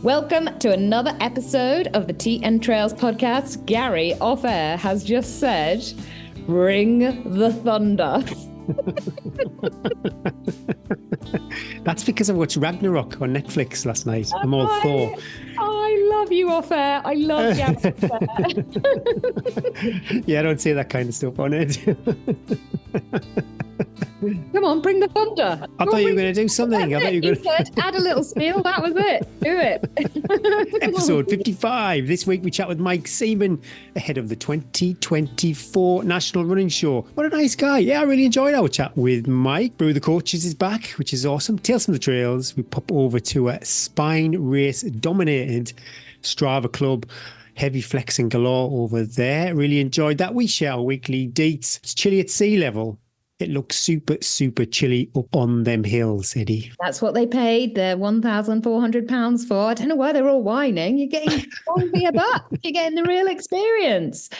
Welcome to another episode of the TN Trails podcast. Gary, off air, has just said, bring the thunder. That's because I watched Ragnarok on Netflix last night. I'm all for. I love you off air. I love you off air. Yeah, I don't say that kind of stuff on it. Come on, bring the thunder. I thought you were going to do something. I thought you were going to add a little spiel. That was it. Do it. Episode 55. This week we chat with Mike Seaman ahead of the 2024 National Running Show. What a nice guy. Yeah, I really enjoyed our chat with Mike. Brew the Coaches is back, which is awesome. Tales from the Trails. We pop over to a spine race dominated Strava club. Heavy flexing galore over there. Really enjoyed that. We share our weekly deets. It's chilly at sea level. It looks super, super chilly up on them hills, Eddie. That's what they paid their £1,400 for. I don't know why they're all whining. You're getting bang for your buck. You're getting the real experience.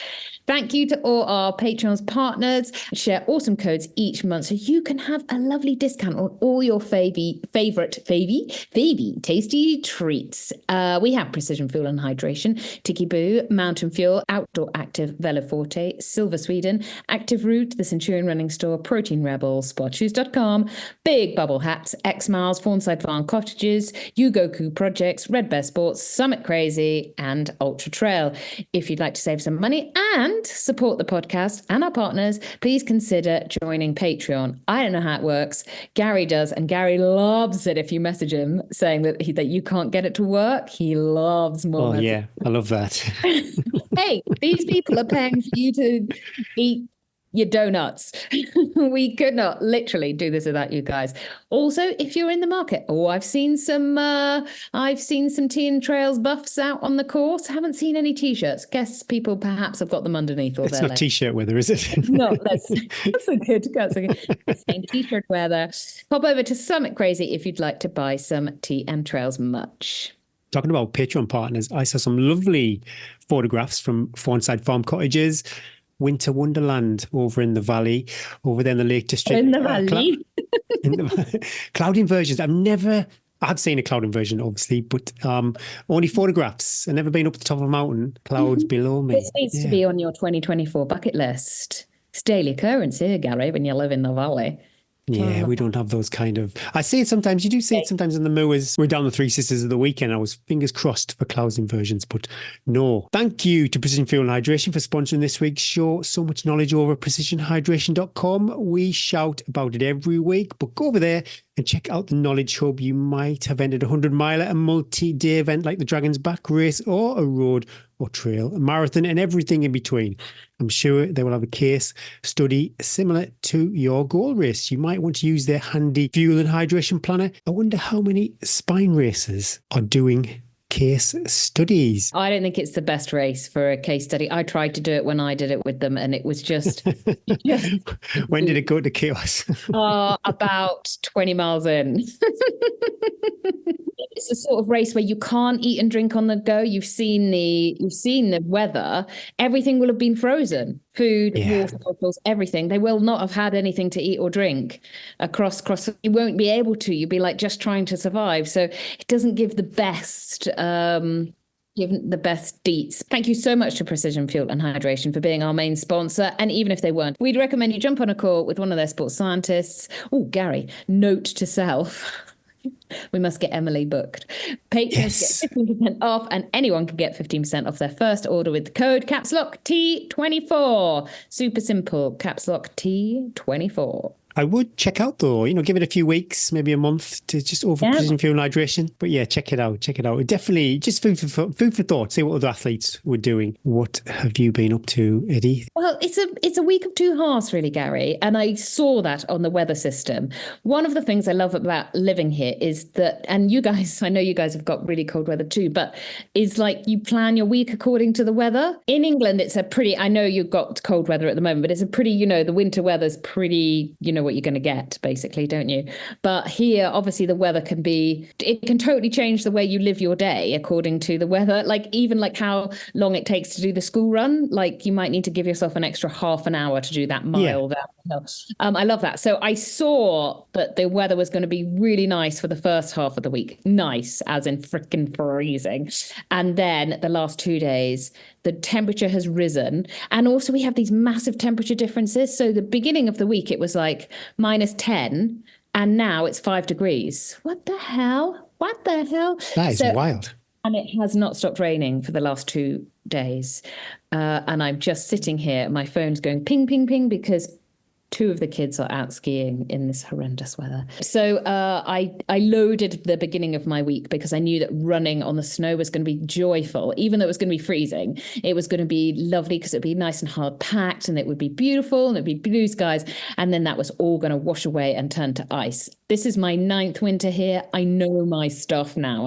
Thank you to all our Patreon's partners. Share awesome codes each month so you can have a lovely discount on all your favorite tasty treats. We have Precision Fuel and Hydration, Tiki Boo, Mountain Fuel, Outdoor Active, Veloforte, Silver Sweden, Active Route, The Centurion Running Store, Protein Rebel, Sportshoes.com, Big Bubble Hats, X Miles, Fawnside Farm Cottages, Yugoku Projects, Red Bear Sports, Summit Crazy, and Ultra Trail. If you'd like to save some money and support the podcast and our partners, please consider joining Patreon. I don't know how it works. Gary does, and Gary loves it if you message him saying that you can't get it to work. He loves more. Oh, yeah, I love that. Hey, these people are paying for you to eat your donuts. We could not literally do this without you guys. Also, if you're in the market, I've seen some TN Trails buffs out on the course. Haven't seen any t-shirts. Guess people perhaps have got them underneath. It's not t-shirt weather, is it? No, that's a good. Same t-shirt weather. Pop over to Summit Crazy if you'd like to buy some TN Trails merch. Talking about Patreon partners, I saw some lovely photographs from Fawnside Farm Cottages. Winter Wonderland over in the valley, over there in the Lake District. In the valley. Cloud inversions. I've seen a cloud inversion, obviously, but only photographs. I've never been up the top of a mountain. Clouds below me. This needs to be on your 2024 bucket list. It's daily occurrence here, Gary, when you live in the valley. Yeah, we don't have those kind of... I see it sometimes. You do see it sometimes in the moors. We're down the Three Sisters of the weekend. I was fingers crossed for clouds inversions, but no. Thank you to Precision Fuel and Hydration for sponsoring this week's show. So much knowledge over at precisionhydration.com. We shout about it every week, but go over there and check out the Knowledge Hub. You might have entered a 100-miler, a multi-day event like the Dragon's Back race, or a road or trail, a marathon, and everything in between. I'm sure they will have a case study similar to your goal race. You might want to use their handy fuel and hydration planner. I wonder how many spine racers are doing case studies. I don't think it's the best race for a case study. I tried to do it when I did it with them, and it was just... When did it go to chaos? About 20 miles in. It's a sort of race where you can't eat and drink on the go. You've seen the weather. Everything will have been frozen. Food, water bottles, everything. They will not have had anything to eat or drink across. You won't be able to. You'll be like just trying to survive. So it doesn't give the best deets. Thank you so much to Precision Fuel and Hydration for being our main sponsor. And even if they weren't, we'd recommend you jump on a call with one of their sports scientists. Oh, Gary, note to self. We must get Emily booked. Patrons get 15% off, and anyone can get 15% off their first order with the code CAPSLOCK T24. Super simple, CAPSLOCK T24. I would check out though, give it a few weeks, maybe a month to just over Precision Fuel and Hydration. But yeah, check it out. It definitely just food for thought. See what other athletes were doing. What have you been up to, Eddie? Well, it's a week of two halves, really, Gary. And I saw that on the weather system. One of the things I love about living here is that, and you guys, I know you guys have got really cold weather too, but is like you plan your week according to the weather. In England, it's a pretty, I know you've got cold weather at the moment, but it's a pretty, the winter weather's pretty, what you're going to get, basically, don't you? But here, obviously, the weather it can totally change the way you live your day according to the weather. Like even like how long it takes to do the school run. Like you might need to give yourself an extra half an hour to do that mile down No. I love that. So I saw that the weather was going to be really nice for the first half of the week. Nice, as in freaking freezing. And then the last 2 days, the temperature has risen. And also we have these massive temperature differences. So the beginning of the week, it was like -10. And now it's 5 degrees. What the hell? What the hell? That is wild. And it has not stopped raining for the last 2 days. And I'm just sitting here. My phone's going ping, ping, ping, because 2 of the kids are out skiing in this horrendous weather. So I loaded the beginning of my week because I knew that running on the snow was going to be joyful. Even though it was going to be freezing, it was going to be lovely because it'd be nice and hard packed and it would be beautiful and it'd be blue skies. And then that was all going to wash away and turn to ice. This is my 9th winter here. I know my stuff now,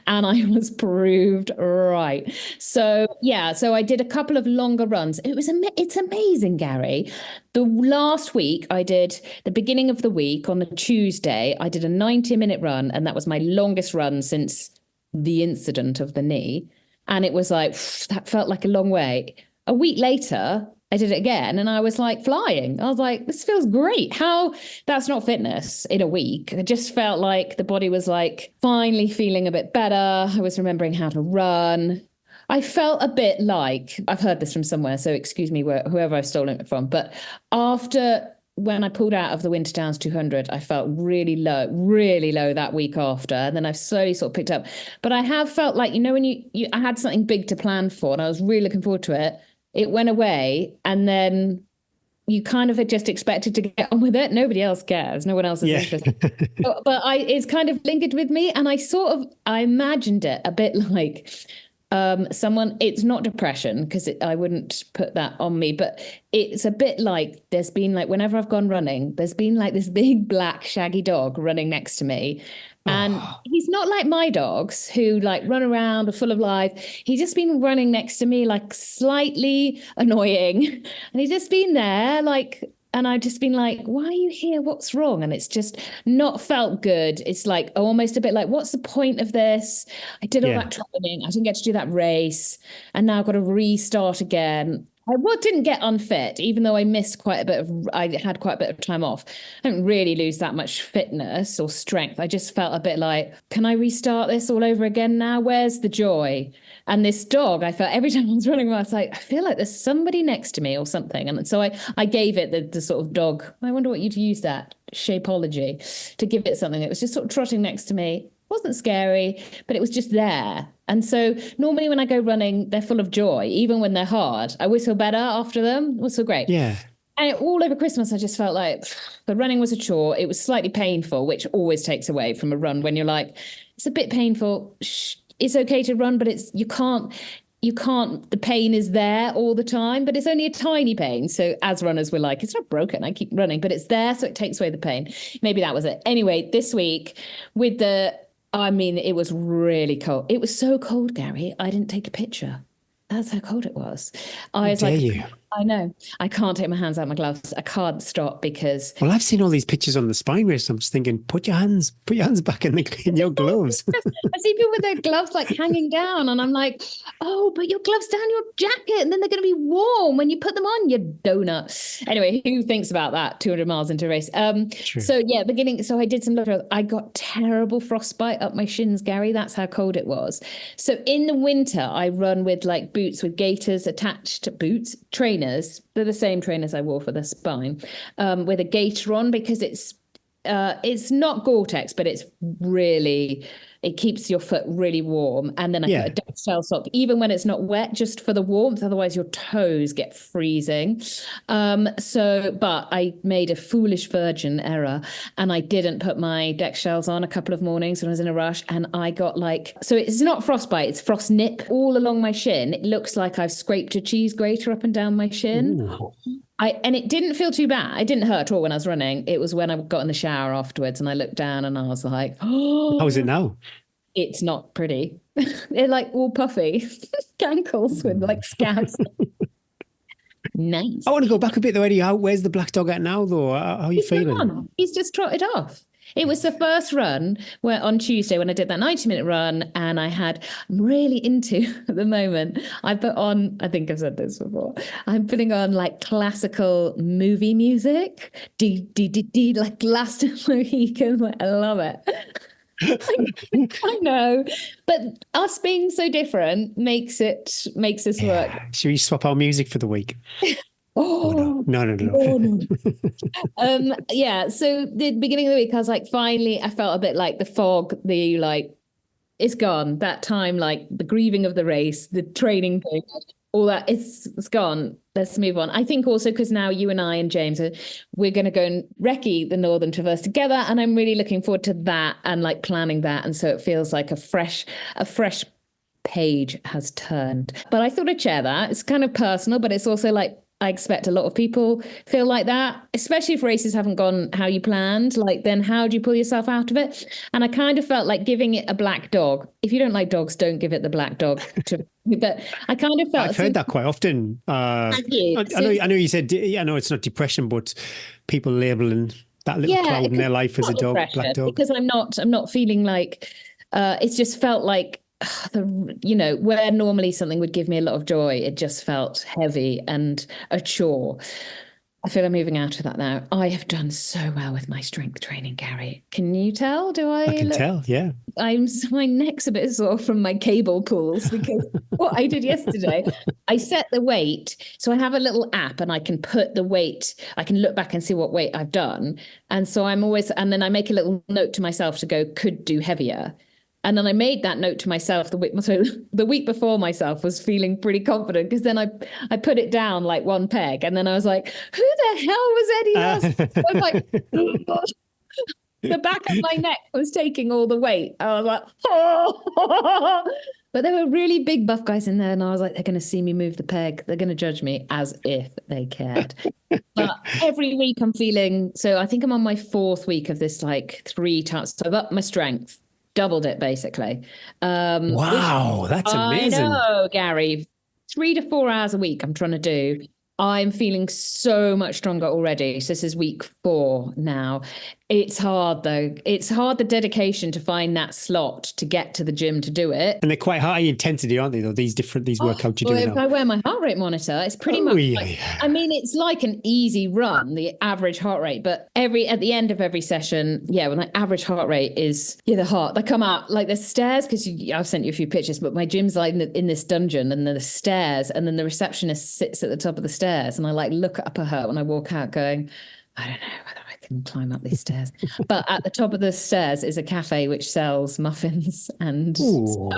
and I was proved right. So yeah, so I did a couple of longer runs. It's amazing, Gary. The last week I did the beginning of the week on the Tuesday, I did a 90-minute run, and that was my longest run since the incident of the knee. And it was like, that felt like a long way. A week later, I did it again and I was like flying. I was like, this feels great. How? That's not fitness in a week. It just felt like the body was like finally feeling a bit better. I was remembering how to run. I felt a bit like, I've heard this from somewhere, so excuse me, whoever I've stolen it from. But when I pulled out of the Winter Downs 200, I felt really low that week after. And then I've slowly sort of picked up. But I have felt like, when I had something big to plan for and I was really looking forward to it. It went away, and then you kind of had just expected to get on with it. Nobody else cares. No one else is interested. But it's kind of lingered with me, and I imagined it a bit like someone. It's not depression, because I wouldn't put that on me, but it's a bit like there's been like, whenever I've gone running, there's been like this big black shaggy dog running next to me. And he's not like my dogs who like run around, are full of life. He's just been running next to me, like slightly annoying. And he's just been there like, and I've just been like, why are you here? What's wrong? And it's just not felt good. It's like almost a bit like, what's the point of this? I did all that training. I didn't get to do that race. And now I've got to restart again. I didn't get unfit, even though I had quite a bit of time off. I didn't really lose that much fitness or strength. I just felt a bit like, can I restart this all over again now? Where's the joy? And this dog, I felt every time I was running, I was like, I feel like there's somebody next to me or something. And so I gave it the sort of dog, I wonder what you'd use that, shapeology, to give it something that was just sort of trotting next to me. Wasn't scary, but it was just there. And so normally when I go running, they're full of joy, even when they're hard. I always feel better after them. It was so great. Yeah. And all over Christmas, I just felt like the running was a chore. It was slightly painful, which always takes away from a run when you're like, it's a bit painful. It's okay to run, but you can't, the pain is there all the time, but it's only a tiny pain. So as runners, we're like, it's not broken. I keep running, but it's there. So it takes away the pain. Maybe that was it. Anyway, this week it was really cold. It was so cold, Gary. I didn't take a picture. That's how cold it was. I know. I can't take my hands out of my gloves. I can't stop because... Well, I've seen all these pictures on the spine race. I'm just thinking, put your hands back in your gloves. I see people with their gloves like hanging down, and I'm like, oh, put your gloves down your jacket, and then they're going to be warm when you put them on, you donut. Anyway, who thinks about that 200 miles into a race? So yeah, so I did some load. I got terrible frostbite up my shins, Gary. That's how cold it was. So in the winter, I run with like boots with gaiters attached to boots, trainers. They're the same trainers I wore for the spine, with a gaiter on, because it's not Gore-Tex, but it keeps your foot really warm. And then I put a duck-style sock, even when it's not wet, just for the warmth. Otherwise, your toes get freezing. But I made a foolish virgin error, and I didn't put my deck shells on a couple of mornings when I was in a rush, and I got so it's not frostbite, it's frost nip all along my shin. It looks like I've scraped a cheese grater up and down my shin. Ooh. And it didn't feel too bad. It didn't hurt at all when I was running. It was when I got in the shower afterwards and I looked down and I was like, oh. How is it now? It's not pretty. They're like all puffy ankles with like scabs. Nice. I want to go back a bit though, Eddie. Where's the black dog at now though? How are you feeling? He's just trotted off. It was the first run where on Tuesday when I did that 90-minute run, and I'm really into at the moment. I think I've said this before. I'm putting on like classical movie music, like Last of the Mohicans. I love it. I know, but us being so different makes us work. Should we swap our music for the week? Oh no. Yeah. So the beginning of the week, I was like, finally, I felt a bit like the fog. It's gone. That time, like the grieving of the race, the training period, all that, it's gone. Let's move on. I think also because now you and I and James we're going to go and recce the Northern Traverse together, and I'm really looking forward to that and like planning that. And so it feels like a fresh page has turned. But I thought I'd share that. It's kind of personal, but it's also like, I expect a lot of people feel like that, especially if races haven't gone how you planned. Like, then how do you pull yourself out of it? And I kind of felt like giving it a black dog. If you don't like dogs, don't give it the black dog. But I kind of felt... I've heard that quite often. Thank you. I know you said, I know it's not depression, but people labeling that little cloud in their life as a dog, black dog. Because I'm not feeling like... it's just felt like where normally something would give me a lot of joy, it just felt heavy and a chore. I feel I'm moving out of that now. I have done so well with my strength training, Gary. Can you tell? I can tell, yeah. My neck's a bit sore from my cable pulls because what I did yesterday, I set the weight. So I have a little app and I can put the weight, I can look back and see what weight I've done. And so and then I make a little note to myself to go, could do heavier. And then I made that note to myself the week before. Myself was feeling pretty confident because then I put it down like one peg, and then I was like, who the hell was Eddie last? I was like, the back of my neck was taking all the weight. I was like, oh. But there were really big buff guys in there, and I was like, they're going to see me move the peg. They're going to judge me, as if they cared. But every week I'm feeling, so I think I'm on my 4th week of this like 3 times. So I've upped my strength. Doubled it, basically. Wow, that's amazing. I know, Gary. 3 to 4 hours a week I'm trying to do. I'm feeling so much stronger already. So this is week 4 now. It's hard, though. It's hard, the dedication to find that slot to get to the gym to do it. And they're quite high intensity, aren't they, though, these workouts you're doing now? If I wear my heart rate monitor, it's pretty much like, I mean, it's like an easy run, the average heart rate. But at the end of every session, when my average heart rate is, the heart, they come out like the stairs, because I've sent you a few pictures, but my gym's like in this dungeon, and then the stairs, and then the receptionist sits at the top of the stairs, and I like look up at her when I walk out going, I don't know whether I can climb up these stairs. But at the top of the stairs is a cafe which sells muffins and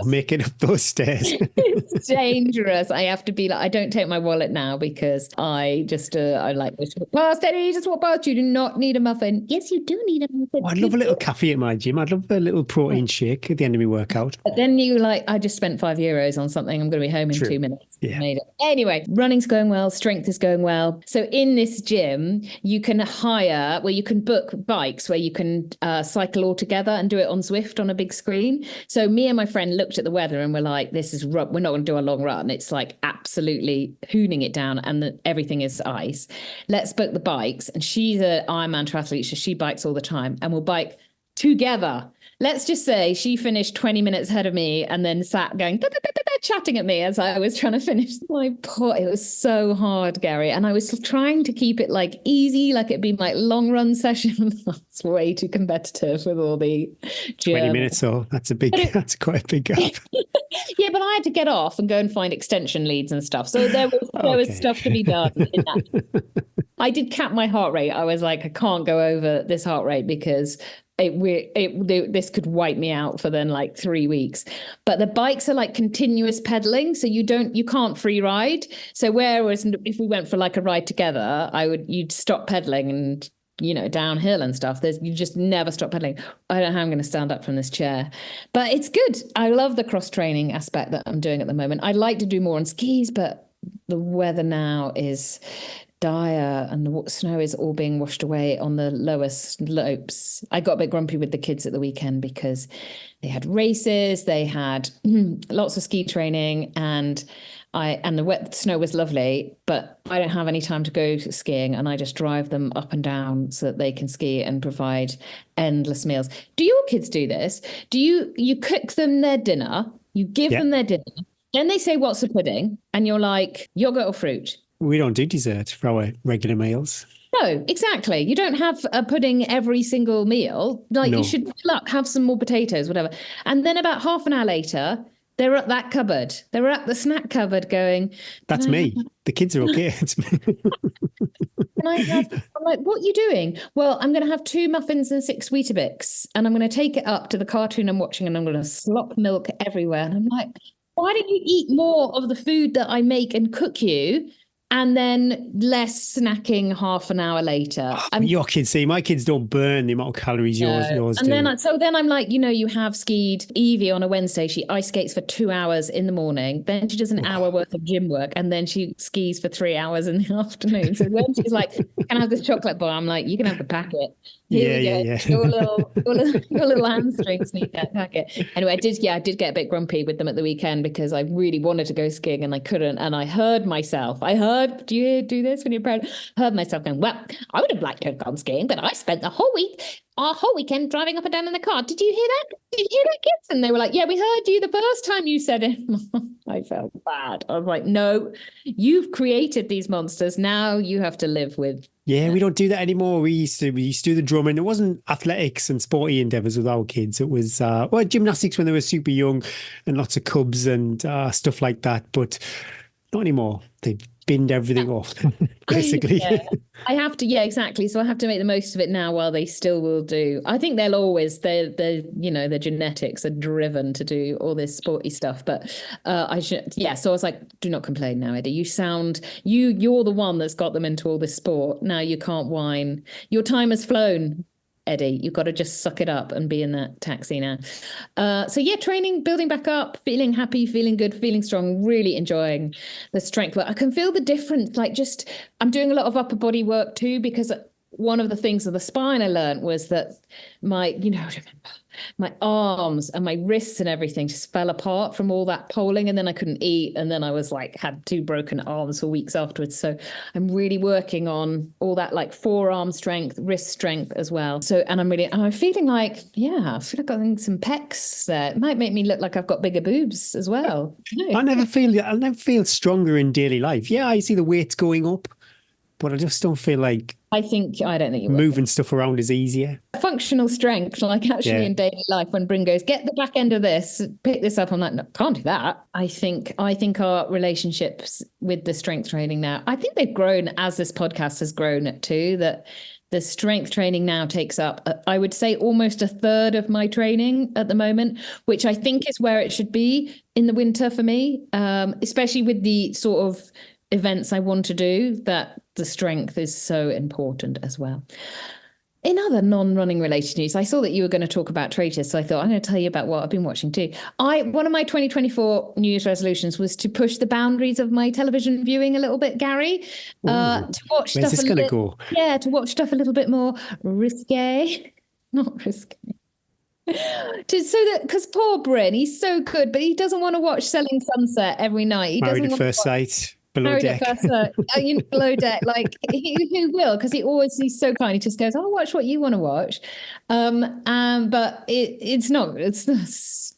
making up those stairs. It's dangerous. I have to be like, I don't take my wallet now because I just I like to walk past. Eddie, just walk past. You do not need a muffin. Yes, you do need a muffin. I'd love a little cafe at my gym. I'd love a little protein shake at the end of my workout. But then I just spent €5 on something. I'm going to be home in 2 minutes. Yeah. Made it. Anyway, running's going well. Strength is going well. So in this gym, you can hire, where you can book bikes where you can cycle all together and do it on Zwift on a big screen. So me and my friend looked at the weather and we're like, we're not going to do a long run. It's like absolutely hooning it down, and everything is ice. Let's book the bikes. And she's an Ironman triathlete, so she bikes all the time, and we'll bike together. Let's just say she finished 20 minutes ahead of me and then sat going, chatting at me as I was trying to finish my pot. It was so hard, Gary. And I was trying to keep it like easy, like it'd be my long run session. That's way too competitive with all the 20 minutes, though. That's quite a big gap. Yeah, but I had to get off and go and find extension leads and stuff. So there was stuff to be done in that. I did cap my heart rate. I was like, I can't go over this heart rate because this could wipe me out for then like 3 weeks. But the bikes are like continuous pedaling, so you can't free ride. So whereas if we went for like a ride together, you'd stop pedaling and downhill and stuff. You just never stop pedaling. I don't know how I'm going to stand up from this chair, but it's good. I love the cross training aspect that I'm doing at the moment. I'd like to do more on skis, but the weather now is dire and the snow is all being washed away on the lower slopes. I got a bit grumpy with the kids at the weekend because they had races, they had lots of ski training, and the wet snow was lovely, but I don't have any time to go skiing, and I just drive them up and down so that they can ski and provide endless meals. Do your kids do this? Do you cook them their dinner, you give them their dinner, then they say, what's the pudding? And you're like, yogurt or fruit? We don't do dessert for our regular meals. No, exactly. You don't have a pudding every single meal. You should fill up, have some more potatoes, whatever. And then about half an hour later, they're at that cupboard. They're at the snack cupboard going, that's me. The kids are okay. It's me. I'm like, what are you doing? Well, I'm going to have 2 muffins and 6 Weetabix, and I'm going to take it up to the cartoon I'm watching, and I'm going to slop milk everywhere. And I'm like, why don't you eat more of the food that I make and cook you? And then less snacking half an hour later. Your kids, see, my kids don't burn the amount of calories yours and do. Then I'm like, you have skied Evie on a Wednesday. She ice skates for 2 hours in the morning. Then she does an hour worth of gym work. And then she skis for 3 hours in the afternoon. So when she's like, can I have this chocolate bar? I'm like, you can have the packet. Here we go. Your little hamstrings need that packet. Anyway, I did get a bit grumpy with them at the weekend because I really wanted to go skiing and I couldn't. And I heard myself. Do you do this when you're proud? Heard myself going, well, I would have liked to have gone skiing, but I spent our whole weekend driving up and down in the car. Did you hear that? Did you hear that, kids? And they were like, yeah, we heard you the first time you said it. I felt bad. I was like, no, you've created these monsters. Now you have to live with. Yeah, we don't do that anymore. We used to do the drumming. It wasn't athletics and sporty endeavours with our kids. It was gymnastics when they were super young and lots of cubs and stuff like that. But not anymore. They've binned everything off, basically. I have to, exactly. So I have to make the most of it now while they still will do. I think they'll always, their genetics are driven to do all this sporty stuff. But so I was like, do not complain now, Eddie. You're the one that's got them into all this sport. Now you can't whine. Your time has flown, Eddie. You've got to just suck it up and be in that taxi now. Training, building back up, feeling happy, feeling good, feeling strong, really enjoying the strength work. I can feel the difference. I'm doing a lot of upper body work too, because one of the things of the spine I learned was that my arms and my wrists and everything just fell apart from all that poling, and then I couldn't eat, and then I was had 2 broken arms for weeks afterwards. So I'm really working on all that forearm strength, wrist strength as well. So and I'm feeling I feel like I've got some pecs there. It might make me look like I've got bigger boobs as well. I never feel stronger in daily life. Yeah, I see the weights going up, but I just don't feel like I don't think moving stuff around is easier. Functional strength, in daily life, when Bryn goes, get the back end of this, pick this up, I'm like, no, can't do that. I think our relationships with the strength training now, I think they've grown as this podcast has grown too, that the strength training now takes up, I would say, almost a third of my training at the moment, which I think is where it should be in the winter for me, especially with the sort of events I want to do, that the strength is so important as well. In other non-running related news, I saw that you were going to talk about traitors, so I thought I'm going to tell you about what I've been watching too. One of my 2024 New Year's resolutions was to push the boundaries of my television viewing a little bit, Gary. To watch where's this going to go? Yeah, to watch stuff a little bit more risque. Not risque. Because poor Bryn, he's so good, but he doesn't want to watch Selling Sunset every night. Married at First Sight. Below Deck. Below Deck, who will? Because he's so kind. He just goes, "I'll watch what you want to watch," but it's not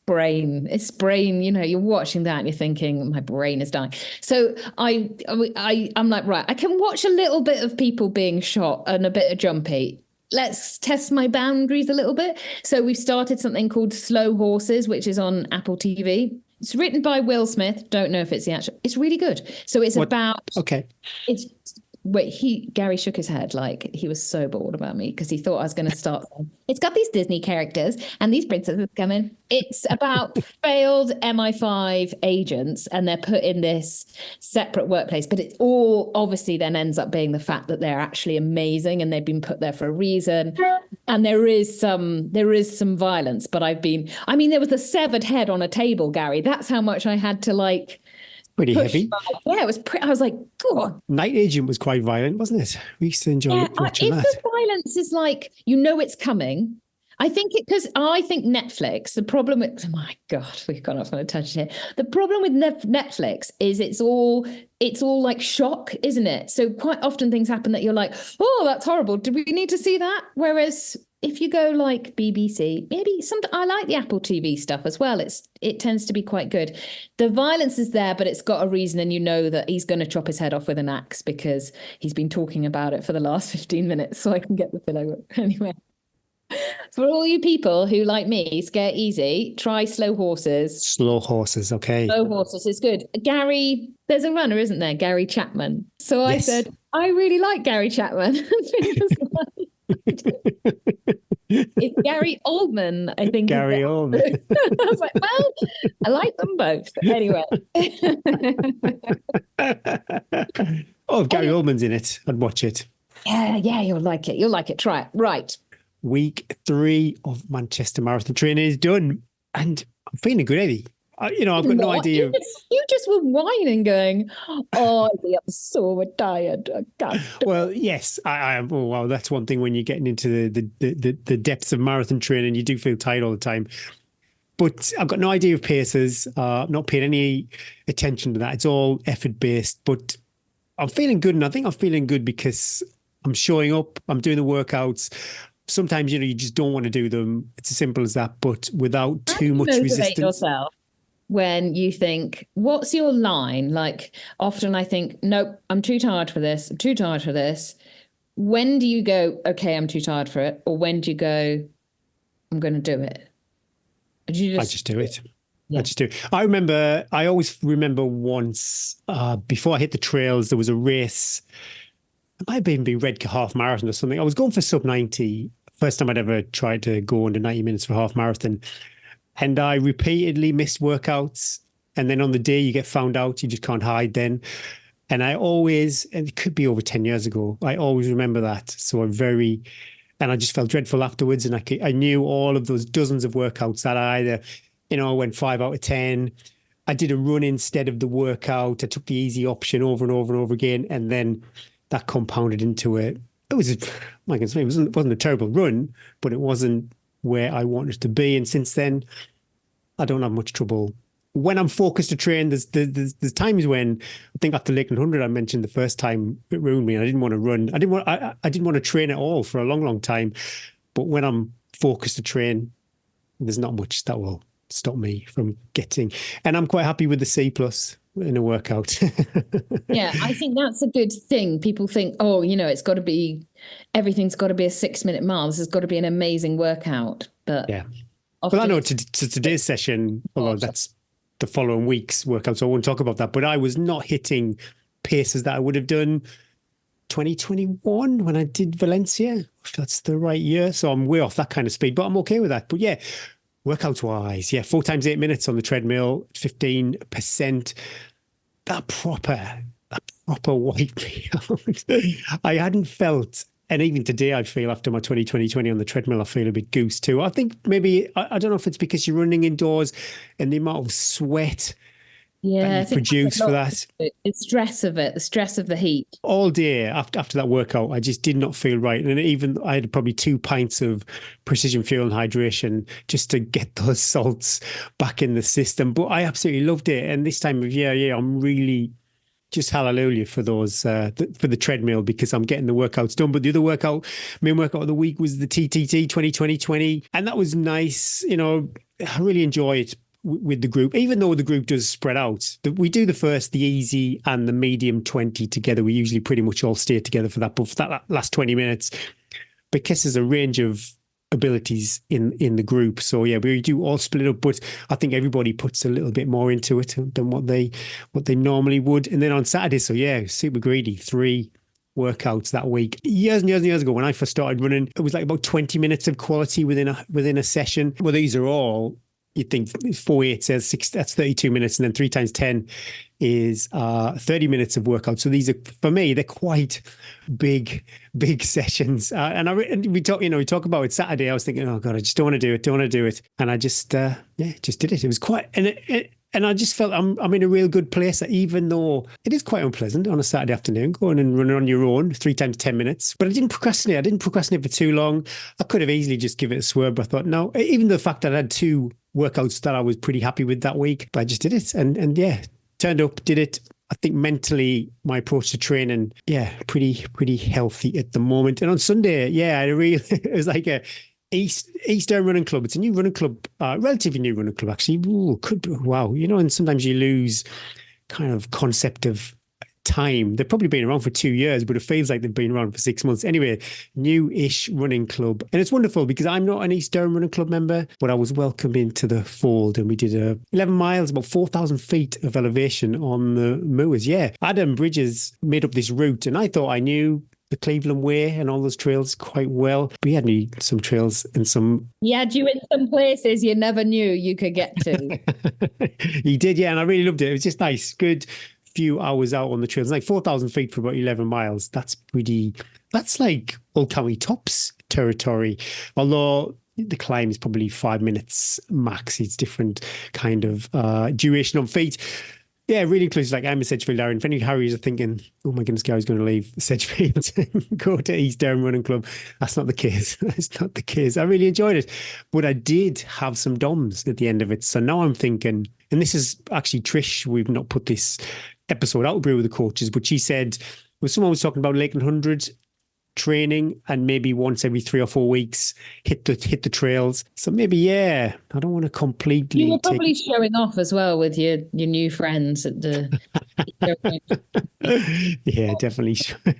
brain. It's brain. You're watching that and you're thinking, my brain is dying. So I'm like, right, I can watch a little bit of people being shot and a bit of jumpy. Let's test my boundaries a little bit. So we've started something called Slow Horses, which is on Apple TV. It's written by Will Smith. Don't know if it's the actual. It's really good. So it's about. Okay. Gary shook his head like he was so bored about me because he thought I was going to start. It's got these Disney characters and these princesses come in. It's about failed MI5 agents and they're put in this separate workplace, but it all obviously then ends up being the fact that they're actually amazing and they've been put there for a reason. And there is some violence, but there was a severed head on a table, Gary. That's how much I had to Pretty push heavy. bike. Yeah, it was I was like, oh. Night Agent was quite violent, wasn't it? We used to enjoy watching If that. the violence is like, it's coming. I think I think Netflix, the problem with, oh my God, we've gone off on a tangent here. The problem with Netflix is it's all like shock, isn't it? So quite often things happen that you're like, oh, that's horrible. Do we need to see that? Whereas if you go like BBC, maybe I like the Apple TV stuff as well. It tends to be quite good. The violence is there, but it's got a reason, and you know that he's going to chop his head off with an axe because he's been talking about it for the last 15 minutes, so I can get the pillow. Anyway, for all you people who, like me, scare easy, try Slow Horses. Slow Horses, okay. Slow Horses is good. Gary, there's a runner, isn't there? Gary Chapman. So I said, I really like Gary Chapman. It's Gary Oldman, I think. Gary Oldman. I was like, well, I like them both. Anyway. Oh, if Gary Oldman's in it, I'd watch it. Yeah, you'll like it. You'll like it. Try it. Right. Week 3 of Manchester Marathon training is done, and I'm feeling good, Eddie. I've got no idea. You just were whining, going, "Oh, I'm so tired. I can't." Well, yes, I am. Oh, wow, that's one thing when you're getting into the depths of marathon training, you do feel tired all the time. But I've got no idea of paces. Not paying any attention to that. It's all effort based. But I'm feeling good, and I think I'm feeling good because I'm showing up. I'm doing the workouts. Sometimes you just don't want to do them. It's as simple as that. But without too much resistance. Yourself when you think, what's your line? Like often I think, nope, I'm too tired for this. I'm too tired for this. When do you go, okay, I'm too tired for it? Or when do you go, I'm going to do it? I just do it. Yeah. I just do. I always remember once before I hit the trails, there was a race. It might have even been Redcar half marathon or something. I was going for sub 90. First time I'd ever tried to go under 90 minutes for half marathon. And I repeatedly missed workouts. And then on the day you get found out, you just can't hide then. And I always, and it could be over 10 years ago, I always remember that. So and I just felt dreadful afterwards. And I knew all of those dozens of workouts that I either, went 5 out of 10. I did a run instead of the workout. I took the easy option over and over and over again. And then that compounded into it. It wasn't a terrible run, but it wasn't where I wanted to be. And since then, I don't have much trouble. When I'm focused to train, there's times when I think after Lakeland 100, I mentioned the first time it ruined me. And I didn't want to run. I didn't want to train at all for a long, long time. But when I'm focused to train, there's not much that will stop me from getting. And I'm quite happy with the C+ in a workout. Yeah, I think that's a good thing. People think, everything's got to be a 6-minute mile. This has got to be an amazing workout. But yeah. Well, I know to today's session, although that's the following week's workout, so I won't talk about that. But I was not hitting paces that I would have done 2021 when I did Valencia, if that's the right year. So I'm way off that kind of speed, but I'm okay with that. But yeah, workout wise, 4 times 8 minutes on the treadmill, 15%. That proper wiped me out. I hadn't felt, and even today I feel after my 20 on the treadmill, I feel a bit goose too. I think maybe, I don't know if it's because you're running indoors and the amount of sweat that you produce for that. The stress of it, the stress of the heat. All day after that workout, I just did not feel right. And even I had probably 2 pints of precision fuel and hydration just to get those salts back in the system. But I absolutely loved it. And this time of year, I'm really just hallelujah for those for the treadmill because I'm getting the workouts done. But the other main workout of the week was the TTT 2020, and that was nice. I really enjoy it with the group, even though the group does spread out. We do the easy and the medium 20 together. We usually pretty much all stay together for that. But for that last 20 minutes, because there's a range of abilities in the group. So yeah, we do all split up, but I think everybody puts a little bit more into it than what they normally would. And then on Saturday, so yeah, super greedy, 3 workouts that week. Years and years ago, when I first started running, it was like about 20 minutes of quality within a session. Well, these are all, you'd think 4/8 says 6, that's 32 minutes. And then 3 times 10 is 30 minutes of workout. So these are, for me, they're quite big sessions. And we talk about it Saturday. I was thinking, oh God, I just don't want to do it. And I just did it. It was quite, and And I just felt I'm in a real good place, even though it is quite unpleasant on a Saturday afternoon, going and running on your own 3 times 10 minutes. But I didn't procrastinate. I didn't procrastinate for too long. I could have easily just give it a swerve, but I thought, no, even the fact that I had 2 workouts that I was pretty happy with that week, but I just did it. And yeah, turned up, did it. I think mentally my approach to training, yeah, pretty healthy at the moment. And on Sunday, yeah, it was like a Eastern Running Club. It's a new running club, relatively new running club actually. Ooh, wow, and sometimes you lose kind of concept of time. They've probably been around for 2 years, but it feels like they've been around for 6 months. Anyway, new-ish running club. And it's wonderful because I'm not an Eastern Running Club member, but I was welcomed into the fold and we did 11 miles, about 4,000 feet of elevation on the moors. Yeah, Adam Bridges made up this route and I thought I knew the Cleveland Way and all those trails quite well. But he had me some trails and some... He had you in some places you never knew you could get to. He did, yeah, and I really loved it. It was just nice, good few hours out on the trails. Like 4,000 feet for about 11 miles. That's like Old County Tops territory. Although the climb is probably 5 minutes max. It's different kind of duration on feet. Yeah, really close. Like I'm a Sedgefield Aaron. If any Harriers are thinking, oh my goodness, Gary's going to leave Sedgefield and go to East Down Running Club. That's not the case. That's not the case. I really enjoyed it. But I did have some DOMs at the end of it. So now I'm thinking, and this is actually Trish, we've not put this episode out with the coaches, but she said, someone was talking about Lakeland 100 training and maybe once every 3 or 4 weeks hit the trails. So maybe, yeah, I don't want to completely... You were probably showing off as well with your new friends at the... Yeah, definitely showing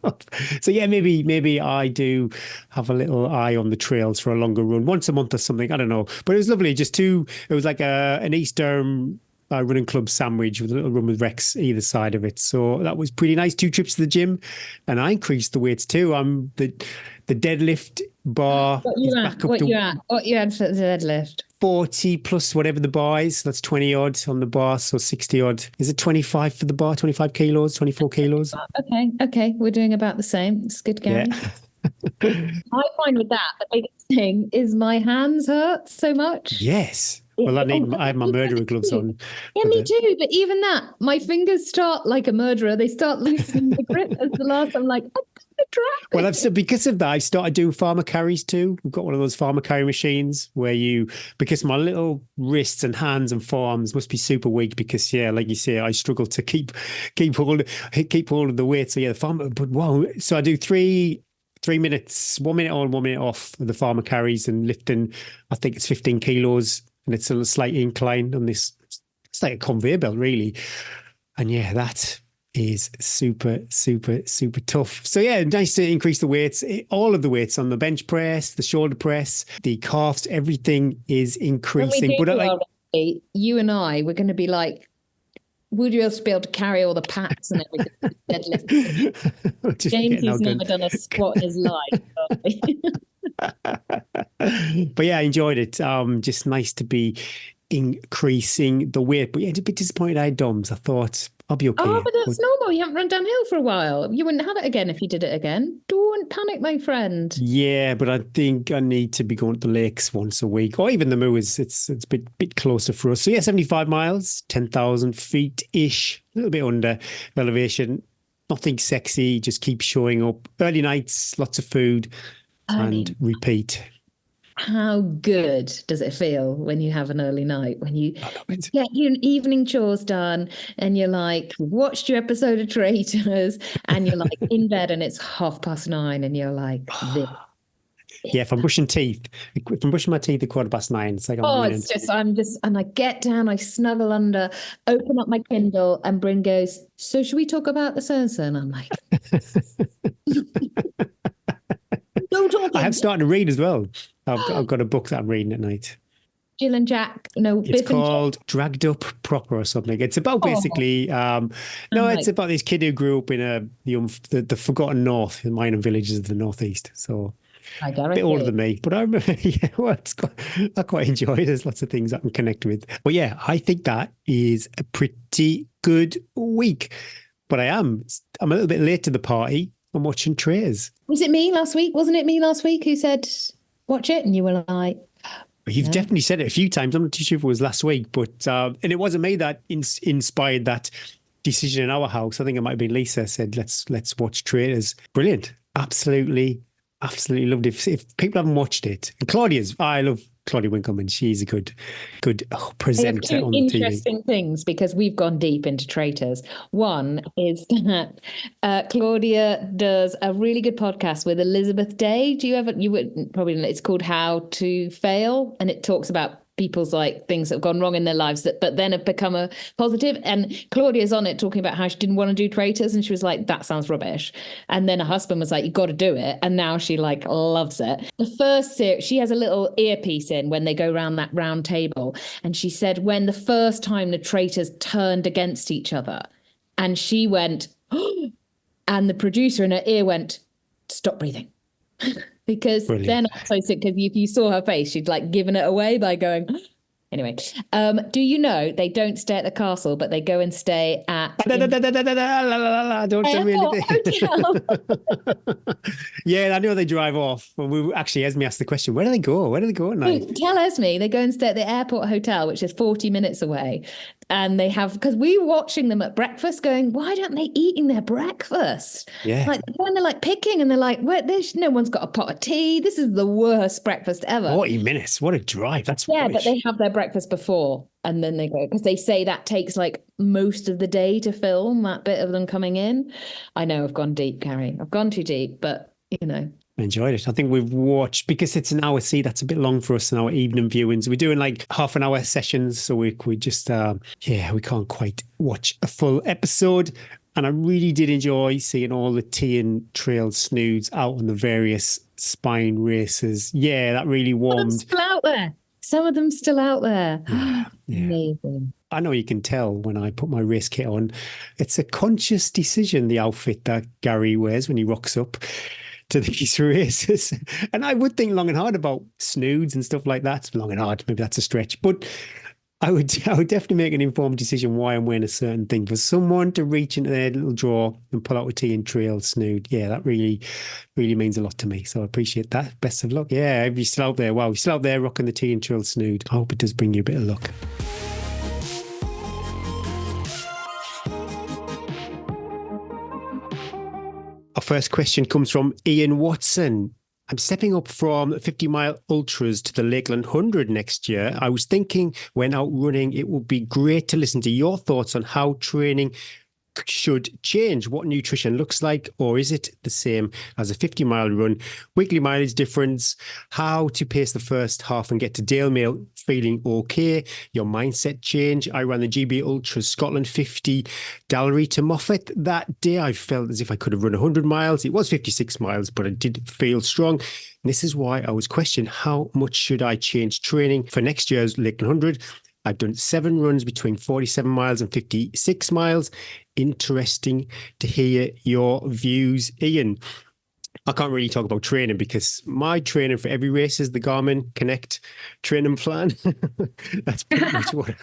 off. So yeah, maybe I do have a little eye on the trails for a longer run, once a month or something. I don't know. But it was lovely. It was like an Eastern running club sandwich with a little run with Rex either side of it. So that was pretty nice. 2 trips to the gym, and I increased the weights too. The deadlift bar is back up to... What you had for the deadlift? 40 plus whatever the bar is. That's 20 odd on the bar, so 60 odd. Is it 25 for the bar? 25 kilos, 24 kilos? Okay. We're doing about the same. It's good, Gary. Yeah. I find with that, the biggest thing is my hands hurt so much. Yes. Well, I have my murderer gloves on. Yeah, me too. But even that, my fingers start like a murderer. They start loosening the grip as the last. I'm like, well, because of that, I started doing farmer carries too. We've got one of those farmer carry machines where because my little wrists and hands and forearms must be super weak because, yeah, like you say, I struggle to keep hold of the weight. So yeah, the farmer, but wow. So I do 3 minutes, 1 minute on, 1 minute off of the farmer carries and lifting, I think it's 15 kilos. And it's a slight incline on this. It's like a conveyor belt, really. And yeah, that is super, super, super tough. So yeah, nice to increase the weights. All of the weights on the bench press, the shoulder press, the calves, everything is increasing. But you and I, we're going to be like, would you be able to carry all the packs and everything? Deadlift. James has never done a squat in his life. But yeah, I enjoyed it. Just nice to be increasing the weight. But yeah, a bit disappointed I had DOMs. I thought I'll be okay. Oh, but that's normal. You haven't run downhill for a while. You wouldn't have it again if you did it again. Don't panic, my friend. Yeah, but I think I need to be going to the lakes once a week, or even the moors. It's a bit closer for us. So yeah, 75 miles, 10,000 feet-ish, a little bit under elevation. Nothing sexy, just keep showing up. Early nights, lots of food, and repeat. How good does it feel when you have an early night, when you get your evening chores done and you're like, watched your episode of Traitors and you're like in bed and it's 9:30 and you're like, this. Yeah, if I'm brushing my teeth at 9:15, it's like and I get down, I snuggle under, open up my Kindle, and Bryn goes, so should we talk about the so-and-so? And I'm like, no talking. I have started to read as well. I've got a book that I'm reading at night. Jill and Jack. No, it's called Dragged Up Proper or something. It's about basically, it's about this kid who grew up in the forgotten north, in minor villages of the northeast. So a bit older than me, but I remember, I quite enjoy it. There's lots of things I can connect with. But yeah, I think that is a pretty good week. But I'm a little bit late to the party. I'm watching trays. Was it me last week? Wasn't it me last week who said, watch it? And you were like, You've definitely said it a few times. I'm not too sure if it was last week, but and it wasn't me that inspired that decision in our house. I think it might have been Lisa said, let's watch Traitors. Brilliant. Absolutely loved it. If people haven't watched it, and I love Claudia Winkleman. She's a good I have presenter two on the TV. interesting things because we've gone deep into Traitors. One is that Claudia does a really good podcast with Elizabeth Day. You would probably know, it's called How to Fail, and it talks about people's like things that have gone wrong in their lives but then have become a positive. And Claudia's on it talking about how she didn't want to do Traitors, and she was like, that sounds rubbish. And then her husband was like, you got to do it. And now she like loves it. The first series, she has a little earpiece in when they go around that round table, and she said when the first time the traitors turned against each other, and she went and the producer in her ear went, stop breathing. Because Brilliant. they're not so sick. Because if you saw her face, she'd like given it away by going. Anyway, do you know they don't stay at the castle, but they go and stay at don't tell me anything. Yeah, I know they drive off. Well, Esme asked the question, where do they go? Where do they go at night? Tell Esme they go and stay at the airport hotel, which is 40 minutes away. And they have, because we were watching them at breakfast going, why don't they eating their breakfast? Yeah. Like when they're like picking and they're like, no one's got a pot of tea. This is the worst breakfast ever. 40 minutes. What a drive. That's rubbish. But they have their breakfast before and then they go, because they say that takes like most of the day to film that bit of them coming in. I know I've gone deep, Carrie. I've gone too deep, but you know. Enjoyed it. I think we've watched, because it's an hour, see, that's a bit long for us in our evening viewings. We're doing like half an hour sessions, so we just we can't quite watch a full episode. And I really did enjoy seeing all the tea and trail snoods out on the various spine races. Yeah, that really warmed. Some of them still out there. Yeah. Amazing. I know you can tell when I put my race kit on. It's a conscious decision, the outfit that Gary wears when he rocks up to these races. And I would think long and hard about snoods and stuff like that. Long and hard, maybe that's a stretch. But I would definitely make an informed decision why I'm wearing a certain thing. For someone to reach into their little drawer and pull out a tea and trail snood, yeah, that really, really means a lot to me. So I appreciate that. Best of luck. Yeah, if you're still out there, you're still out there rocking the tea and trail snood. I hope it does bring you a bit of luck. Our first question comes from Ian Watson. I'm stepping up from 50-mile ultras to the Lakeland 100 next year. I was thinking when out running, it would be great to listen to your thoughts on how training should change, what nutrition looks like, or is it the same as a 50-mile run, weekly mileage difference, how to pace the first half and get to Dale Mail feeling okay, your mindset change. I ran the GB Ultras Scotland 50 Dallery to Moffat. That day I felt as if I could have run 100 miles. It was 56 miles, but I did feel strong. And this is why I was questioning how much should I change training for next year's Lakeland 100. I've done 7 runs between 47 miles and 56 miles. Interesting to hear your views, Ian. I can't really talk about training because my training for every race is the Garmin Connect training plan. That's pretty much what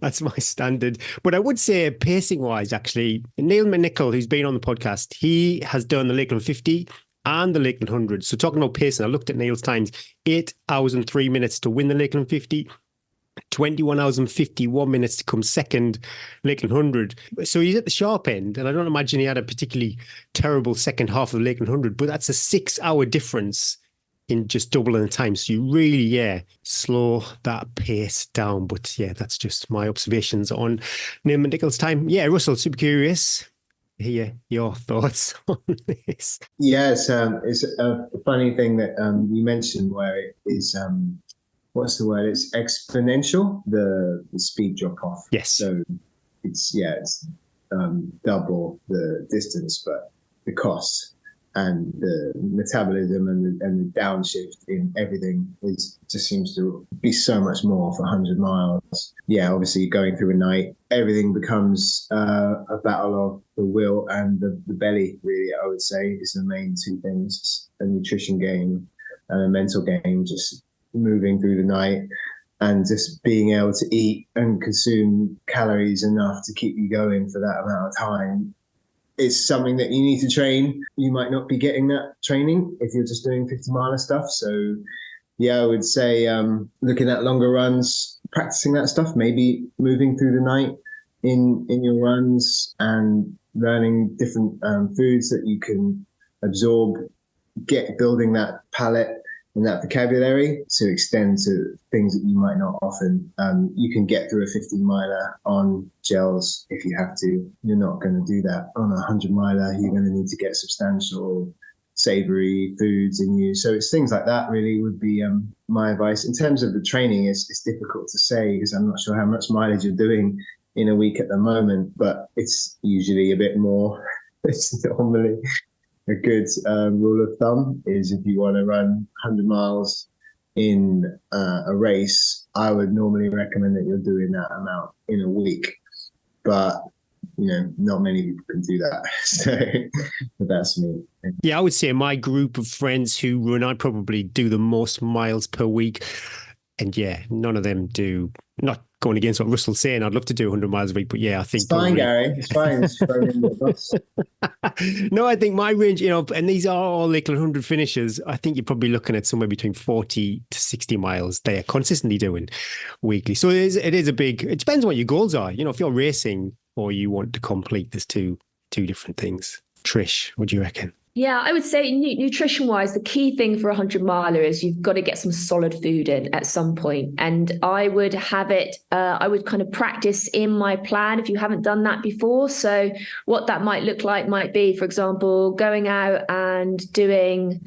that's my standard. But I would say pacing wise, actually, Neil McNichol, who's been on the podcast, he has done the Lakeland 50 and the Lakeland 100. So talking about pacing, I looked at Neil's times, 8 hours and 3 minutes to win the Lakeland 50, 21 hours and 51 minutes to come second Lakeland 100. So he's at the sharp end, and I don't imagine he had a particularly terrible second half of the Lakeland 100, but that's a 6-hour difference in just doubling the time. So you really, slow that pace down. But yeah, that's just my observations on Neil McNichol's time. Yeah, Russell, super curious. Hear your thoughts on this. Yeah, it's a funny thing that you mentioned where it is, what's the word? It's exponential, the speed drop off. Yes. So it's double the distance, but the cost and the metabolism and the downshift in everything just seems to be so much more for 100 miles. Yeah, obviously going through a night, everything becomes a battle of the will and the belly, really, I would say, is the main two things. A nutrition game and a mental game, just moving through the night and just being able to eat and consume calories enough to keep you going for that amount of time. It's something that you need to train. You might not be getting that training if you're just doing 50-mile stuff. So yeah, I would say looking at longer runs, practicing that stuff, maybe moving through the night in your runs and learning different foods that you can absorb, building that palate and that vocabulary to extend to things that you might not often. You can get through a 50-miler on gels if you have to. You're not going to do that on a 100-miler. You're going to need to get substantial savory foods in you. So it's things like that really would be my advice. In terms of the training, it's difficult to say because I'm not sure how much mileage you're doing in a week at the moment, but it's usually a bit more. It's normally a good rule of thumb is if you want to run 100 miles in a race, I would normally recommend that you're doing that amount in a week. But not many people can do that. So that's me. Yeah, I would say my group of friends who run, I probably do the most miles per week. And yeah, none of them do. Not going against what Russell's saying, I'd love to do 100 miles a week, but yeah, I think it's fine, Gary. It's fine. It's No, I think my range, and these are all like 100 finishers. I think you're probably looking at somewhere between 40 to 60 miles they are consistently doing weekly. So it is a big, it depends what your goals are. If you're racing or you want to complete, there's two different things. Trish, what do you reckon? Yeah, I would say nutrition-wise, the key thing for a 100-miler is you've got to get some solid food in at some point. And I would have it, I would kind of practice in my plan if you haven't done that before. So what that might look like might be, for example, going out and doing,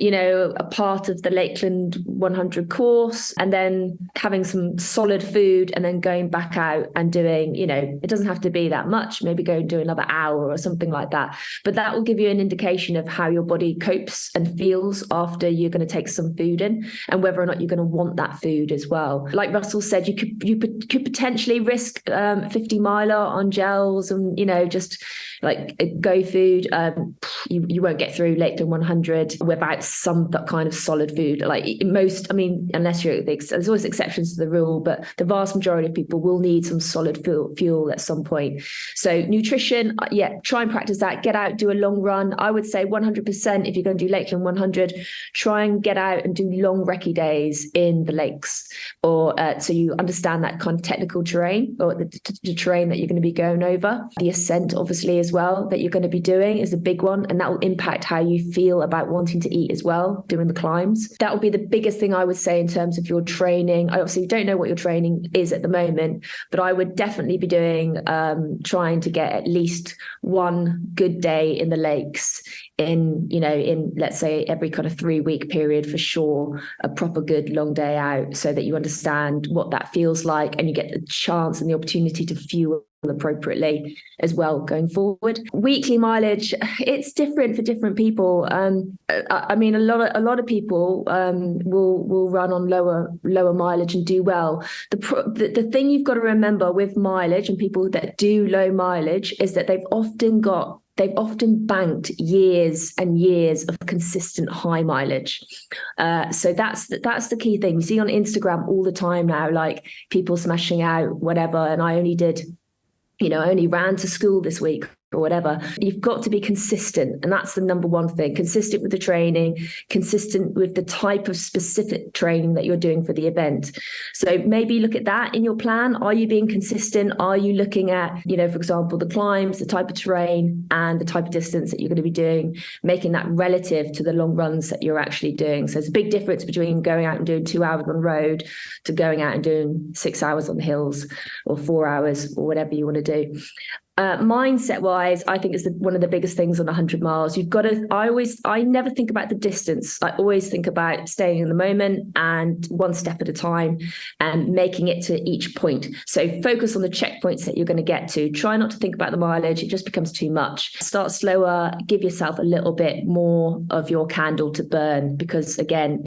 a part of the Lakeland 100 course and then having some solid food and then going back out and doing, it doesn't have to be that much, maybe go and do another hour or something like that. But that will give you an indication of how your body copes and feels after you're going to take some food in and whether or not you're going to want that food as well. Like Russell said, you could potentially risk 50-miler on gels and, just like go food. You won't get through Lakeland 100 without some that kind of solid food. Like unless there's always exceptions to the rule, but the vast majority of people will need some solid fuel at some point. So nutrition, try and practice that. Get out, do a long run. I would say 100% if you're going to do Lakeland 100, try and get out and do long recce days in the lakes, or so you understand that kind of technical terrain or the terrain that you're going to be going over. The ascent, obviously, as well, that you're going to be doing is a big one, and that will impact how you feel about wanting to eat as well, doing the climbs. That will be the biggest thing I would say in terms of your training. I obviously don't know what your training is at the moment, but I would definitely be doing, trying to get at least one good day in the lakes in let's say every kind of 3-week period for sure, a proper good long day out, so that you understand what that feels like and you get the chance and the opportunity to fuel appropriately as well going forward. Weekly mileage, it's different for different people. I mean, a lot of people will run on lower mileage and do well. The thing you've got to remember with mileage and people that do low mileage is that they've often banked years and years of consistent high mileage. So that's the key thing. You see on Instagram all the time now, like people smashing out whatever, and I only ran to school this week or whatever. You've got to be consistent. And that's the number one thing. Consistent with the training, consistent with the type of specific training that you're doing for the event. So maybe look at that in your plan. Are you being consistent? Are you looking at, for example, the climbs, the type of terrain and the type of distance that you're going to be doing, making that relative to the long runs that you're actually doing. So there's a big difference between going out and doing 2 hours on the road to going out and doing 6 hours on the hills or 4 hours or whatever you want to do. Mindset wise, I think it's one of the biggest things on 100 miles. You've got to, I never think about the distance. I always think about staying in the moment and one step at a time and making it to each point. So focus on the checkpoints that you're going to get to. Try not to think about the mileage. It just becomes too much. Start slower, give yourself a little bit more of your candle to burn, because again,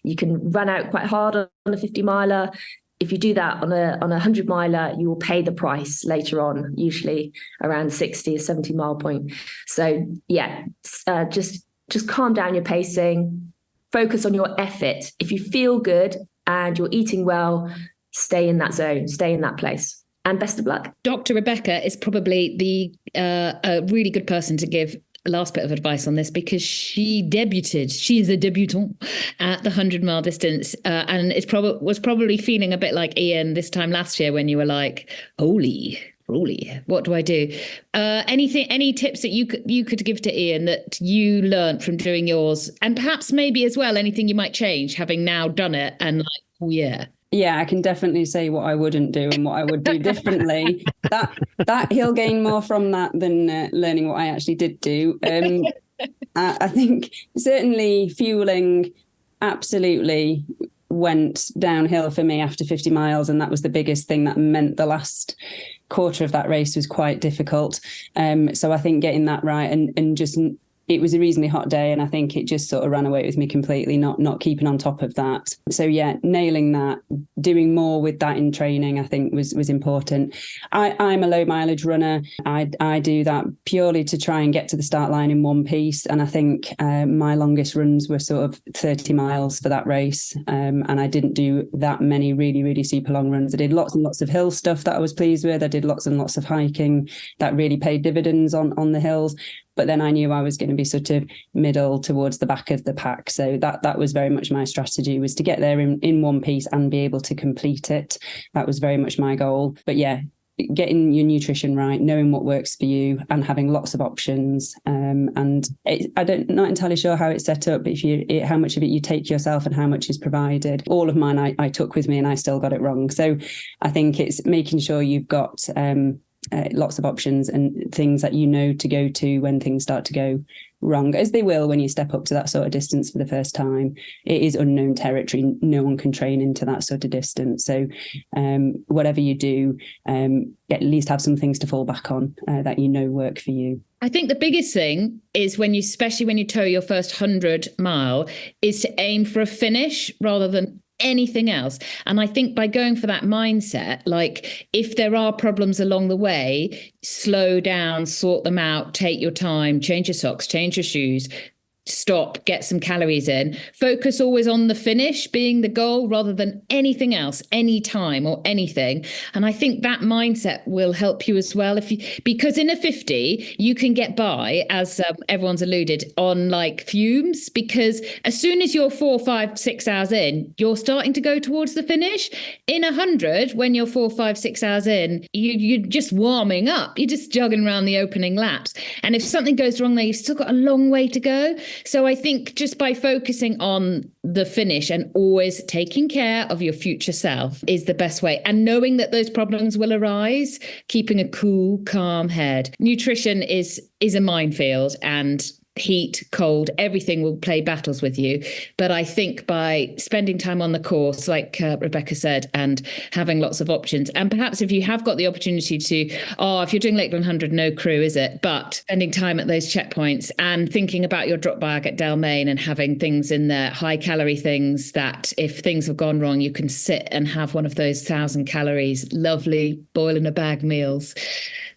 you can run out quite hard on a 50-miler. If you do that on a 100-miler, you will pay the price later on, usually around 60 or 70 mile point. So just calm down your pacing, focus on your effort. If you feel good and you're eating well, stay in that zone, stay in that place. And best of luck. Dr. Rebecca is probably a really good person to give last bit of advice on this, because she is a debutante at the 100-mile distance, and was probably feeling a bit like Ian this time last year when you were like, holy, what do I do? Any tips that you could give to Ian that you learned from doing yours, and perhaps maybe as well anything you might change having now done it and like, oh yeah. Yeah, I can definitely say what I wouldn't do and what I would do differently. that he'll gain more from that than learning what I actually did do. I think certainly fueling absolutely went downhill for me after 50 miles, and that was the biggest thing. That meant the last quarter of that race was quite difficult. So I think getting that right and just, it was a reasonably hot day, and I think it just sort of ran away with me completely, not keeping on top of that. So yeah, nailing that, doing more with that in training, I think was important. I'm a low mileage runner. I do that purely to try and get to the start line in one piece. And I think my longest runs were sort of 30 miles for that race. And I didn't do that many really, really super long runs. I did lots and lots of hill stuff that I was pleased with. I did lots and lots of hiking that really paid dividends on the hills. But then I knew I was going to be sort of middle towards the back of the pack. So that was very much my strategy, was to get there in one piece and be able to complete it. That was very much my goal. But yeah, getting your nutrition right, knowing what works for you, and having lots of options. I'm not entirely sure how it's set up, how much of it you take yourself and how much is provided. All of mine I took with me, and I still got it wrong. So I think it's making sure you've got lots of options and things that you know to go to when things start to go wrong, as they will when you step up to that sort of distance for the first time. It is unknown territory. No one can train into that sort of distance. So whatever you do, at least have some things to fall back on that you know work for you. I think the biggest thing is especially when you tow your first 100-mile, is to aim for a finish rather than anything else. And I think by going for that mindset, like if there are problems along the way, slow down, sort them out, take your time, change your socks, change your shoes, stop, get some calories in, focus always on the finish being the goal rather than anything else, any time or anything. And I think that mindset will help you as well. Because in a 50, you can get by, as everyone's alluded, on like fumes, because as soon as you're 4, 5, 6 hours in, you're starting to go towards the finish. In 100, when you're 4, 5, 6 hours in, you're just warming up. You're just jogging around the opening laps. And if something goes wrong there, you've still got a long way to go. So I think just by focusing on the finish and always taking care of your future self is the best way. And knowing that those problems will arise, keeping a cool, calm head. Nutrition is a minefield, and heat, cold, everything will play battles with you. But I think by spending time on the course, like Rebecca said, and having lots of options, and perhaps if you have got the opportunity to, if you're doing Lakeland 100, no crew, is it? But spending time at those checkpoints and thinking about your drop bag at Dalmain and having things in there, high calorie things that if things have gone wrong, you can sit and have one of those 1,000 calories, lovely boil in a bag meals.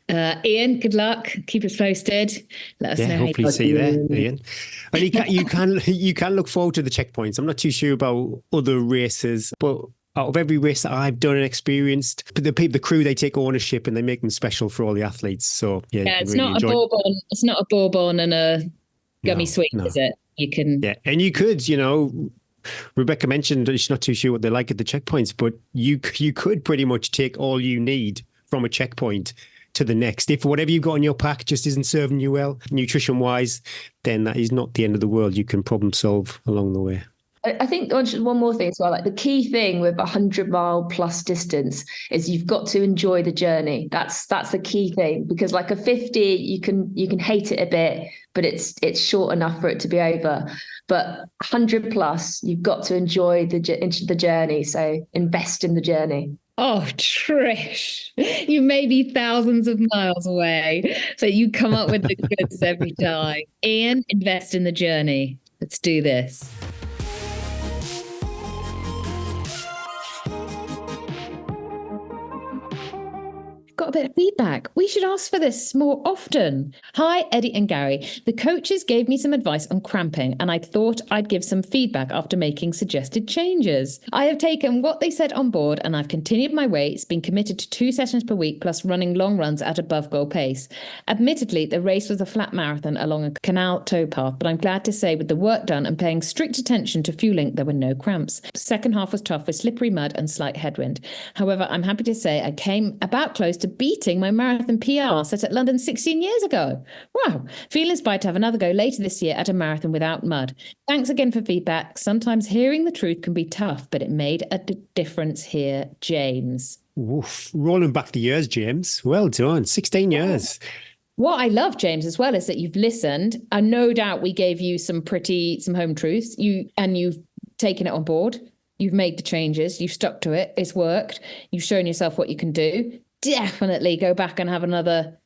Ian, good luck. Keep us posted. Let us know. Hopefully see you there, Ian. And you can look forward to the checkpoints. I'm not too sure about other races, but out of every race that I've done and experienced, the crew, they take ownership and they make them special for all the athletes. So yeah, it's really not a bourbon. It's not a bourbon and a gummy sweet, is it? You can. Yeah, and you could, Rebecca mentioned she's not too sure what they like at the checkpoints, but you could pretty much take all you need from a checkpoint to the next. If whatever you've got in your pack just isn't serving you well, nutrition wise, then that is not the end of the world. You can problem solve along the way. I think one more thing as well, like the key thing with 100-mile plus distance is you've got to enjoy the journey. That's the key thing, because like a 50, you can hate it a bit, but it's short enough for it to be over. But 100 plus, you've got to enjoy the journey. So invest in the journey. Oh, Trish, you may be thousands of miles away, so you come up with the goods every time. Ian, invest in the journey. Let's do this. got a bit of feedback. We should ask for this more often. Hi, Eddie and Gary. The coaches gave me some advice on cramping, and I thought I'd give some feedback after making suggested changes. I have taken what they said on board, and I've continued my weights, been committed to 2 sessions per week, plus running long runs at above goal pace. Admittedly, the race was a flat marathon along a canal towpath, but I'm glad to say with the work done and paying strict attention to fueling, there were no cramps. The second half was tough with slippery mud and slight headwind. However, I'm happy to say I came about close to beating my marathon PR set at London 16 years ago. Wow. Feel inspired to have another go later this year at a marathon without mud. Thanks again for feedback. Sometimes hearing the truth can be tough, but it made a difference here, James. Oof. Rolling back the years, James. Well done. 16 years. What I love, James, as well, is that you've listened. And no doubt we gave you some home truths. You've taken it on board. You've made the changes. You've stuck to it. It's worked. You've shown yourself what you can do. Definitely go back and have another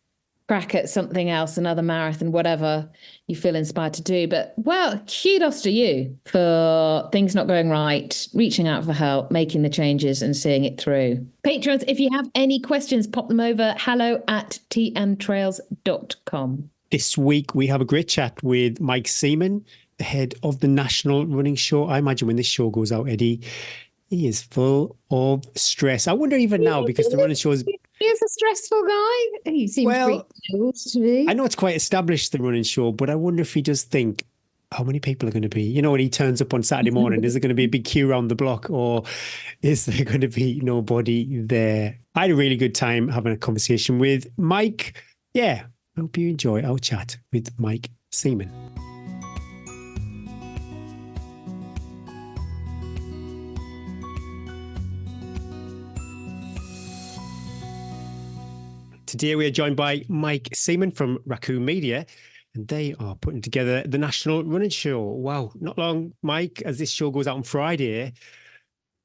crack at something else, another marathon, whatever you feel inspired to do. But, well, kudos to you for things not going right, reaching out for help, making the changes and seeing it through. Patrons, if you have any questions, pop them over hello@tmtrails.com. This week, we have a great chat with Mike Seaman, the head of the National Running Show. I imagine when this show goes out, Eddie, he is full of stress. I wonder even now, because the running show is... He is a stressful guy. He seems pretty cool to me. I know it's quite established, the running show, but I wonder if he does think, how many people are going to be? You know, when he turns up on Saturday morning, is there going to be a big queue around the block, or is there going to be nobody there? I had a really good time having a conversation with Mike. Yeah, I hope you enjoy our chat with Mike Seaman. Today we are joined by Mike Seaman from Racoon Media, and they are putting together the National Running Show. Wow, not long, Mike, as this show goes out on Friday,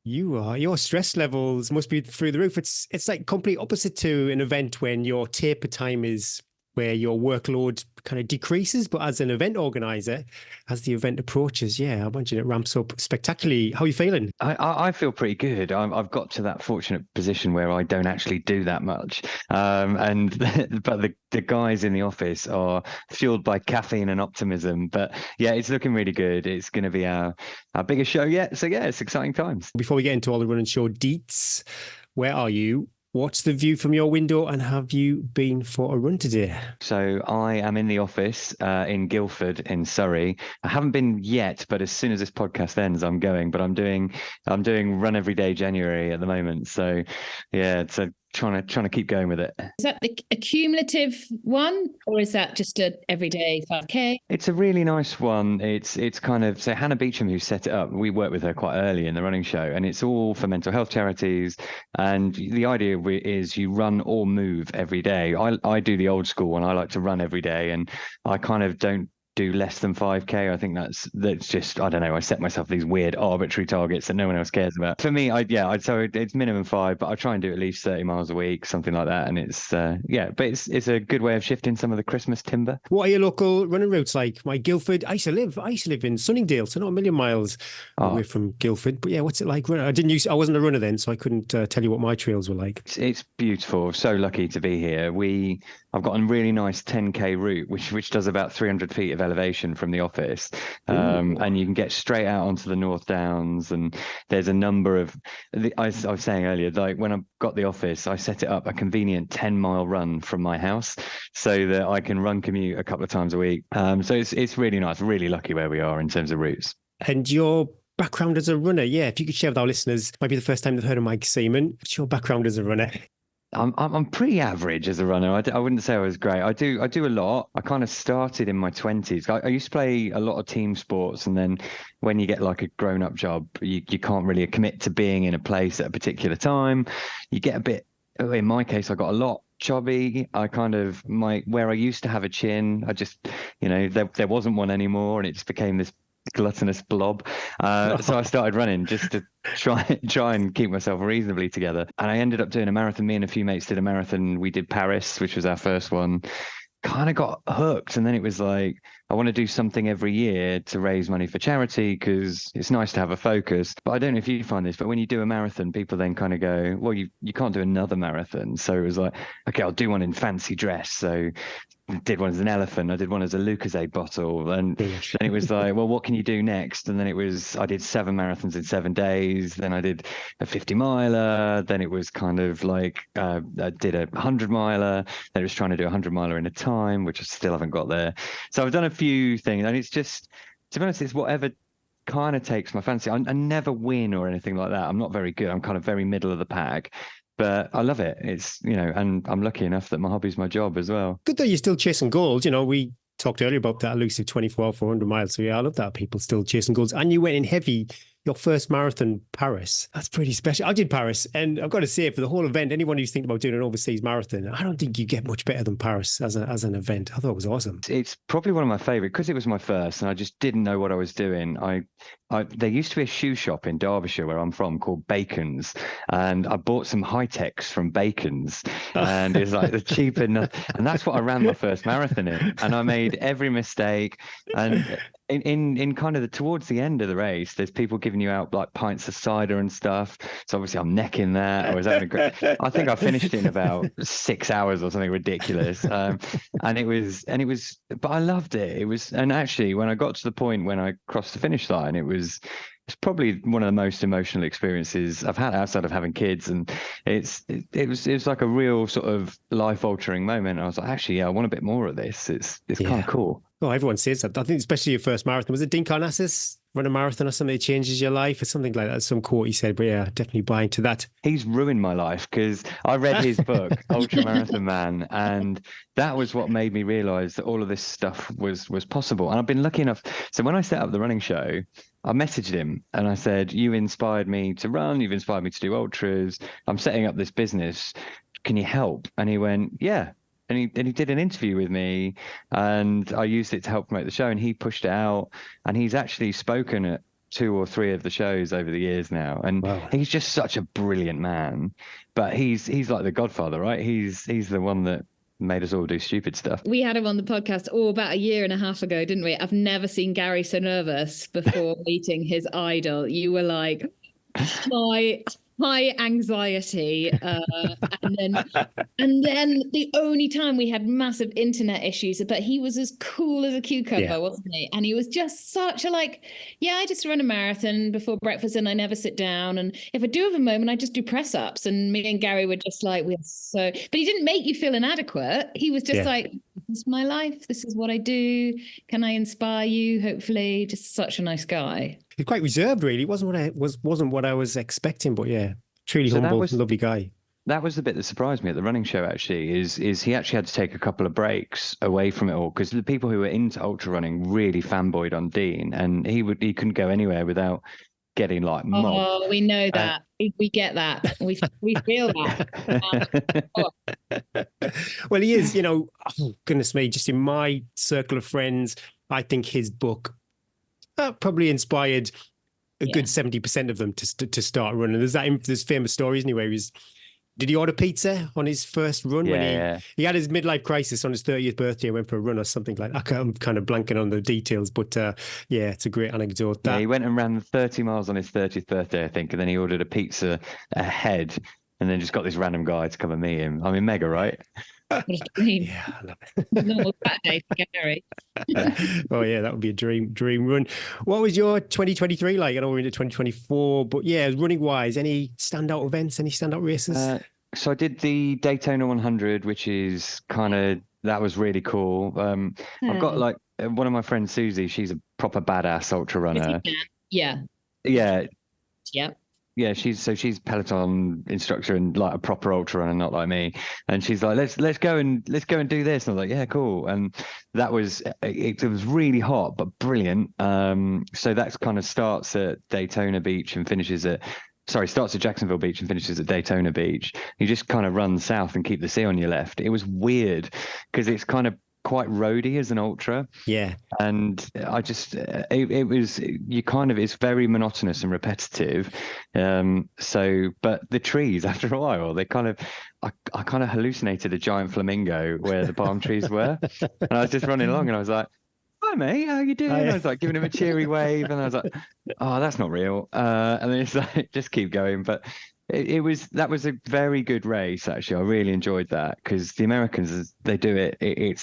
your stress levels must be through the roof. It's like complete opposite to an event when your taper time is where your workload kind of decreases. But as an event organizer, as the event approaches, I imagine it ramps up spectacularly. How are you feeling? I feel pretty good. I've got to that fortunate position where I don't actually do that much. But the guys in the office are fueled by caffeine and optimism. But yeah, it's looking really good. It's going to be our biggest show yet. So yeah, it's exciting times. Before we get into all the running show deets, where are you? What's the view from your window, and have you been for a run today? So I am in the office in Guildford in Surrey. I haven't been yet, but as soon as this podcast ends, I'm going. But I'm doing Run Every Day January at the moment. So yeah, it's trying to keep going with it. Is that a cumulative one, or is that just a everyday 5K? It's a really nice one. It's kind of, so Hannah Beecham, who set it up, we worked with her quite early in the running show, and it's all for mental health charities. And the idea is you run or move every day. I do the old school one. I like to run every day, and I kind of don't do less than 5K. I think that's just, I don't know, I set myself these weird arbitrary targets that no one else cares about. For me, so it's minimum 5, but I try and do at least 30 miles a week, something like that. And it's but it's a good way of shifting some of the Christmas timber. What are your local running routes like? My Guildford, I used to live in Sunningdale, so not a million miles away from Guildford. But yeah, what's it like? I wasn't a runner then, so I couldn't tell you what my trails were like. It's beautiful. So lucky to be here. I've got a really nice 10K route, which does about 300 feet of elevation from the office. And you can get straight out onto the North Downs. And there's a number of, I was saying earlier, like when I got the office, I set it up a convenient 10-mile run from my house so that I can commute a couple of times a week. So it's really nice, really lucky where we are in terms of routes. And your background as a runner, if you could share with our listeners, might be the first time they've heard of Mike Seaman. What's your background as a runner? I'm pretty average as a runner. I wouldn't say I was great. I do a lot. I kind of started in my 20s. I used to play a lot of team sports, and then when you get like a grown-up job, you can't really commit to being in a place at a particular time. You get a bit. In my case, I got a lot chubby. I kind of where I used to have a chin, I just there wasn't one anymore, and it just became this gluttonous blob. So I started running just to try and keep myself reasonably together. And I ended up doing a marathon. Me and a few mates did a marathon. We did Paris, which was our first one. Kind of got hooked, and then it was like I want to do something every year to raise money for charity, because it's nice to have a focus. But I don't know if you find this, but when you do a marathon, people then kind of go, well, you can't do another marathon. So it was like, okay, I'll do one in fancy dress. So I did one as an elephant. I did one as a Lucozade bottle. And then it was like, well, what can you do next? And then it was, I did 7 marathons in 7 days. Then I did a 50 miler. Then it was kind of like, I did a 100 miler. Then it was trying to do a 100 miler in a time, which I still haven't got there. So I've done a few things, and it's just, to be honest, it's whatever kind of takes my fancy. I never win or anything like that. I'm not very good. I'm kind of very middle of the pack. But I love it. It's, and I'm lucky enough that my hobby's my job as well. Good that you're still chasing goals. We talked earlier about that elusive 24 400 miles. So yeah, I love that people still chasing goals. And you went in heavy. Your first marathon, Paris. That's pretty special. I did Paris, and I've got to say, for the whole event, anyone who's thinking about doing an overseas marathon, I don't think you get much better than Paris as an event. I thought it was awesome. It's probably one of my favorite, because it was my first, and I just didn't know what I was doing. There used to be a shoe shop in Derbyshire, where I'm from, called Bacon's, and I bought some high-techs from Bacon's, and it's like the cheaper, and that's what I ran my first marathon in, and I made every mistake. And in kind of towards the end of the race, there's people giving you out like pints of cider and stuff. So obviously I'm necking that. I was having a great, I think I finished in about 6 hours or something ridiculous. And it was, but I loved it. It was, and actually when I got to the point when I crossed the finish line, it's probably one of the most emotional experiences I've had outside of having kids. And it was like a real sort of life altering moment. I was like, actually, yeah, I want a bit more of this. It's kind of cool. Oh, everyone says that. I think especially your first marathon. Was it Dean Karnassus run a marathon or something that changes your life or something like that? Some quote he said, but yeah, definitely buy into that. He's ruined my life, because I read his book, Ultra Marathon Man, and that was what made me realize that all of this stuff was possible. And I've been lucky enough. So when I set up the running show, I messaged him and I said, you inspired me to run. You've inspired me to do ultras. I'm setting up this business. Can you help? And he went, yeah. And he did an interview with me, and I used it to help promote the show, and he pushed it out, and he's actually spoken at 2 or 3 of the shows over the years now. And wow. He's just such a brilliant man, but he's like the godfather, right? He's the one that made us all do stupid stuff. We had him on the podcast about 1.5 years ago, didn't we? I've never seen Gary so nervous before meeting his idol. You were like, high anxiety, and then the only time we had massive internet issues, but he was as cool as a cucumber, wasn't he? And he was just such a I just run a marathon before breakfast and I never sit down, and if I do have a moment I just do press ups. And me and Gary were just like, but he didn't make you feel inadequate. He was just like, this is my life, this is what I do, can I inspire you? Hopefully. Just such a nice guy. He's quite reserved, really. It wasn't what I was expecting, but yeah, truly humble, lovely guy. That was the bit that surprised me at the running show, actually, is he actually had to take a couple of breaks away from it all, because the people who were into ultra running really fanboyed on Dean, and he couldn't go anywhere without getting like mobbed. Oh, we know that. We get that. We feel that. Well, he is, oh, goodness me, just in my circle of friends, I think his book probably inspired a good 70% of them to start running. There's famous stories anyway. Did he order pizza on his first run when he had his midlife crisis on his 30th birthday? Went for a run or something like that. I'm kind of blanking on the details, but it's a great anecdote. Yeah, he went and ran 30 miles on his 30th birthday, I think, and then he ordered a pizza ahead, and then just got this random guy to come and meet him. I mean, mega, right? Yeah, I love it. Normal Saturday for Gary. Oh yeah, that would be a dream run. What was your 2023 like? I know we're into 2024, but yeah, running wise, any standout events, any standout races? So I did the Daytona 100, which is that was really cool. I've got one of my friends, Susie, she's a proper badass ultra runner. Yeah. Yeah, she's Peloton instructor and like a proper ultra runner, not like me. And she's like, let's go and do this. And I was like, yeah, cool. And that was it was really hot but brilliant. So that's kind of starts at Daytona Beach and starts at Jacksonville Beach and finishes at Daytona Beach. You just kind of run south and keep the sea on your left. It was weird because it's kind of quite roady as an ultra, and I just it's very monotonous and repetitive, but the trees after a while I kind of hallucinated a giant flamingo where the palm trees were, and I was just running along and I was like, hi mate, how you doing? I was like giving him a cheery wave, and I was like, oh, that's not real. And then it's like, just keep going. But that was a very good race, actually. I really enjoyed that, because the Americans, they do it. It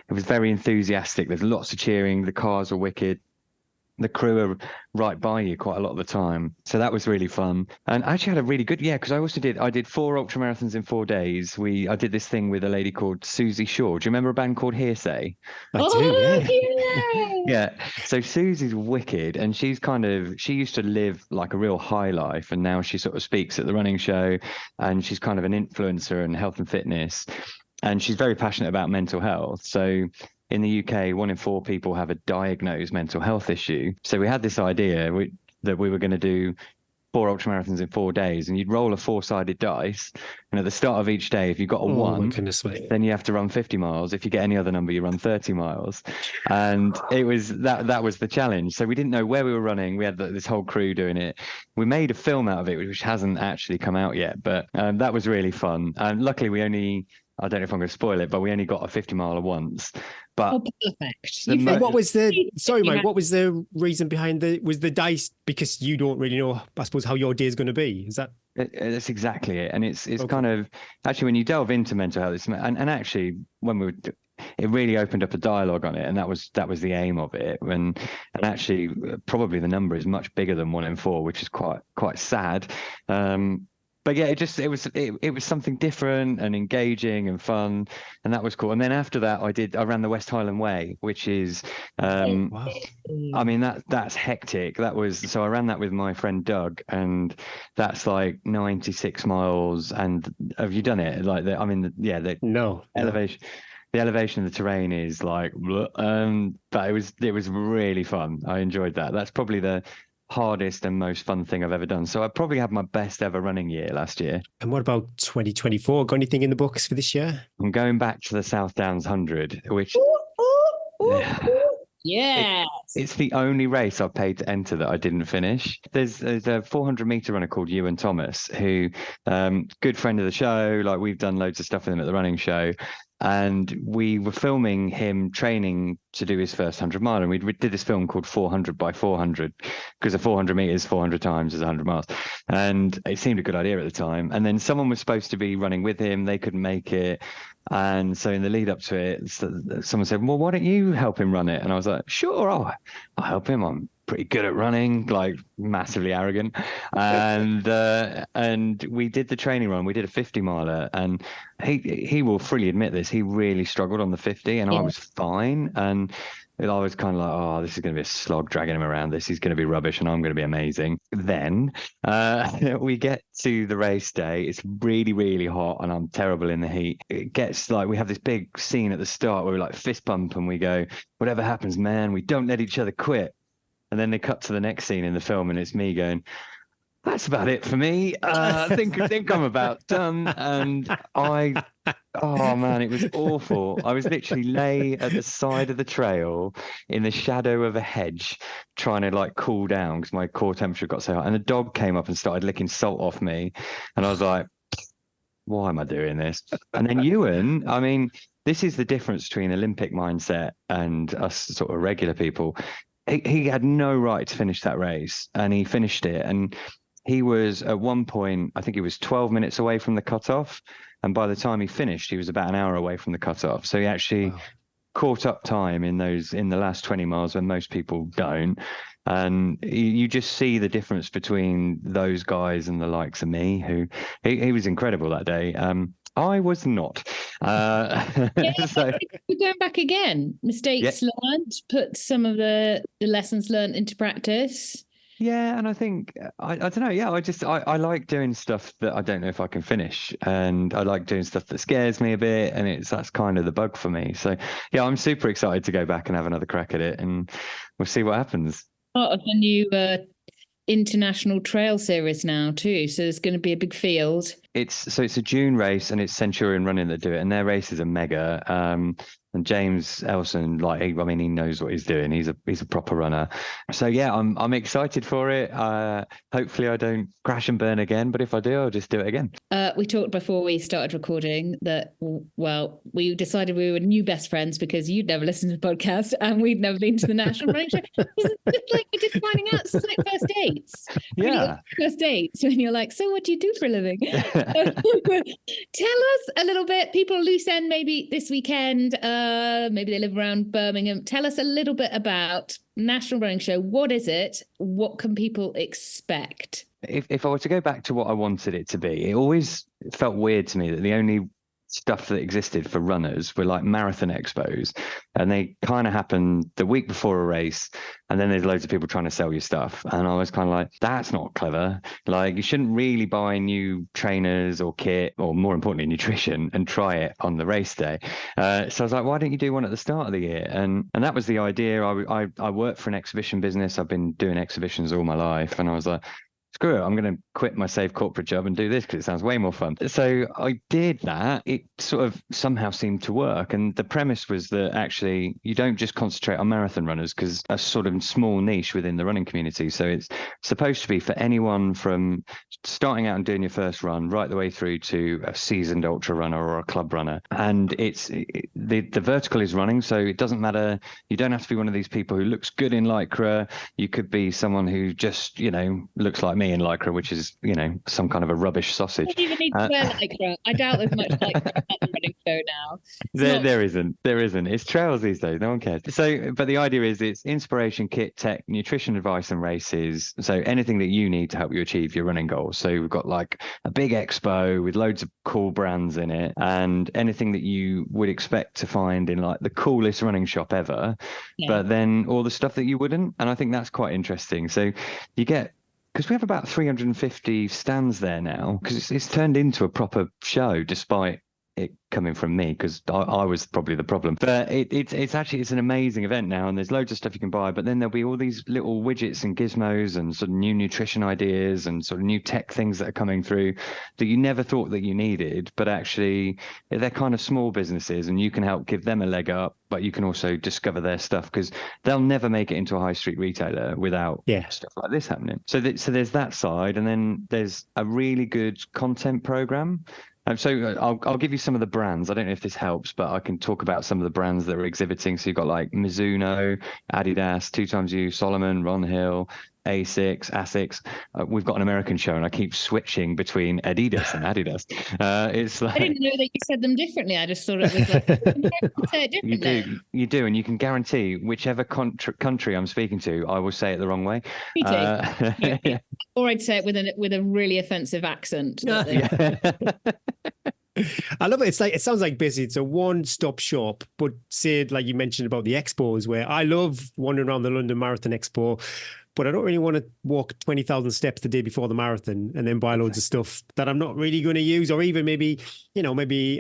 was very enthusiastic. There's lots of cheering. The cars are wicked. The crew are right by you quite a lot of the time. So that was really fun. And I actually had a really good, because I did 4 ultra marathons in 4 days. I did this thing with a lady called Susie Shaw. Do you remember a band called Hearsay? I do, yeah. Yeah. So Susie's wicked, and she used to live like a real high life, and now she sort of speaks at the running show, and she's kind of an influencer in health and fitness, and she's very passionate about mental health. So in the UK, 1 in 4 people have a diagnosed mental health issue. So we had this idea that we were going to do 4 ultramarathons in 4 days, and you'd roll a 4-sided dice. And at the start of each day, if you got a 1, then you have to run 50 miles. If you get any other number, you run 30 miles. And it was that was the challenge. So we didn't know where we were running. We had this whole crew doing it. We made a film out of it, which hasn't actually come out yet, but that was really fun. And luckily, I don't know if I'm going to spoil it, but we only got a 50-miler once. But perfect. What was the reason behind was the dice, because you don't really know, I suppose, how your day is going to be? Is that? That's exactly it. And it's kind of, actually, when you delve into mental health, and actually it really opened up a dialogue on it, and that was the aim of it. And actually, probably the number is much bigger than 1 in 4, which is quite sad. But yeah, it was something different and engaging and fun, and that was cool. And then after that, I ran the West Highland Way, which is, Wow. I mean, that's hectic. So I ran that with my friend Doug, and that's like 96 miles. And have you done it? Like No. elevation. The elevation of the terrain is like, but it was really fun. I enjoyed that. That's probably the hardest and most fun thing I've ever done. So I probably had my best ever running year last year. And what about 2024? Got anything in the books for this year? I'm going back to the South Downs 100, which it's the only race I've paid to enter that I didn't finish. There's a 400-meter runner called Ewan Thomas, who good friend of the show. Like, we've done loads of stuff with him at the running show. And we were filming him training to do his first 100 mile. And we did this film called 400 by 400, because a 400 meters 400 times is 100 miles. And it seemed a good idea at the time. And then someone was supposed to be running with him. They couldn't make it. And so in the lead up to it, someone said, well, why don't you help him run it? And I was like, sure, I'll help him. I'm pretty good at running, like massively arrogant. And we did the training run. We did a 50 miler, and he will freely admit this. He really struggled on the 50, and I was fine. And I was kind of like, oh, this is going to be a slog dragging him around. This is going to be rubbish, and I'm going to be amazing. Then we get to the race day. It's really, really hot, and I'm terrible in the heat. It gets like, we have this big scene at the start where we like fist bump, and we go, whatever happens, man, we don't let each other quit. And then they cut to the next scene in the film, and it's me going, that's about it for me. I think I'm about done. And oh man, it was awful. I was literally lay at the side of the trail in the shadow of a hedge, trying to like cool down because my core temperature got so high. And a dog came up and started licking salt off me. And I was like, why am I doing this? And then Ewan, I mean, this is the difference between Olympic mindset and us sort of regular people. He had no right to finish that race, and he finished it. And he was at one point, I think he was 12 minutes away from the cutoff. And by the time he finished, he was about an hour away from the cutoff. So he actually caught up time in the last 20 miles when most people don't. And you just see the difference between those guys and the likes of me, who he was incredible that day. I was not. So we're going back again. Mistakes learned, put some of the lessons learned into practice. Yeah, and I think I don't know. Yeah, I like doing stuff that I don't know if I can finish, and I like doing stuff that scares me a bit, and that's kind of the bug for me. So yeah, I'm super excited to go back and have another crack at it, and we'll see what happens. Part of the new international trail series now too, so there's going to be a big field. It's a June race, and it's Centurion Running that do it, and their races are mega. And James Elson, like, I mean, he knows what he's doing. He's a proper runner. So yeah, I'm excited for it. Hopefully I don't crash and burn again, but if I do, I'll just do it again. We talked before we started recording that, well, we decided we were new best friends because you'd never listened to the podcast and we'd never been to the National Running Show. It's just like we're just finding out. It's like first dates. Yeah. First dates when you're like, so what do you do for a living? Tell us a little bit. People loose end maybe this weekend. Maybe they live around Birmingham. Tell us a little bit about National Running Show. What is it? What can people expect? If I were to go back to what I wanted it to be, it always felt weird to me that the only stuff that existed for runners were like marathon expos, and they kind of happen the week before a race, and then there's loads of people trying to sell you stuff, and I was kind of like, that's not clever. Like, you shouldn't really buy new trainers or kit, or more importantly nutrition, and try it on the race day. So I was like, why don't you do one at the start of the year? And that was the idea. I work for an exhibition business. I've been doing exhibitions all my life, and I was like, screw it, I'm going to quit my safe corporate job and do this because it sounds way more fun. So I did that. It sort of somehow seemed to work. And the premise was that actually you don't just concentrate on marathon runners, because a sort of small niche within the running community. So it's supposed to be for anyone from starting out and doing your first run right the way through to a seasoned ultra runner or a club runner. And the vertical is running. So it doesn't matter. You don't have to be one of these people who looks good in Lycra. You could be someone who just, looks like me in Lycra, which is, some kind of a rubbish sausage. You don't even need to wear Lycra. I doubt there's much Lycra at the running show now. There isn't. It's trails these days. No one cares. So, but the idea is it's inspiration, kit, tech, nutrition advice, and races. So anything that you need to help you achieve your running goals. So we've got like a big expo with loads of cool brands in it, and anything that you would expect to find in like the coolest running shop ever, but then all the stuff that you wouldn't. And I think that's quite interesting. So you get, because we have about 350 stands there now, because it's turned into a proper show, despite it coming from me, because I was probably the problem. But it's an amazing event now, and there's loads of stuff you can buy. But then there'll be all these little widgets and gizmos and sort of new nutrition ideas and sort of new tech things that are coming through that you never thought that you needed. But actually, they're kind of small businesses, and you can help give them a leg up. But you can also discover their stuff, because they'll never make it into a high street retailer without stuff like this happening. So there's that side, and then there's a really good content program. So I'll give you some of the brands. I don't know if this helps, but I can talk about some of the brands that are exhibiting. So you've got like Mizuno, Adidas, 2XU, Solomon, Ron Hill, ASICS. We've got an American show, and I keep switching between Adidas and Adidas. It's like, I didn't know that you said them differently. I just thought it was like say it differently. You do, and you can guarantee whichever country I'm speaking to, I will say it the wrong way. Me too. Or I'd say it with a really offensive accent. I love it. It sounds like basically it's a one-stop shop, but say, like you mentioned about the expos, where I love wandering around the London Marathon Expo, but I don't really want to walk 20,000 steps the day before the marathon and then buy loads of stuff that I'm not really going to use. Or even maybe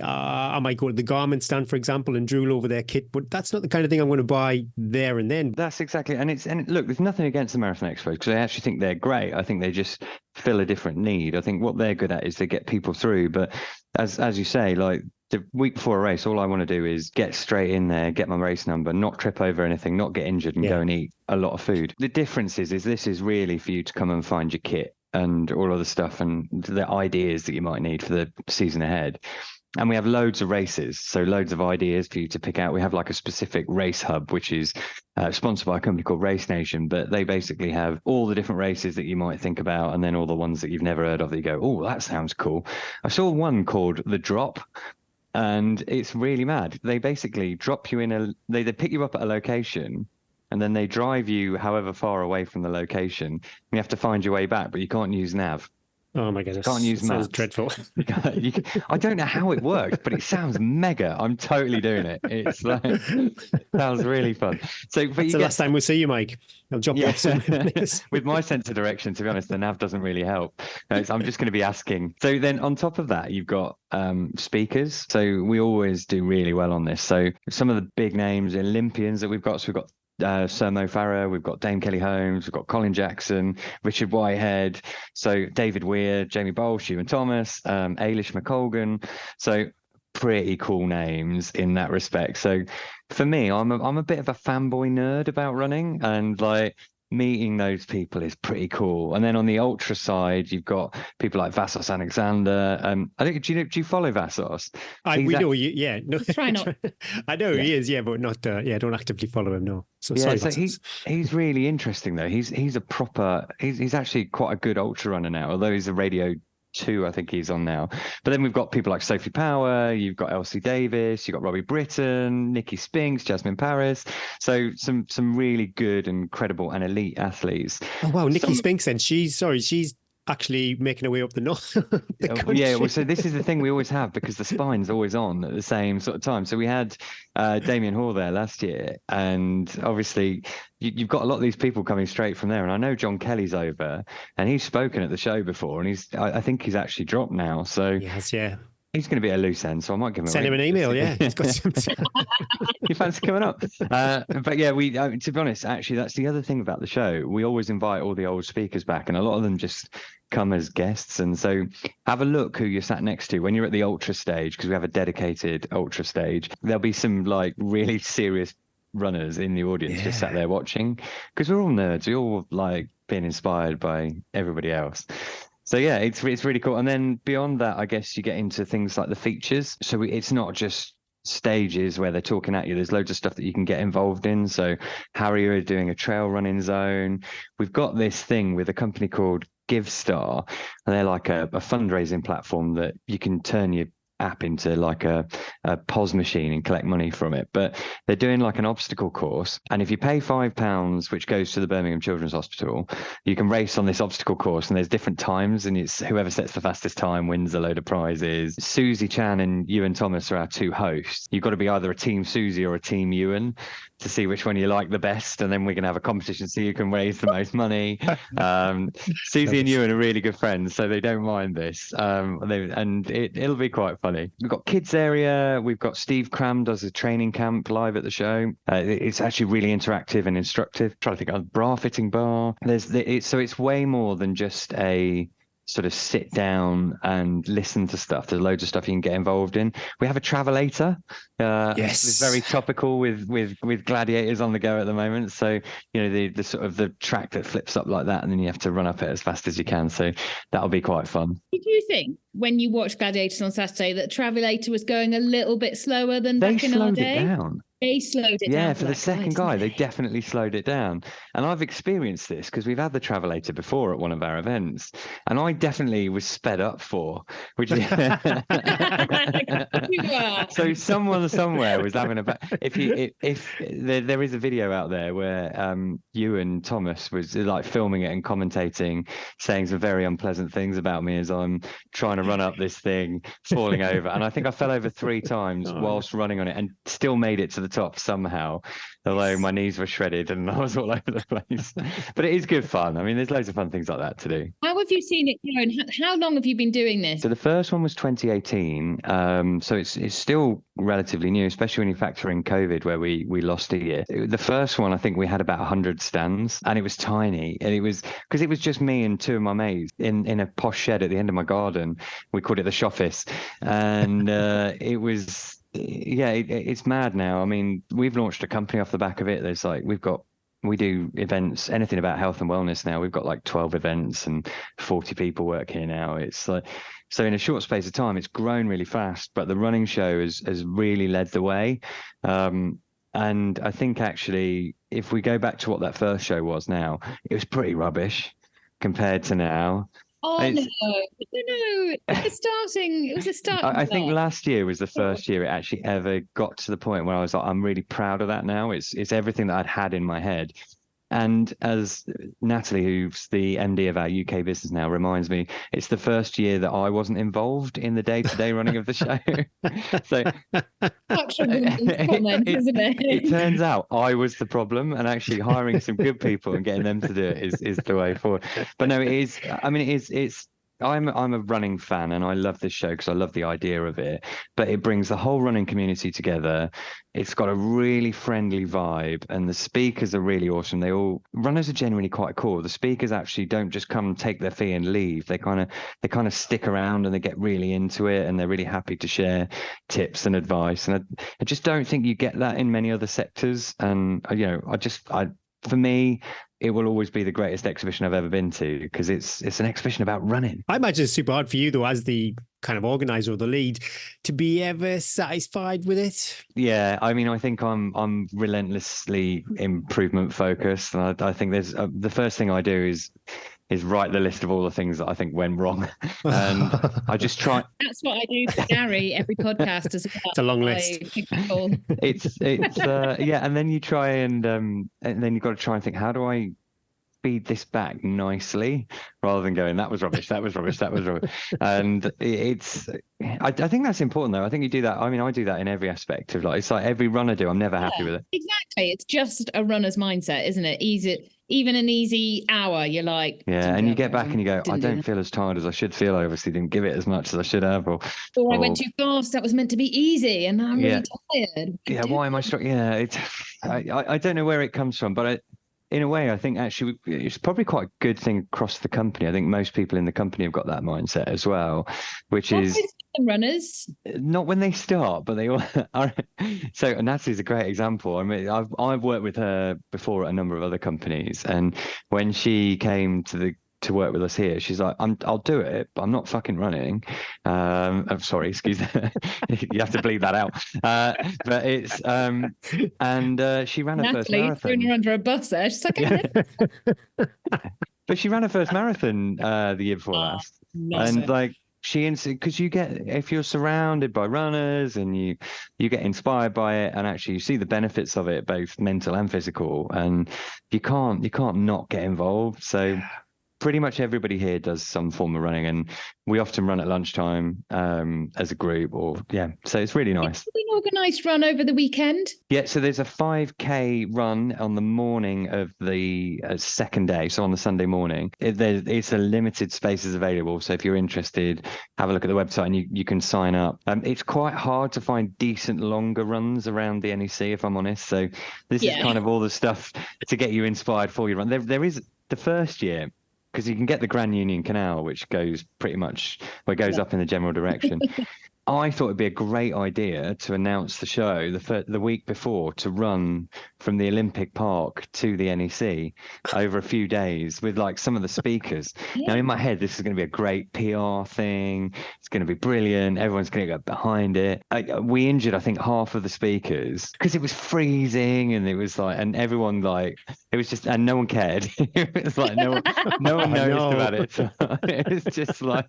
I might go to the garment stand, for example, and drool over their kit, but that's not the kind of thing I'm going to buy there and then. That's exactly. And look, there's nothing against the Marathon Expos, because I actually think they're great. I think they just fill a different need. I think what they're good at is they get people through. But as you say, like, the week before a race, all I want to do is get straight in there, get my race number, not trip over anything, not get injured, and go and eat a lot of food. The difference is this is really for you to come and find your kit and all of the stuff and the ideas that you might need for the season ahead. And we have loads of races, so loads of ideas for you to pick out. We have like a specific race hub, which is sponsored by a company called Race Nation, but they basically have all the different races that you might think about, and then all the ones that you've never heard of that you go, oh, that sounds cool. I saw one called The Drop, and it's really mad. They basically drop you they pick you up at a location, and then they drive you however far away from the location. You have to find your way back, but you can't use nav. Oh my goodness. Can't use maps. Sounds dreadful. I don't know how it works, but it sounds mega. I'm totally doing it. It's like, sounds really fun. So, but that's the last time we'll see you, Mike. I'll drop you off soon. With my sense of direction, to be honest, the nav doesn't really help. I'm just going to be asking. So then on top of that, you've got speakers. So we always do really well on this. So some of the big names, Olympians that we've got. So we've got Sir Mo Farah, we've got Dame Kelly Holmes, we've got Colin Jackson, Richard Whitehead, so David Weir, Jamie Bowles, Ewan Thomas, Ailish McColgan. So pretty cool names in that respect. So for me, I'm a bit of a fanboy nerd about running, and like meeting those people is pretty cool. And then on the ultra side, you've got people like Vassos Alexander. I think do you follow Vassos? We know you, yeah. No, Try not. I know he is, yeah, but not I don't actively follow him, no. So Yeah, sorry, so Vassos. he's really interesting though. He's a proper he's actually quite a good ultra runner now, although he's a Radio 2, I think he's on now. But then we've got people like Sophie Power, you've got Elsie Davis, you've got Robbie Britton, Nikki Spinks, Jasmine Paris. So some really good and credible and elite athletes. Oh wow, Nikki Spinks then. She's actually making her way up the north. Yeah, well, so this is the thing we always have, because the spine's always on at the same sort of time. So we had Damien Hall there last year, and obviously you've got a lot of these people coming straight from there. And I know John Kelly's over, and he's spoken at the show before, and I think he's actually dropped now. So yes, yeah. He's going to be a loose end, so I might give him Send him an email. Yeah, he's got some. You fancy coming up? But yeah, we to be honest, actually, that's the other thing about the show. We always invite all the old speakers back, and a lot of them just come as guests. And so have a look who you're sat next to when you're at the ultra stage, because we have a dedicated ultra stage. There'll be some like really serious runners in the audience just sat there watching, because we're all nerds. We all like being inspired by everybody else. So yeah, it's really cool. And then beyond that, I guess you get into things like the features. So it's not just stages where they're talking at you. There's loads of stuff that you can get involved in. So Harry are doing a trail running zone. We've got this thing with a company called GiveStar, and they're like a fundraising platform that you can turn your app into like a POS machine and collect money from it. But they're doing like an obstacle course, and if you pay £5, which goes to the Birmingham Children's Hospital, you can race on this obstacle course, and there's different times, and it's whoever sets the fastest time wins a load of prizes. Susie Chan and Ewan Thomas are our two hosts. You've got to be either a team Susie or a team Ewan to see which one you like the best, and then we're gonna have a competition so you can raise the most money. Susie and Ewan are really good friends, so they don't mind this, and it'll be quite funny. We've got kids area. We've got Steve Cram does a training camp live at the show. It's actually really interactive and instructive. Trying to think of a bra fitting bar. So it's way more than just a sort of sit down and listen to stuff. There's loads of stuff you can get involved in. We have a travelator. Yes, it's very topical with gladiators on the go at the moment. So the sort of the track that flips up like that, and then you have to run up it as fast as you can. So that'll be quite fun. Did you think when you watched Gladiators on Saturday that Travelator was going a little bit slower than back in our day? They slowed it down. They slowed it down. Yeah, for the second guy, they definitely slowed it down. And I've experienced this because we've had the Travelator before at one of our events, and I definitely was sped up for, which is so someone somewhere was having a if there is a video out there where Ewan Thomas was like filming it and commentating, saying some very unpleasant things about me as I'm trying to run up this thing, falling over, and I think I fell over 3 times whilst running on it, and still made it to the top somehow, although my knees were shredded and I was all over the place. But it is good fun. I mean, there's loads of fun things like that to do. How have you seen it go, and how long have you been doing this? So the first one was 2018. So it's still relatively new, especially when you factor in COVID, where we lost a year. The first one, I think we had about 100 stands, and it was tiny, and it was because it was just me and 2 of my mates in a posh shed at the end of my garden. We called it the Shoffice, and it was. Yeah, it's mad now. I mean, we've launched a company off the back of it. There's like we do events, anything about health and wellness now. We've got like 12 events and 40 people work here now. It's like, so in a short space of time, it's grown really fast, but the running show has really led the way. And I think actually, if we go back to what that first show was now, it was pretty rubbish compared to now. Oh, no. It was a starting. I think last year was the first year it actually ever got to the point where I was like, I'm really proud of that now. It's everything that I'd had in my head. And as Natalie, who's the MD of our UK business now, reminds me, it's the first year that I wasn't involved in the day-to-day running of the show. So it turns out I was the problem, and actually hiring some good people and getting them to do it is the way forward. But no, it is. I mean, it's I'm a running fan, and I love this show because I love the idea of it. But it brings the whole running community together. It's got a really friendly vibe, and the speakers are really awesome. Runners are genuinely quite cool. The speakers actually don't just come take their fee and leave. They kind of stick around, and they get really into it, and they're really happy to share tips and advice. And I just don't think you get that in many other sectors. And for me, it will always be the greatest exhibition I've ever been to, because it's an exhibition about running. I imagine it's super hard for you, though, as the kind of organizer or the lead, to be ever satisfied with it. Yeah, I mean, I think I'm relentlessly improvement focused, and I think there's the first thing I do is write the list of all the things that I think went wrong, and I just try. That's what I do for Gary every podcast as well. It's a long list. It's yeah, and then you try and then you've got to try and think, how do I feed this back nicely, rather than going, that was rubbish, that was rubbish, that was rubbish. And I think that's important, though. I think you do that. I mean, I do that in every aspect of life. It's like every run I do, I'm never happy with it. Exactly. It's just a runner's mindset, isn't it? Even an easy hour, you're like, yeah, and you get back and you go, I don't feel as tired as I should feel. I obviously didn't give it as much as I should have, or I went too fast. That was meant to be easy, and I'm really tired. Yeah, why am I struggling? Yeah, I don't know where it comes from, but in a way, I think actually it's probably quite a good thing across the company. I think most people in the company have got that mindset as well, which is runners. Not when they start, but they all are. So Natalie's a great example. I mean, I've worked with her before at a number of other companies, and when she came to work with us here, she's like, I'll do it, but I'm not fucking running. I'm sorry, excuse me. You have to bleep that out. But it's and she ran her first marathon. Throwing her under a bus there. She's like, but she ran her first marathon the year before last, and like because if you're surrounded by runners and you get inspired by it, and actually you see the benefits of it, both mental and physical, and you can't not get involved. So pretty much everybody here does some form of running, and we often run at lunchtime as a group, so it's really nice. An organised run over the weekend? Yeah, so there's a 5K run on the morning of the second day, so on the Sunday morning. It's a limited spaces available, so if you're interested, have a look at the website and you can sign up. It's quite hard to find decent longer runs around the NEC, if I'm honest, so this is kind of all the stuff to get you inspired for your run. There is the first year, because you can get the Grand Union Canal, which goes pretty much up in the general direction. I thought it'd be a great idea to announce the show the week before, to run from the Olympic Park to the NEC over a few days with like some of the speakers. Now in my head, this is going to be a great PR thing. It's going to be brilliant. Everyone's going to go behind it. We injured, I think, half of the speakers because it was freezing, and it was like, and everyone it was just, and no one cared. It was like no one noticed about it. So it was just like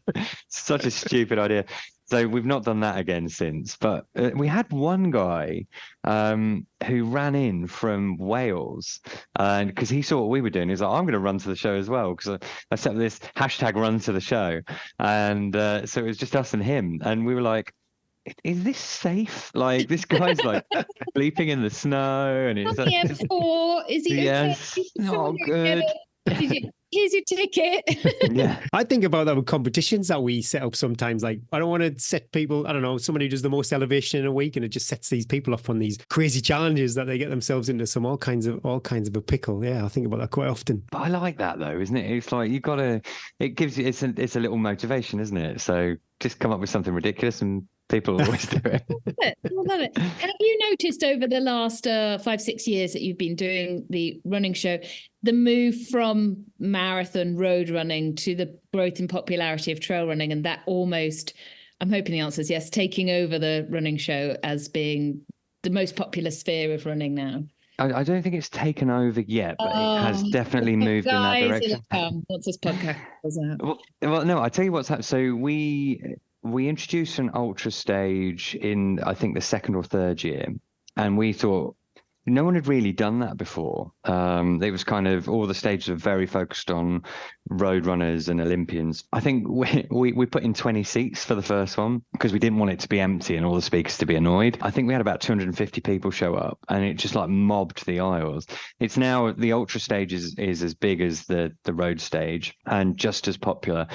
such a stupid idea. So we've not done that again since, but we had one guy who ran in from Wales, and because he saw what we were doing, he's like, I'm going to run to the show as well, because I set up this hashtag run to the show, and so it was just us and him, and we were like, is this safe? Like, this guy's like sleeping in the snow, and it's like, M4, is he? Yes, not good. Here's your ticket. Yeah, I think about that with competitions that we set up sometimes. Like, I don't want to set people, I don't know, somebody who does the most elevation in a week, and it just sets these people off on these crazy challenges that they get themselves into all kinds of a pickle. Yeah, I think about that quite often. But I like that though, isn't it? It's like it gives you, it's a little motivation, isn't it? So just come up with something ridiculous and people always do it. I love it. Have you noticed over the last 5-6 years that you've been doing the running show, the move from marathon road running to the growth in popularity of trail running, and that almost, I'm hoping the answer is yes, taking over the running show as being the most popular sphere of running now? I don't think it's taken over yet, but it has definitely moved in that direction. Once this podcast goes out. Well, no, I tell you what's happened. So we introduced an ultra stage in, I think, the second or third year, and we thought no one had really done that before. It was kind of all the stages were very focused on road runners and Olympians. I think we put in 20 seats for the first one because we didn't want it to be empty and all the speakers to be annoyed. I think we had about 250 people show up, and it just like mobbed the aisles. It's now the ultra stage is as big as the road stage and just as popular.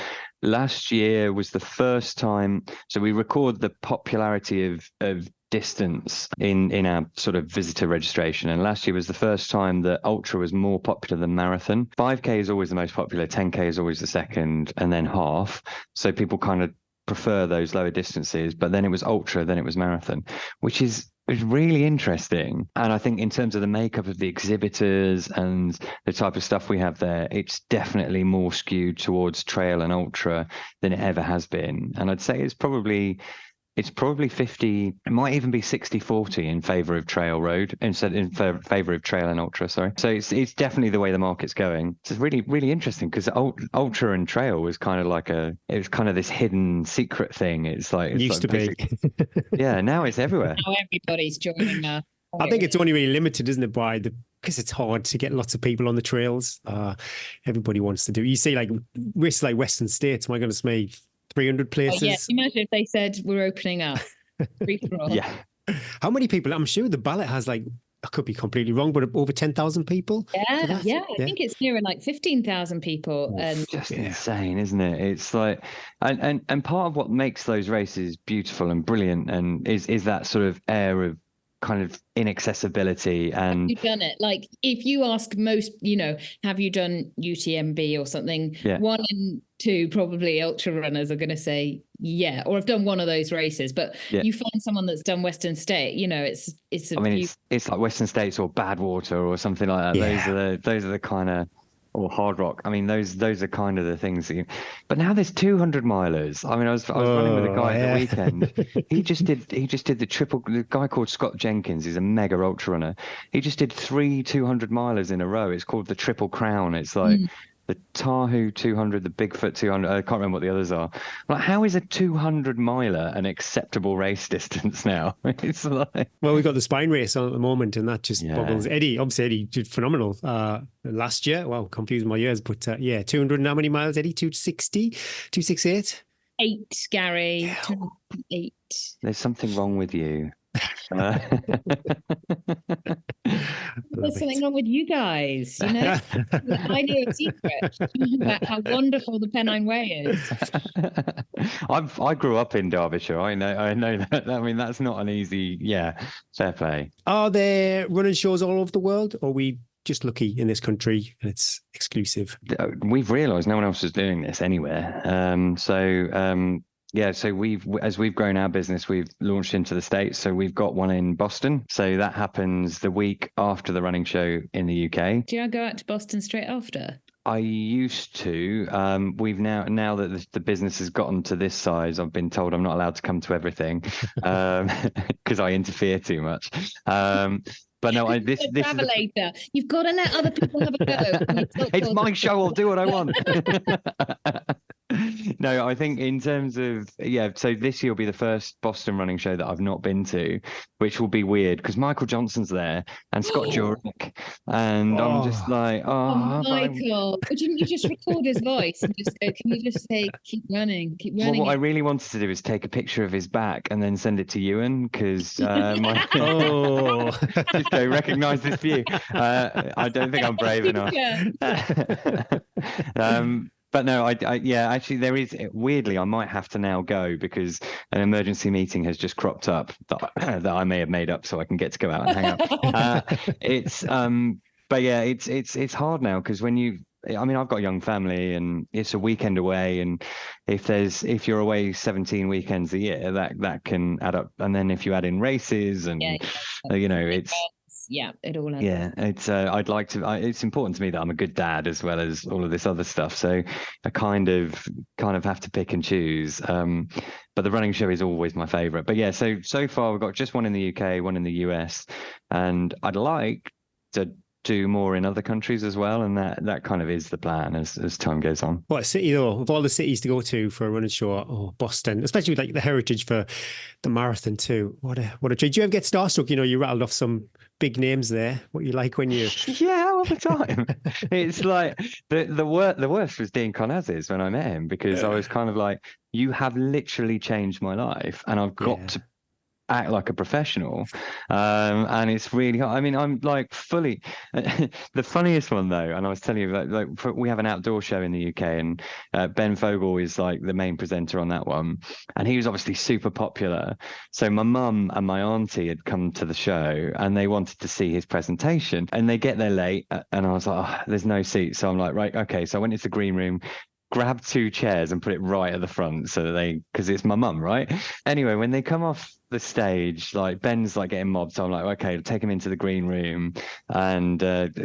Last year was the first time, so we record the popularity of distance in our sort of visitor registration, and last year was the first time that ultra was more popular than marathon. 5k is always the most popular, 10k is always the second, and then half, so people kind of prefer those lower distances, but then it was ultra, then it was marathon, which is really interesting. And I think in terms of the makeup of the exhibitors and the type of stuff we have there, it's definitely more skewed towards trail and ultra than it ever has been. And I'd say it's probably 50, it might even be 60-40 in favor of trail road instead in favor of trail and ultra, sorry. So it's definitely the way the market's going. It's really, really interesting because ultra and trail was kind of like it was kind of this hidden secret thing. It used to be. Yeah, now it's everywhere. Now everybody's joining us. I think it's only really limited, isn't it, because it's hard to get lots of people on the trails. Everybody wants to do. You see, like races like Western States, my goodness me, 300 places. Oh, yeah. Imagine if they said we're opening up. Yeah. How many people? I'm sure the ballot has I could be completely wrong, but over 10,000 people. Yeah. I think it's nearer like 15,000 people. And just insane, isn't it? It's like, and part of what makes those races beautiful and brilliant and is that sort of air of kind of inaccessibility. And you've done it. Like if you ask most, have you done UTMB or something? Yeah. 1 in 2 probably ultra runners are going to say or I've done one of those races. But you find someone that's done Western State, it's like Western States or Badwater or something like that. Yeah. Those are the kind of, or Hard Rock. I mean, those are kind of the things but now there's 200 milers. I mean, I was running with a guy at the weekend. He just did the guy called Scott Jenkins. He's a mega ultra runner. He just did 3 200 milers in a row. It's called the Triple Crown. It's like the Tahoe 200, the Bigfoot 200. I can't remember what the others are. Like, how is a 200 miler an acceptable race distance now? It's like, well, we've got the Spine race on at the moment, and that just boggles. Eddie did phenomenal last year. Well, confusing my years, but 200 and how many miles, Eddie? 260, 268? 8, Gary. 8. There's something wrong with you. There's something wrong with you guys, I knew a secret about how wonderful the Pennine Way is. I grew up in Derbyshire. I know that. I mean, that's not an easy. Fair play. Are there running shows all over the world, or are we just lucky in this country and it's exclusive? We've realised no one else is doing this anywhere. So as we've grown our business, we've launched into the States. So we've got one in Boston. So that happens the week after the running show in the UK. Do you go out to Boston straight after? I used to. We've now that the business has gotten to this size, I've been told I'm not allowed to come to everything because I interfere too much. But no, this Travelator. You've got to let other people have a go. It's my show. I'll do what I want. No, I think in terms of so this year will be the first Boston running show that I've not been to, which will be weird because Michael Johnson's there and Scott Jurek, and I'm just like, Michael, didn't you just record his voice and just go? Can you just say, keep running? Well, what I really wanted to do is take a picture of his back and then send it to Ewan because just go recognise this view. I don't think I'm brave enough. But no, actually there is, weirdly, I might have to now go because an emergency meeting has just cropped up that I may have made up so I can get to go out and hang out. It's hard now because I've got a young family and it's a weekend away, and if you're away 17 weekends a year, that can add up. And then if you add in races and it's it all adds up. It's I'd like to it's important to me that I'm a good dad as well as all of this other stuff, so I kind of have to pick and choose, but the running show is always my favorite. But so far we've got just one in the UK, one in the US, and I'd like to do more in other countries as well, and that kind of is the plan as time goes on. What a city though, of all the cities to go to for a running show, Boston, especially with like the heritage for the marathon too. What a treat. Do you ever get starstruck? You rattled off some big names there. What you like when you... Yeah, all the time. It's like the worst was Dean Conaz's when I met him, because I was kind of like, you have literally changed my life, and I've got to act like a professional. And it's really hard. I mean, I'm like fully the funniest one though, and I was telling you we have an outdoor show in the UK, and Ben Fogle is like the main presenter on that one, and he was obviously super popular. So my mum and my auntie had come to the show, and they wanted to see his presentation, and they get there late, and I was like, oh, there's no seats. So I'm like, right, okay. So I went into the green room, grabbed 2 chairs and put it right at the front, so that because it's my mum, right? Anyway, when they come off the stage, like Ben's like getting mobbed, so I'm like, okay, take him into the green room, and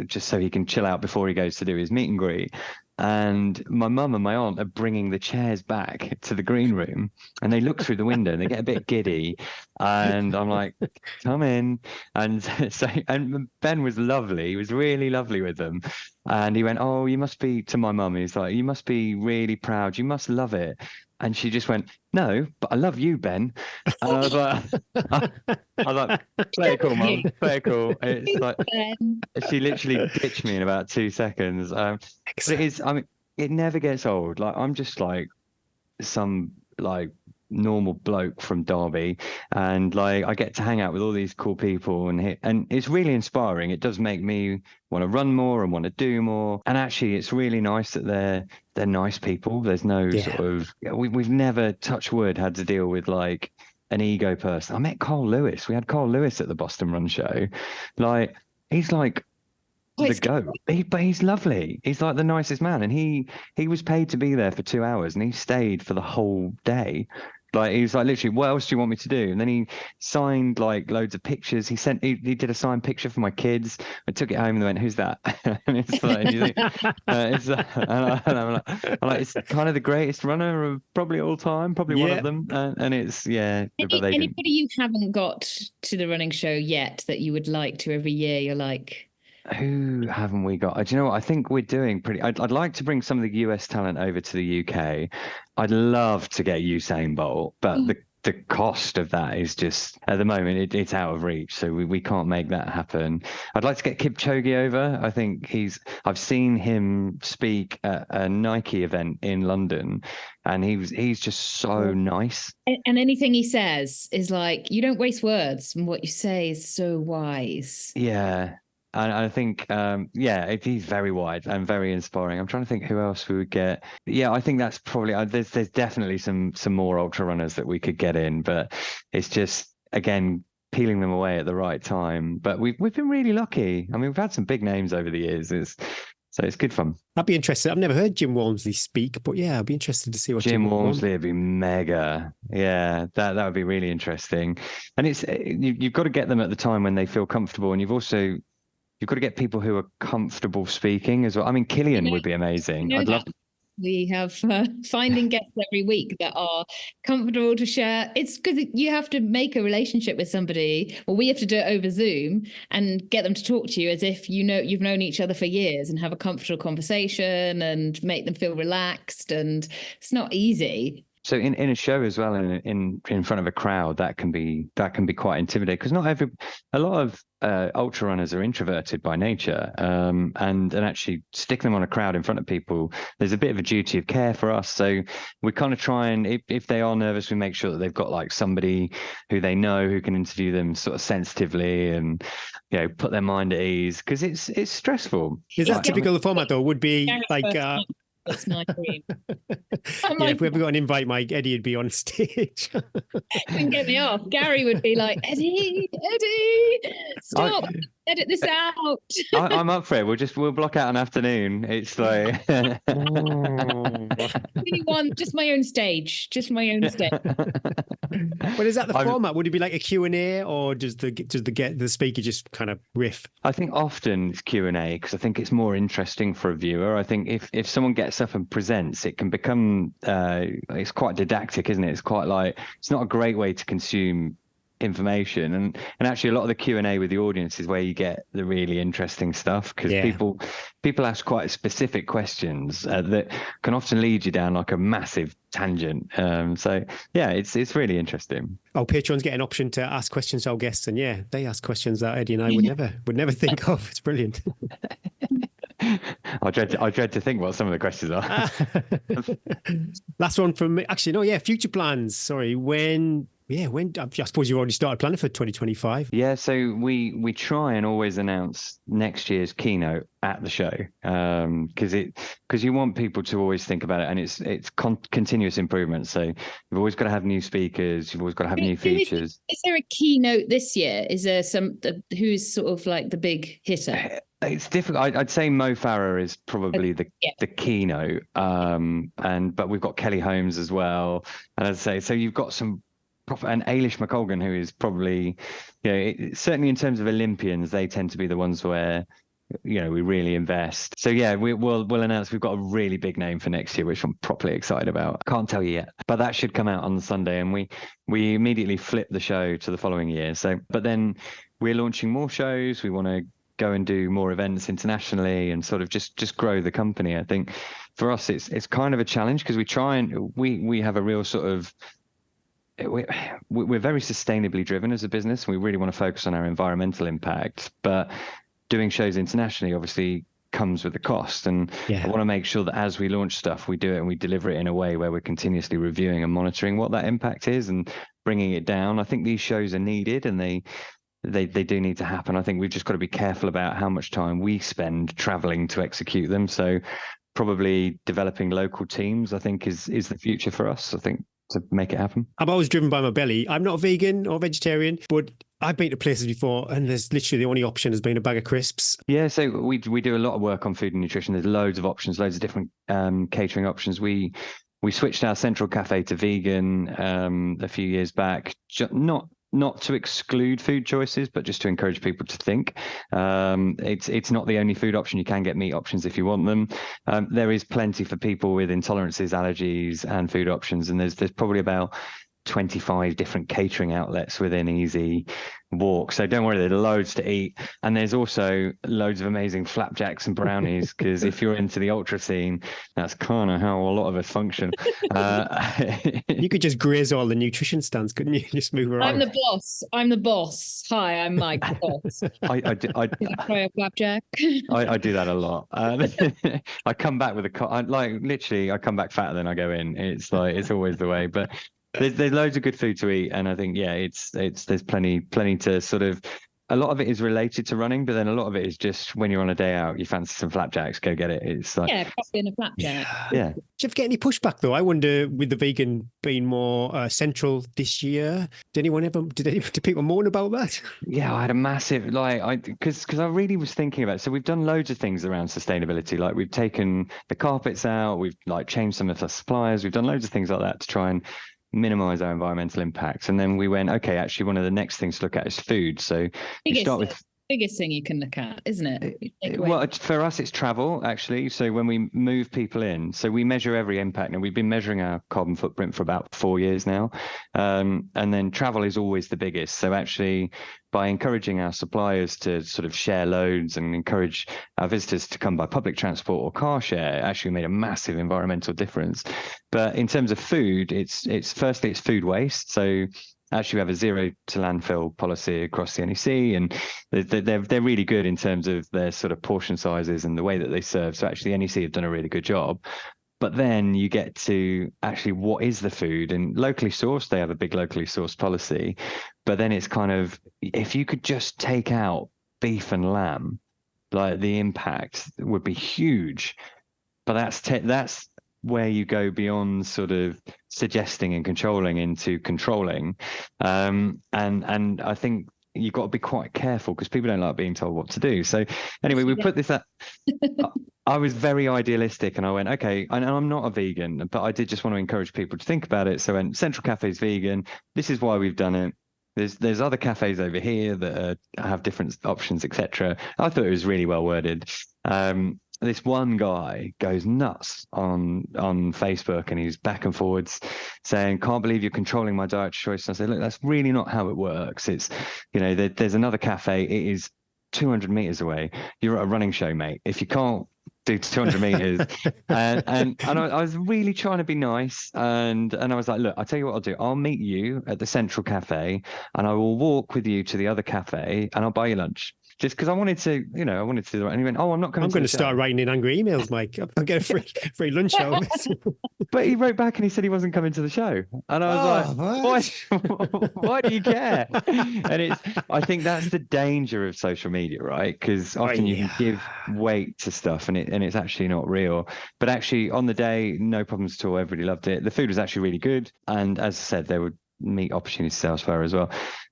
just so he can chill out before he goes to do his meet and greet. And my mum and my aunt are bringing the chairs back to the green room, and they look through the window and they get a bit giddy, and I'm like, come in. And so, and Ben was lovely, he was really lovely with them, and he went, oh, you must be, to my mum, he's like, you must be really proud, you must love it. And she just went, no, but I love you, Ben. And I was like, play it cool, mum, play it cool. It's like, she literally ditched me in about 2 seconds. But it is, I mean, it never gets old. Like, I'm just like some like normal bloke from Derby, and like I get to hang out with all these cool people, and it's really inspiring. It does make me want to run more and want to do more. And actually, it's really nice that they're nice people. There's no sort of, we've never, touch wood, had to deal with like an ego person. I met Carl Lewis. We had Carl Lewis at the Boston Run show. Like, he's like the goat, but he's lovely. He's like the nicest man, and he was paid to be there for 2 hours, and he stayed for the whole day. Like, he was like, literally, what else do you want me to do? And then he signed like loads of pictures. He did a signed picture for my kids. I took it home and they went, who's that? And it's like, and I'm like, it's kind of the greatest runner of probably all time, probably one of them. And it's, anybody you haven't got to the running show yet that you would like to every year, you're like... Who haven't we got? Do you know what? I think we're doing pretty... I'd like to bring some of the US talent over to the UK. I'd love to get Usain Bolt, but the cost of that is just, at the moment, it's out of reach. So we can't make that happen. I'd like to get Kipchoge over. I think I've seen him speak at a Nike event in London, and he's just so nice. And anything he says is like, you don't waste words, and what you say is so wise. Yeah. And I think, he's very wide and very inspiring. I'm trying to think who else we would get. Yeah, I think that's probably, there's definitely some more ultra runners that we could get in, but it's just, again, peeling them away at the right time. But we've been really lucky. I mean, we've had some big names over the years. So it's good fun. I'd be interested. I've never heard Jim Walmsley speak, but yeah, I'd be interested to see what Jim Walmsley would be mega. Yeah, that would be really interesting. And it's you've got to get them at the time when they feel comfortable, and you've got to get people who are comfortable speaking as well. I mean, Killian would be amazing. I'd love to. We have finding guests every week that are comfortable to share. It's because you have to make a relationship with somebody, or we have to do it over Zoom and get them to talk to you as if you've known each other for years, and have a comfortable conversation and make them feel relaxed. And it's not easy. So in a show as well, in front of a crowd, that can be quite intimidating, because a lot of ultra runners are introverted by nature, and actually sticking them on a crowd in front of people, there's a bit of a duty of care for us. So we kind of try, and if they are nervous, we make sure that they've got like somebody who they know who can interview them sort of sensitively, and put their mind at ease, because it's stressful. Is that typical of the format though? Would be like that's my dream. If we ever got an invite, Mike, Eddie would be on stage. Couldn't get me off. Gary would be like, Eddie, stop, edit this out. I'm up for it. We'll block out an afternoon. It's like really want just my own stage. But is that the format? Would it be like a Q&A, or does the speaker just kind of riff? I think often it's Q&A, because I think it's more interesting for a viewer. I think if someone gets up and presents, it can become it's quite didactic, isn't it? It's quite like, it's not a great way to consume information, and actually a lot of the Q&A with the audience is where you get the really interesting stuff, because people ask quite specific questions that can often lead you down like a massive tangent. So yeah, it's really interesting. Our patrons get an option to ask questions to our guests, and they ask questions that Eddie and I would never think of. It's brilliant. I dread to think what some of the questions are. Last one from me. Actually, no, future plans. Sorry, when I suppose you've already started planning for 2025. Yeah, so we try and always announce next year's keynote at the show, because you want people to always think about it, and it's continuous improvement. So you've always got to have new speakers, you've always got to have new features. Is there a keynote this year? Is there who's sort of like the big hitter? It's difficult. I'd say Mo Farah is probably the keynote, but we've got Kelly Holmes as well, and I'd say so. You've got some. And Ailish McColgan, who is probably, certainly in terms of Olympians, they tend to be the ones where, we really invest. So we'll announce we've got a really big name for next year, which I'm properly excited about. I can't tell you yet, but that should come out on the Sunday, and we immediately flip the show to the following year. So, but then we're launching more shows. We want to go and do more events internationally and sort of just grow the company. I think for us, it's kind of a challenge, because we have a real sort of, we're very sustainably driven as a business. We really want to focus on our environmental impact, but doing shows internationally obviously comes with the cost. And I want to make sure that as we launch stuff, we do it and we deliver it in a way where we're continuously reviewing and monitoring what that impact is and bringing it down. I think these shows are needed, and they do need to happen. I think we've just got to be careful about how much time we spend traveling to execute them. So probably developing local teams, I think, is the future for us, I think, to make it happen. I'm always driven by my belly. I'm not a vegan or vegetarian, but I've been to places before, and there's literally the only option has been a bag of crisps. Yeah, so we do a lot of work on food and nutrition. There's loads of options, loads of different catering options. We switched our central cafe to vegan a few years back, not to exclude food choices, but just to encourage people to think. It's not the only food option. You can get meat options if you want them. There is plenty for people with intolerances, allergies, and food options. And there's probably about 25 different catering outlets within easy walk. So don't worry, there's loads to eat. And there's also loads of amazing flapjacks and brownies, because if you're into the ultra scene, that's kind of how a lot of us function. You could just graze all the nutrition stands, couldn't you? Just move around. I'm the boss. Hi, I'm Mike, the boss. I flapjack. I do that a lot. I come back with I come back fatter than I go in. It's always the way. But there's loads of good food to eat, and I think there's plenty to sort of. A lot of it is related to running, but then a lot of it is just when you're on a day out, you fancy some flapjacks, go get it. It's like coffee and a flapjack. Yeah. Do you ever get any pushback though? I wonder, with the vegan being more central this year, did people moan about that? Yeah, I had a massive because I really was thinking about it. So we've done loads of things around sustainability. Like we've taken the carpets out, we've changed some of the suppliers, we've done loads of things like that to try and minimize our environmental impacts. And then we went, okay, actually one of the next things to look at is food. So you start with biggest thing you can look at, isn't it? Well, for us, it's travel, actually. So when we move people in, so we measure every impact. And we've been measuring our carbon footprint for about 4 years now. And then travel is always the biggest. So actually, by encouraging our suppliers to sort of share loads and encourage our visitors to come by public transport or car share, actually made a massive environmental difference. But in terms of food, it's firstly, it's food waste. So actually, we have a zero to landfill policy across the NEC, and they're really good in terms of their sort of portion sizes and the way that they serve. So actually, the NEC have done a really good job. But then you get to actually what is the food, and locally sourced, they have a big locally sourced policy. But then it's kind of, if you could just take out beef and lamb, like the impact would be huge. But that's where you go beyond sort of suggesting and controlling into controlling. And I think you've got to be quite careful, because people don't like being told what to do. So anyway, we put this up. I was very idealistic, and I went, okay, and I'm not a vegan, but I did just want to encourage people to think about it. So when Central Cafe's vegan, this is why we've done it. There's other cafes over here that have different options, etc. I thought it was really well worded. this one guy goes nuts on Facebook, and he's back and forwards saying, "Can't believe you're controlling my diet choice." And I said, "Look, that's really not how it works. It's, there's another cafe. It is 200 meters away. You're at a running show, mate. If you can't do 200 meters," and I was really trying to be nice, and I was like, "Look, I'll tell you what I'll do. I'll meet you at the Central Cafe, and I will walk with you to the other cafe, and I'll buy you lunch." Just because I wanted to, I wanted to do the right. And he went, "Oh, I'm not coming." I'm going to start writing in angry emails, Mike. I'll get a free lunch out of it. But he wrote back and he said he wasn't coming to the show, and I was like, "Why do you care?" And I think that's the danger of social media, right? Because often you can give weight to stuff, and it's actually not real. But actually, on the day, no problems at all. Everybody loved it. The food was actually really good, and as I said, there would meet opportunities elsewhere as well.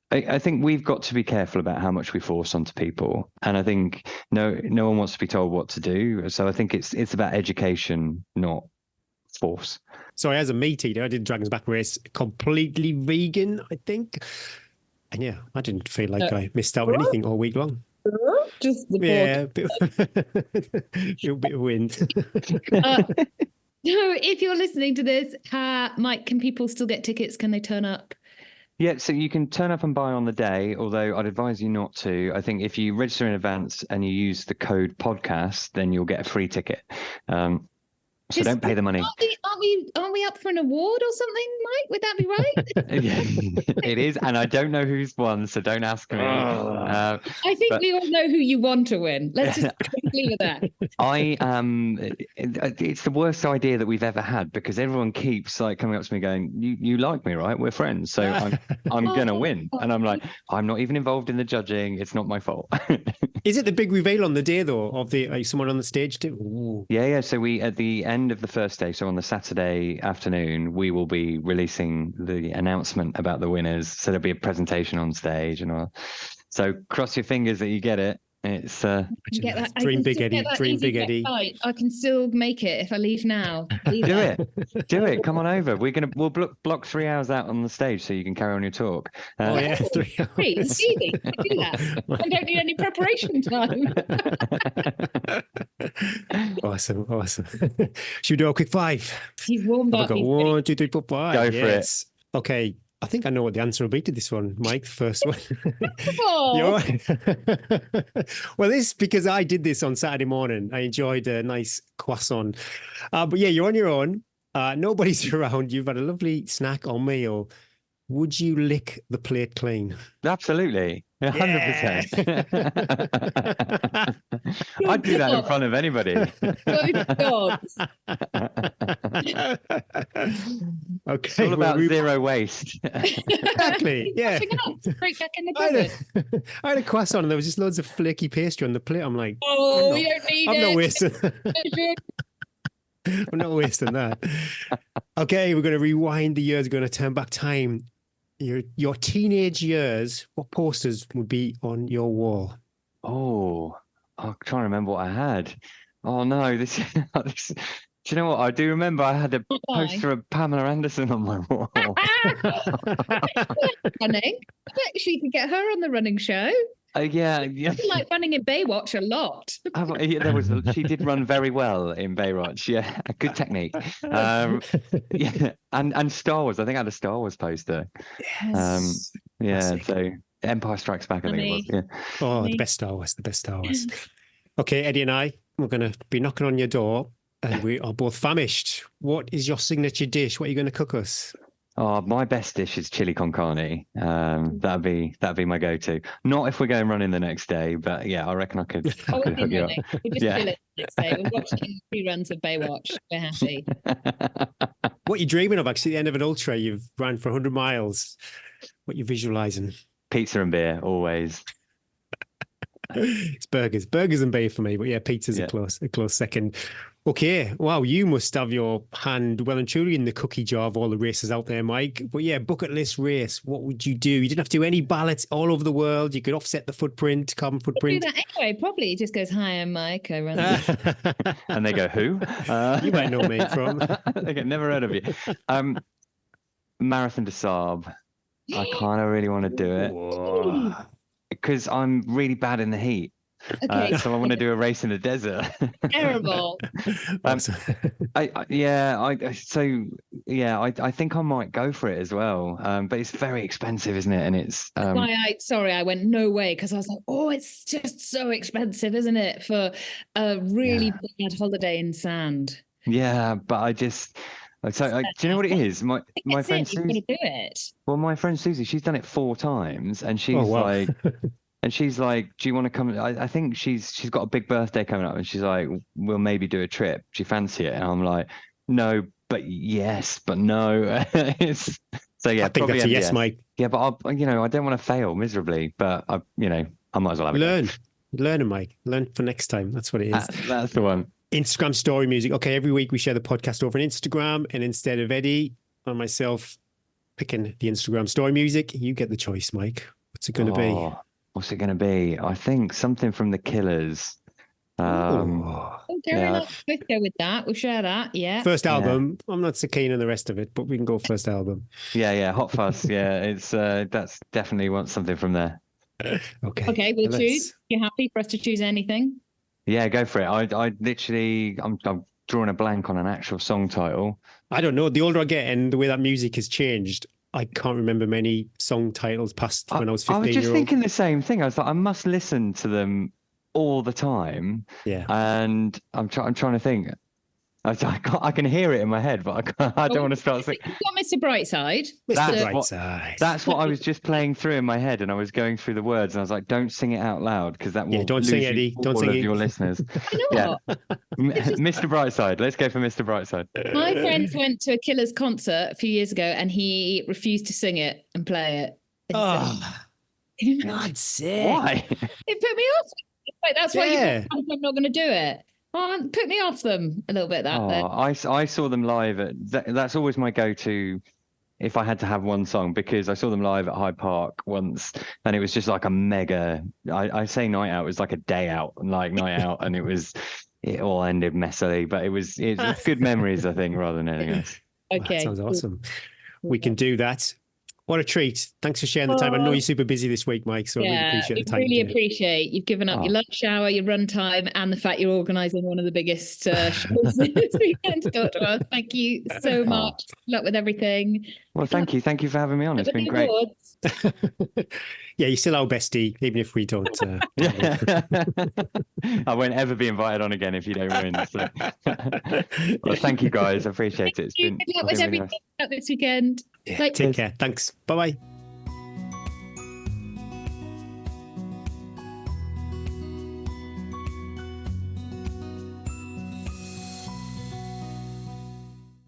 I think we've got to be careful about how much we force onto people, and I think no one wants to be told what to do. So I think it's about education, not force. So as a meat eater, I did Dragon's Back race completely vegan, I think, and yeah, I didn't feel like I missed out on anything all week long. Just the a bit of wind. So if you're listening to this, Mike, can people still get tickets? Can they turn up? Yeah, so you can turn up and buy on the day, although I'd advise you not to. I think if you register in advance and you use the code podcast, then you'll get a free ticket. So don't pay the money. Aren't we up for an award or something, Mike? Would that be right? Yeah, it is, and I don't know who's won, so don't ask me. I think we all know who you want to win. Let's just leave it there. It's the worst idea that we've ever had, because everyone keeps like coming up to me going, "You like me, right? We're friends, so I'm gonna win." And I'm like, "I'm not even involved in the judging. It's not my fault." Is it the big reveal on the day though, of the someone on the stage too? Ooh. Yeah. So we, at the end of the first day, so on the Saturday afternoon, we will be releasing the announcement about the winners. So there'll be a presentation on stage and all. So cross your fingers that you get it. It's dream big, Eddie. Dream big, Eddie. I can still make it if I leave now. Do it. Come on over. We'll block 3 hours out on the stage so you can carry on your talk. 3 hours. Great, it's easy. I can do that. I don't need any preparation time. Awesome. Should we do a quick five? He's warmed up. 1, 2, 3, 4, 5. Go for it. Okay. I think I know what the answer will be to this one, Mike, the first one. Well, this is because I did this on Saturday morning. I enjoyed a nice croissant. But yeah, you're on your own. Nobody's around. You've had a lovely snack or meal. Would you lick the plate clean? Absolutely. 100%. I'd do that in front of anybody. Okay. It's all about zero waste. Exactly. Yeah. Straight back in the cupboard. I had a croissant and there was just loads of flaky pastry on the plate. I'm like, you don't need I'm it. not wasting. I'm not wasting that. Okay, we're going to rewind the years. We're going to turn back time. Your teenage years, what posters would be on your wall? Oh, I'm trying to remember what I had. Oh no, this. Do you know what? I do remember I had a poster of Pamela Anderson on my wall. Running. I bet she could get her on the running show. Yeah. I like running in Baywatch a lot. Yeah, she did run very well in Baywatch. Yeah, a good technique. Yeah, and Star Wars. I think I had a Star Wars poster. Yes. Yeah. Classic. So Empire Strikes Back, I think it was. Yeah. Oh, the best Star Wars. Okay, Eddie and I, we're going to be knocking on your door, and we are both famished. What is your signature dish? What are you going to cook us? Oh, my best dish is chili con carne. That'd be my go-to. Not if we're going running the next day, but yeah, I reckon I could hook you up. We just chill it the next day. We're watching reruns of Baywatch. We're happy. What you're dreaming of, actually, at the end of an ultra, you've ran for 100 miles. What you're visualizing? Pizza and beer, always. It's burgers and beer for me, but yeah, pizza's a close second. Okay, wow, you must have your hand well and truly in the cookie jar of all the races out there, Mike. But yeah, bucket list race, what would you do? You didn't have to do any ballots all over the world. You could offset the carbon footprint. Do that anyway, probably. It just goes, "Hi, I'm Mike. I run." And they go, "Who?" You might know me from. They go, "Never heard of you." Marathon de Sable. I kind of really want to do it because I'm really bad in the heat. Okay. So I want to do a race in the desert. Terrible. Awesome. I think I might go for it as well. But it's very expensive, isn't it? And it's That's why I went no way, because I was like, oh, it's just so expensive, isn't it, for a really bad holiday in sand. yeah, but I just do you know what it is? My friend You've got Susie. to do it. Well, my friend Susie, she's done it 4 times, and she's Oh, wow. like, do you want to come? I think she's got a big birthday coming up, and she's like, we'll maybe do a trip. Do you fancy it? And I'm like, no, but yes, but no. So yeah, I think that's a yes, Mike. Yeah, but I don't want to fail miserably, but I might as well have a go. Learn, Mike. Learn for next time. That's what it is. That's the one. Instagram story music. Okay, every week we share the podcast over on Instagram, and instead of Eddie and myself picking the Instagram story music, you get the choice, Mike. What's it going to be? What's it going to be? I think something from the Killers. Fair enough. Let's go with that. We'll share that. Yeah. First album. I'm not so keen on the rest of it, but we can go first album. Yeah. Hot Fuzz. Yeah, it's that's definitely want something from there. Okay. We'll choose. You happy for us to choose anything? Yeah, go for it. I literally, I'm drawing a blank on an actual song title. I don't know. The older I get and the way that music has changed, I can't remember many song titles past when I was 15 I was just thinking the same thing. I was like, I must listen to them all the time. Yeah. And I'm trying to think. I can hear it in my head, but I don't want to start singing. You've got Mr. Brightside. That's what I was just playing through in my head, and I was going through the words, and I was like, "Don't sing it out loud, because that will don't lose sing, you Eddie. Don't all sing of it. your listeners." You know what? Mr. Brightside. Let's go for Mr. Brightside. My friends went to a Killers concert a few years ago, and he refused to sing it and play it. God's sake. Why? It put me off. Like, that's why I'm not going to do it. Put me off them a little bit. I saw them live that's always my go-to if I had to have one song, because I saw them live at Hyde Park once, and it was just like a mega. I say night out, it was like a day out, like night out, and it all ended messily, but it's good memories, I think, rather than anything else. Okay, that sounds awesome. We can do that. What a treat. Thanks for sharing the time. I know you're super busy this week, Mike, so I really appreciate the time. Really appreciate you've given up your lunch hour, your run time, and the fact you're organising one of the biggest shows this weekend to talk to us. Thank you so much. Good luck with everything. Well, thank you. Thank you for having me on. It's been great. Yeah, you're still our bestie, even if we don't. I won't ever be invited on again if you don't win. So. Well, thank you, guys. I appreciate it. It's been good luck with everything this weekend. Yeah, take care. Thanks. Bye-bye.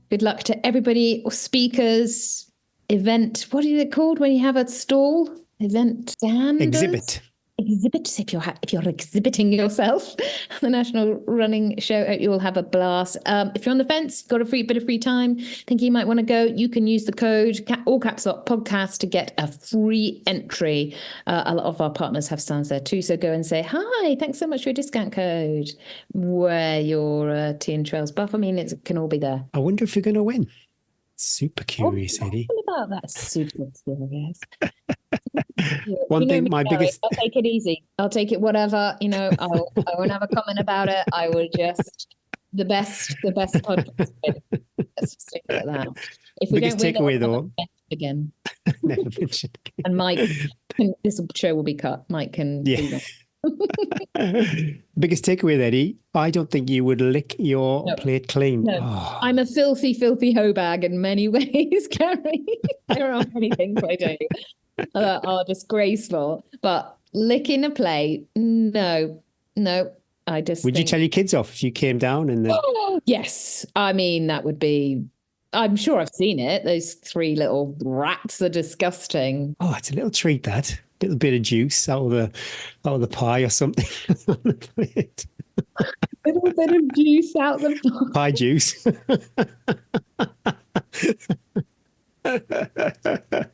Good luck to everybody, or speakers, event. What is it called when you have a stall? Event stand? Exhibit. If you're exhibiting yourself at the National Running Show, hope you all have a blast. If you're on the fence, got a bit of free time, think you might want to go, you can use the code all caps lock podcast to get a free entry. A lot of our partners have stands there too, so go and say hi, thanks so much for your discount code. Wear your tea and trails buff. I mean, it can all be there. I wonder if you're going to win. Super curious, Eddie. What about that? Super curious. One thing, my biggest. I'll take it easy. I'll take it whatever. I won't have a comment about it. I will just the best podcast. Let's just stick it at that. If we biggest don't win, takeaway though. Again. Never mentioned. And Mike, this show will be cut. Mike can. Yeah. Biggest takeaway, Eddie. I don't think you would lick your plate clean. No. Oh. I'm a filthy hoe bag in many ways, Gary. There are many things I do that are disgraceful, but licking a plate, no. I just. Would you tell your kids off if you came down and then? Oh, yes, I mean that would be. I'm sure I've seen it. Those 3 little rats are disgusting. Oh, it's a little treat, that. Little bit of juice out of the pie or something. A little bit of juice out the pie juice.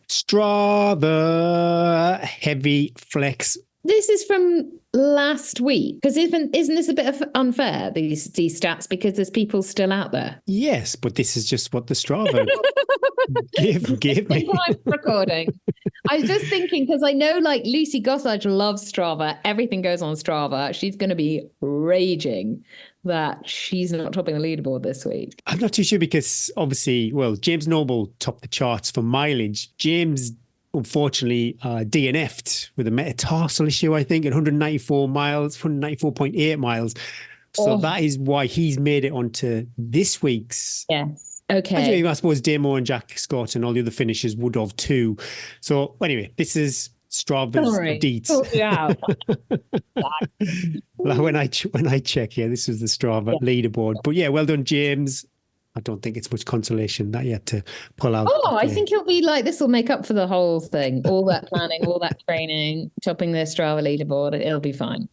Strava heavy flex. This this is from last week? Because isn't this a bit of unfair, these stats, because there's people still out there? Yes, but this is just what the Strava gave me. I'm recording. I was just thinking, because I know like Lucy Gossage loves Strava. Everything goes on Strava. She's going to be raging that she's not topping the leaderboard this week. I'm not too sure because obviously, well, James Noble topped the charts for mileage. James unfortunately DNF'd with a metatarsal issue, I think, at 194 miles, 194.8 miles. So that is why he's made it onto this week's. Yes. Okay. I suppose Damo and Jack Scott and all the other finishers would have too. So anyway, this is Strava's deets. Like when I check here, this is the Strava leaderboard. But yeah, well done, James. I don't think it's much consolation that you had to pull out. Oh, I think it'll be like, this will make up for the whole thing. All that planning, all that training, topping the Strava leaderboard. It'll be fine.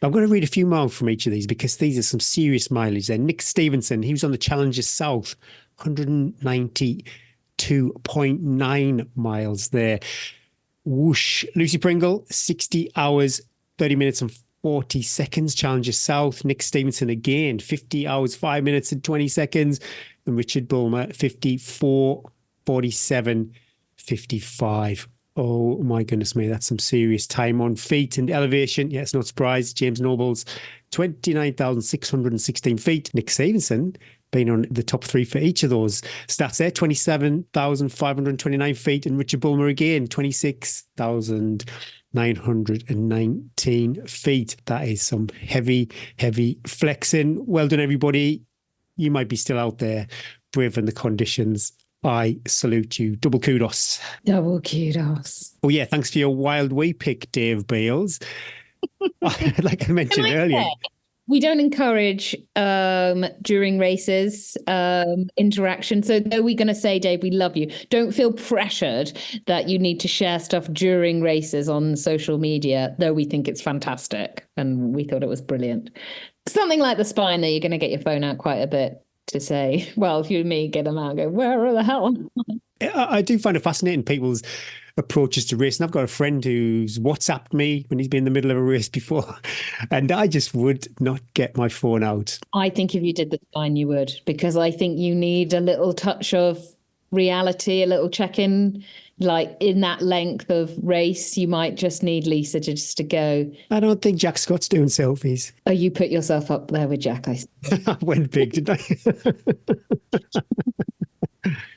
I'm going to read a few more from each of these because these are some serious mileage there. Nick Stevenson, he was on the Challenger South, 192.9 miles there. Whoosh. Lucy Pringle, 60 hours, 30 minutes and 40 seconds. Challenger South. Nick Stevenson again, 50 hours, 5 minutes and 20 seconds. And Richard Bulmer, 54, 47, 55. Oh my goodness me, that's some serious time on feet and elevation. Yes, no surprise. James Noble's 29,616 feet. Nick Stevenson been on the top three for each of those stats there. 27,529 feet. And Richard Bulmer again, 26,919 feet. That is some heavy, heavy flexing. Well done, everybody. You might be still out there braving the conditions. I salute you. Double kudos. Double kudos. Oh, yeah. Thanks for your wild wee pick, Dave Bales. Like I mentioned earlier. We don't encourage during races interaction. So though we're going to say, Dave, we love you, don't feel pressured that you need to share stuff during races on social media, though we think it's fantastic and we thought it was brilliant. Something like the spine there, you're going to get your phone out quite a bit to say, well, if you and me get them out and go, where the hell am I? I do find it fascinating, people's approaches to racing. I've got a friend who's WhatsApped me when he's been in the middle of a race before, and I just would not get my phone out. I think if you did the spine, you would, because I think you need a little touch of reality, a little check-in. Like in that length of race, you might just need Lisa just to go. I don't think Jack Scott's doing selfies. Oh, you put yourself up there with Jack. I went big, didn't I?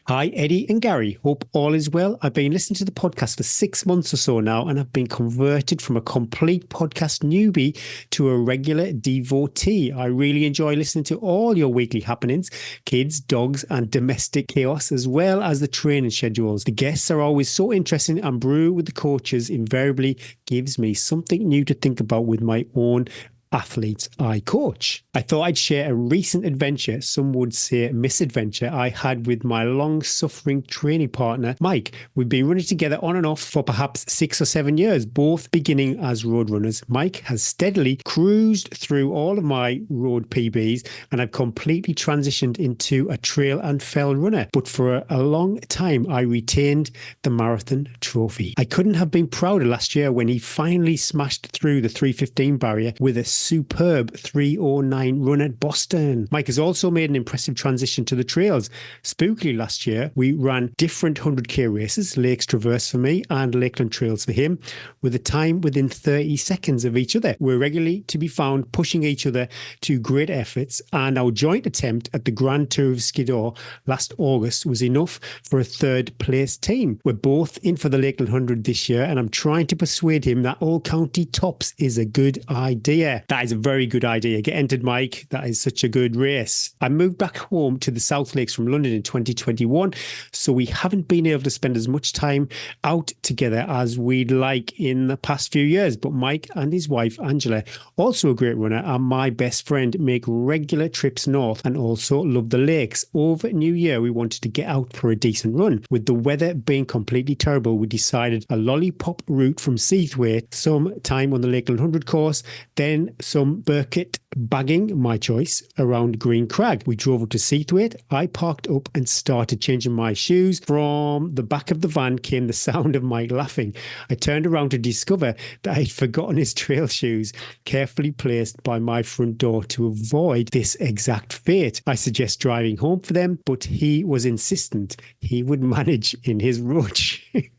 Hi, Eddie and Gary. Hope all is well. I've been listening to the podcast for 6 months or so now, and I've been converted from a complete podcast newbie to a regular devotee. I really enjoy listening to all your weekly happenings, kids, dogs, and domestic chaos, as well as the training schedules. The guests are always so interesting, and Brew with the coaches invariably gives me something new to think about with my own athletes I coach. I thought I'd share a recent adventure, some would say misadventure, I had with my long-suffering training partner, Mike. We've been running together on and off for perhaps 6 or 7 years, both beginning as road runners. Mike has steadily cruised through all of my road PBs, and I've completely transitioned into a trail and fell runner. But for a long time, I retained the marathon trophy. I couldn't have been prouder last year when he finally smashed through the 3:15 barrier with a superb 3:09 run at Boston. Mike has also made an impressive transition to the trails. Spookily last year, we ran different 100k races, Lakes Traverse for me and Lakeland Trails for him, with a time within 30 seconds of each other. We're regularly to be found pushing each other to great efforts, and our joint attempt at the Grand Tour of Skiddaw last August was enough for a third place team. We're both in for the Lakeland 100 this year, and I'm trying to persuade him that all county tops is a good idea. That is a very good idea. Get entered, Mike. That is such a good race. I moved back home to the South Lakes from London in 2021, so we haven't been able to spend as much time out together as we'd like in the past few years. But Mike and his wife, Angela, also a great runner, and my best friend, make regular trips north and also love the lakes. Over New Year, we wanted to get out for a decent run. With the weather being completely terrible, we decided a lollipop route from Seathwaite, some time on the Lakeland 100 course, then some Burkett bagging, my choice, around Green Crag. We drove up to Seathwaite. I parked up and started changing my shoes. From the back of the van came the sound of Mike laughing. I turned around to discover that I'd forgotten his trail shoes, carefully placed by my front door to avoid this exact fate. I suggest driving home for them, but he was insistent he would manage in his road shoes.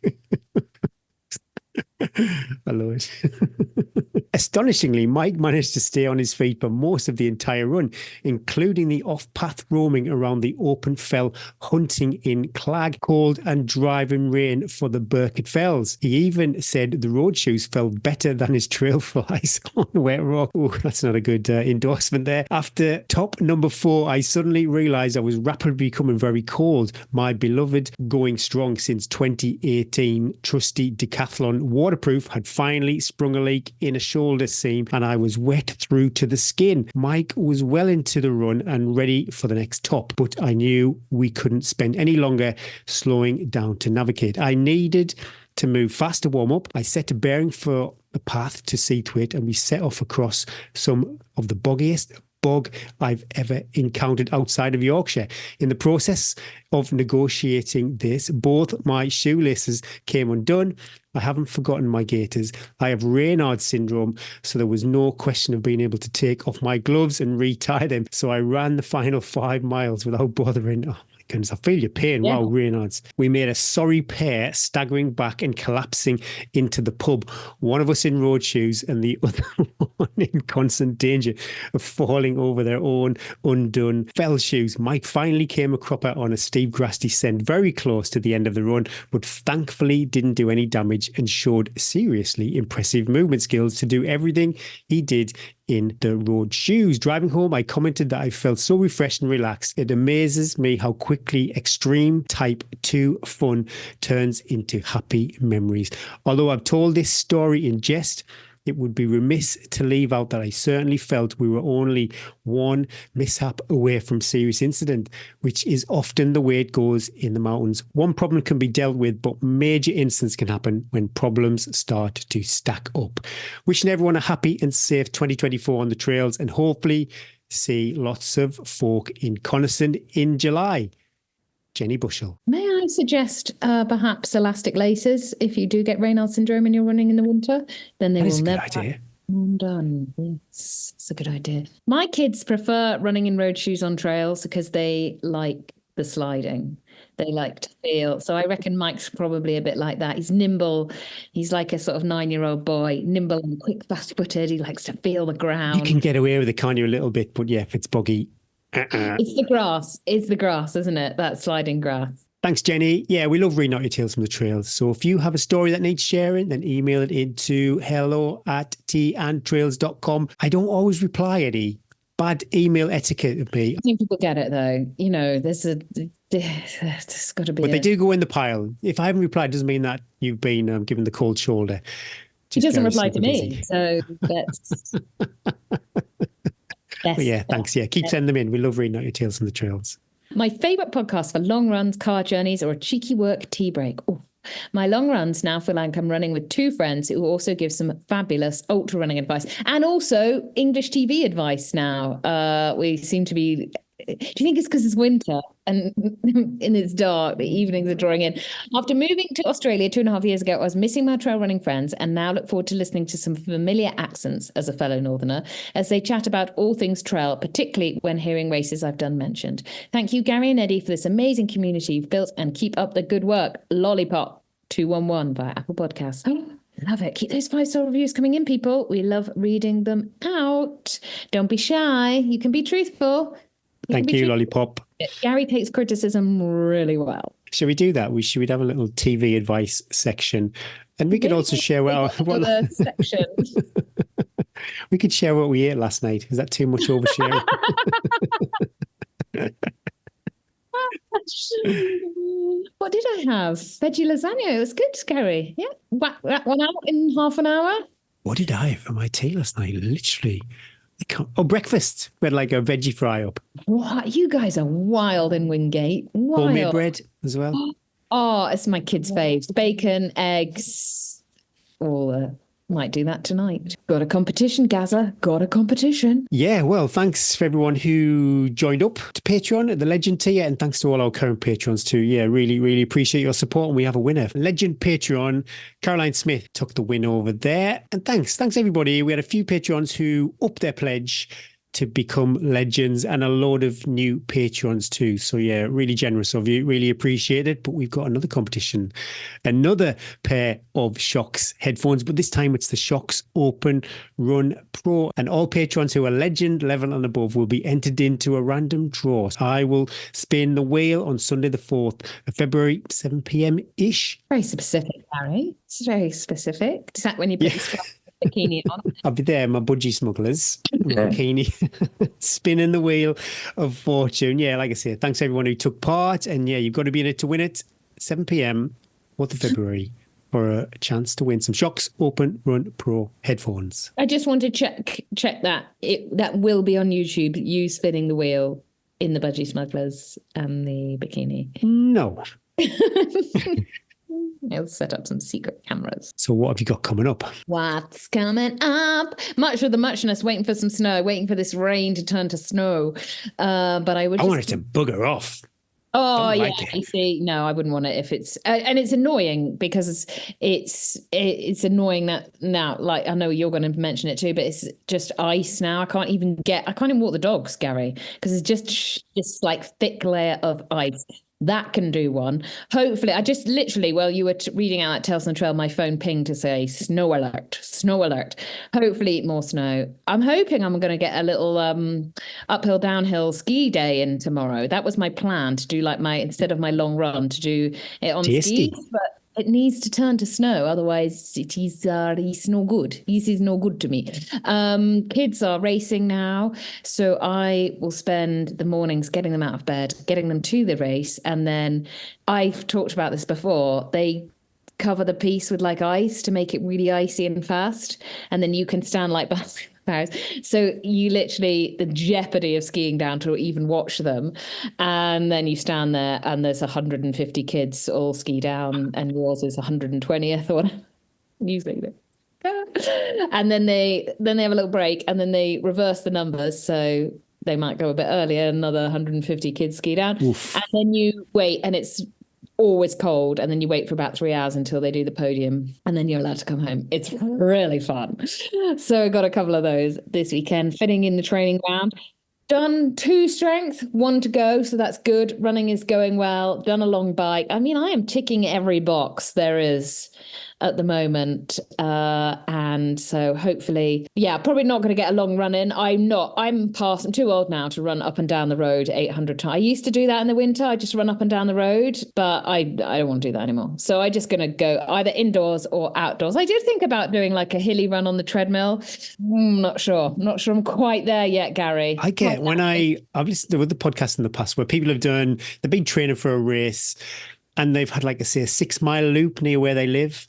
I love it. Astonishingly, Mike managed to stay on his feet for most of the entire run, including the off-path roaming around the open fell, hunting in clag, cold and driving rain for the Burkett Fells. He even said the road shoes felt better than his trail flies on wet rock. Oh, that's not a good endorsement there. After top number 4, I suddenly realised I was rapidly becoming very cold. My beloved going strong since 2018 trusty Decathlon waterproof had finally sprung a leak in a shoulder seam and I was wet through to the skin. Mike was well into the run and ready for the next top, but I knew we couldn't spend any longer slowing down to navigate. I needed to move fast to warm up. I set a bearing for the path to Seathwaite and we set off across some of the boggiest bog I've ever encountered outside of Yorkshire. In the process of negotiating this, both my shoelaces came undone. I haven't forgotten my gaiters. I have Raynaud's syndrome, so there was no question of being able to take off my gloves and retie them. So I ran the final 5 miles without bothering. Oh, goodness, I feel your pain. Yeah. Wow, Raynaud's. We made a sorry pair, staggering back and collapsing into the pub. One of us in road shoes and the other one in constant danger of falling over their own undone fell shoes. Mike finally came a cropper on a steep grass descent very close to the end of the run, but thankfully didn't do any damage and showed seriously impressive movement skills to do everything he did in the road shoes. Driving home, I commented that I felt so refreshed and relaxed. It amazes me how quickly extreme type 2 fun turns into happy memories. Although I've told this story in jest, it would be remiss to leave out that I certainly felt we were only one mishap away from serious incident, which is often the way it goes in the mountains. One problem can be dealt with, but major incidents can happen when problems start to stack up. Wishing everyone a happy and safe 2024 on the trails and hopefully see lots of folk in Coniston in July. Jenny Bushell. May I suggest perhaps elastic laces if you do get Raynaud's syndrome and you're running in the winter? Then they will never. Idea. Undone. Yes, it's a good idea. My kids prefer running in road shoes on trails because they like the sliding. They like to feel. So I reckon Mike's probably a bit like that. He's nimble. He's like a sort of 9-year-old boy, nimble and quick, fast-footed. He likes to feel the ground. You can get away with it, can't you, a little bit? But yeah, if it's boggy. It's the grass. It's the grass, isn't it? That sliding grass. Thanks, Jenny. Yeah, we love reading out your tales from the trails. So if you have a story that needs sharing, then email it into hello@teaandtrails.com. I don't always reply, Eddie. Bad email etiquette of me. I think people get it, though. You know, there's got to be. But they do go in the pile. If I haven't replied, doesn't mean that you've been given the cold shoulder. He doesn't reply to me, so that's. But yeah, thanks. Yeah, keep sending them in. We love reading out your tales from the trails. My favourite podcast for long runs, car journeys, or a cheeky work tea break. Ooh. My long runs now feel like I'm running with 2 friends who also give some fabulous ultra running advice and also English TV advice now. We seem to be... Do you think it's because it's winter and it's dark, the evenings are drawing in? After moving to Australia 2.5 years ago, I was missing my trail running friends and now look forward to listening to some familiar accents as a fellow northerner as they chat about all things trail, particularly when hearing races I've done mentioned. Thank you, Gary and Eddie, for this amazing community you've built and keep up the good work. Lollipop 211 via Apple Podcasts. Oh, love it. Keep those 5-star reviews coming in, people. We love reading them out. Don't be shy. You can be truthful. Thank you, Lollipop. Gary takes criticism really well. Should we do that? Should have a little TV advice section, and we could also share what section. We could share what we ate last night. Is that too much oversharing? What did I have? Veggie lasagna. It was good, Gary. Yeah, 1 hour in half an hour. What did I have for my tea last night? Literally. Breakfast. We had like a veggie fry up. What? You guys are wild in Wingate. Wild. Homemade bread as well. Oh, it's my kids' faves. Bacon, eggs, all that. Might do that tonight. Got a competition, Gaza. Got a competition. Yeah, well, thanks for everyone who joined up to Patreon at the Legend tier, and thanks to all our current patrons too. Yeah, really, really appreciate your support, and we have a winner. Legend Patreon, Caroline Smith took the win over there, and thanks everybody. We had a few patrons who upped their pledge to become legends, and a load of new patrons too. So yeah, really generous of you, really appreciate it. But we've got another competition, another pair of Shocks headphones, but this time it's the Shocks Open Run Pro, and all patrons who are legend level and above will be entered into a random draw. I will spin the wheel on Sunday the 4th of February, 7 p.m. ish. Very specific, Harry. It's very specific. Is that when you put the bikini on? I'll be there, my budgie smugglers, bikini, spinning the wheel of fortune. Yeah, like I said, thanks everyone who took part. And yeah, you've got to be in it to win it. 7 p.m, 4th of February, for a chance to win some Shocks Open Run Pro headphones. I just want to check that that will be on YouTube. You spinning the wheel in the budgie smugglers and the bikini. No. I'll set up some secret cameras. So what have you got coming up? What's coming up? Much of the muchness, waiting for some snow, waiting for this rain to turn to snow. But I would. I want it to bugger off. Oh yeah, like you see, no, I wouldn't want it if it's and it's annoying because it's annoying that now. Like I know you're going to mention it too, but it's just ice now. I can't even walk the dogs, Gary, because it's just this like thick layer of ice. That can do one. Hopefully, I just literally, while you were reading out at Tales on the Trail, my phone pinged to say snow alert, snow alert. Hopefully, more snow. I'm hoping I'm going to get a little uphill, downhill ski day in tomorrow. That was my plan, to do like instead of my long run, to do it on skis. But it needs to turn to snow, otherwise it's no good. This is no good to me. Kids are racing now, so I will spend the mornings getting them out of bed, getting them to the race, and then I've talked about this before. They cover the piece with like ice to make it really icy and fast, and then you can stand like so you literally, the jeopardy of skiing down to even watch them, and then you stand there and there's 150 kids all ski down and yours is 120th or whatever. Usually and then they have a little break and then they reverse the numbers, so they might go a bit earlier, another 150 kids ski down. Oof. And then you wait, and it's always cold, and then you wait for about 3 hours until they do the podium, and then you're allowed to come home. It's really fun. So I got a couple of those this weekend, fitting in the training ground. Done 2 strength, 1 to go, so that's good. Running is going well. Done a long bike. I mean, I am ticking every box there is at the moment, and so hopefully, probably not going to get a long run in. I'm too old now to run up and down the road 800 times. I used to do that in the winter. I just run up and down the road, but I don't want to do that anymore. So I'm just going to go either indoors or outdoors. I did think about doing like a hilly run on the treadmill. Not sure I'm quite there yet, Gary. I get when I've listened to other podcasts in the past where people have been training for a race, and they've had like a 6-mile loop near where they live,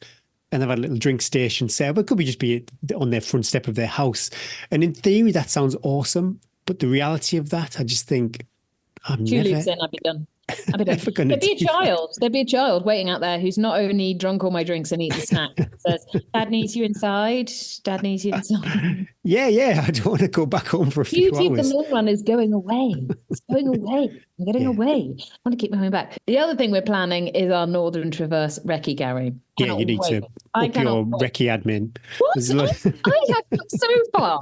and they've had a little drink station set up. It could be just be on their front step of their house. And in theory, that sounds awesome. But the reality of that, I just think, I'm 2 never... loops in, I'd be done. There'd be a child waiting out there who's not only drunk all my drinks and eaten snack. Says, Dad needs you inside. Dad needs you inside. Yeah. I don't want to go back home for a few hours. The long run is going away. It's going away. I'm getting away. I want to keep coming back. The other thing we're planning is our Northern Traverse recce, Gary. Yeah, you need to up your recce admin. I have so far,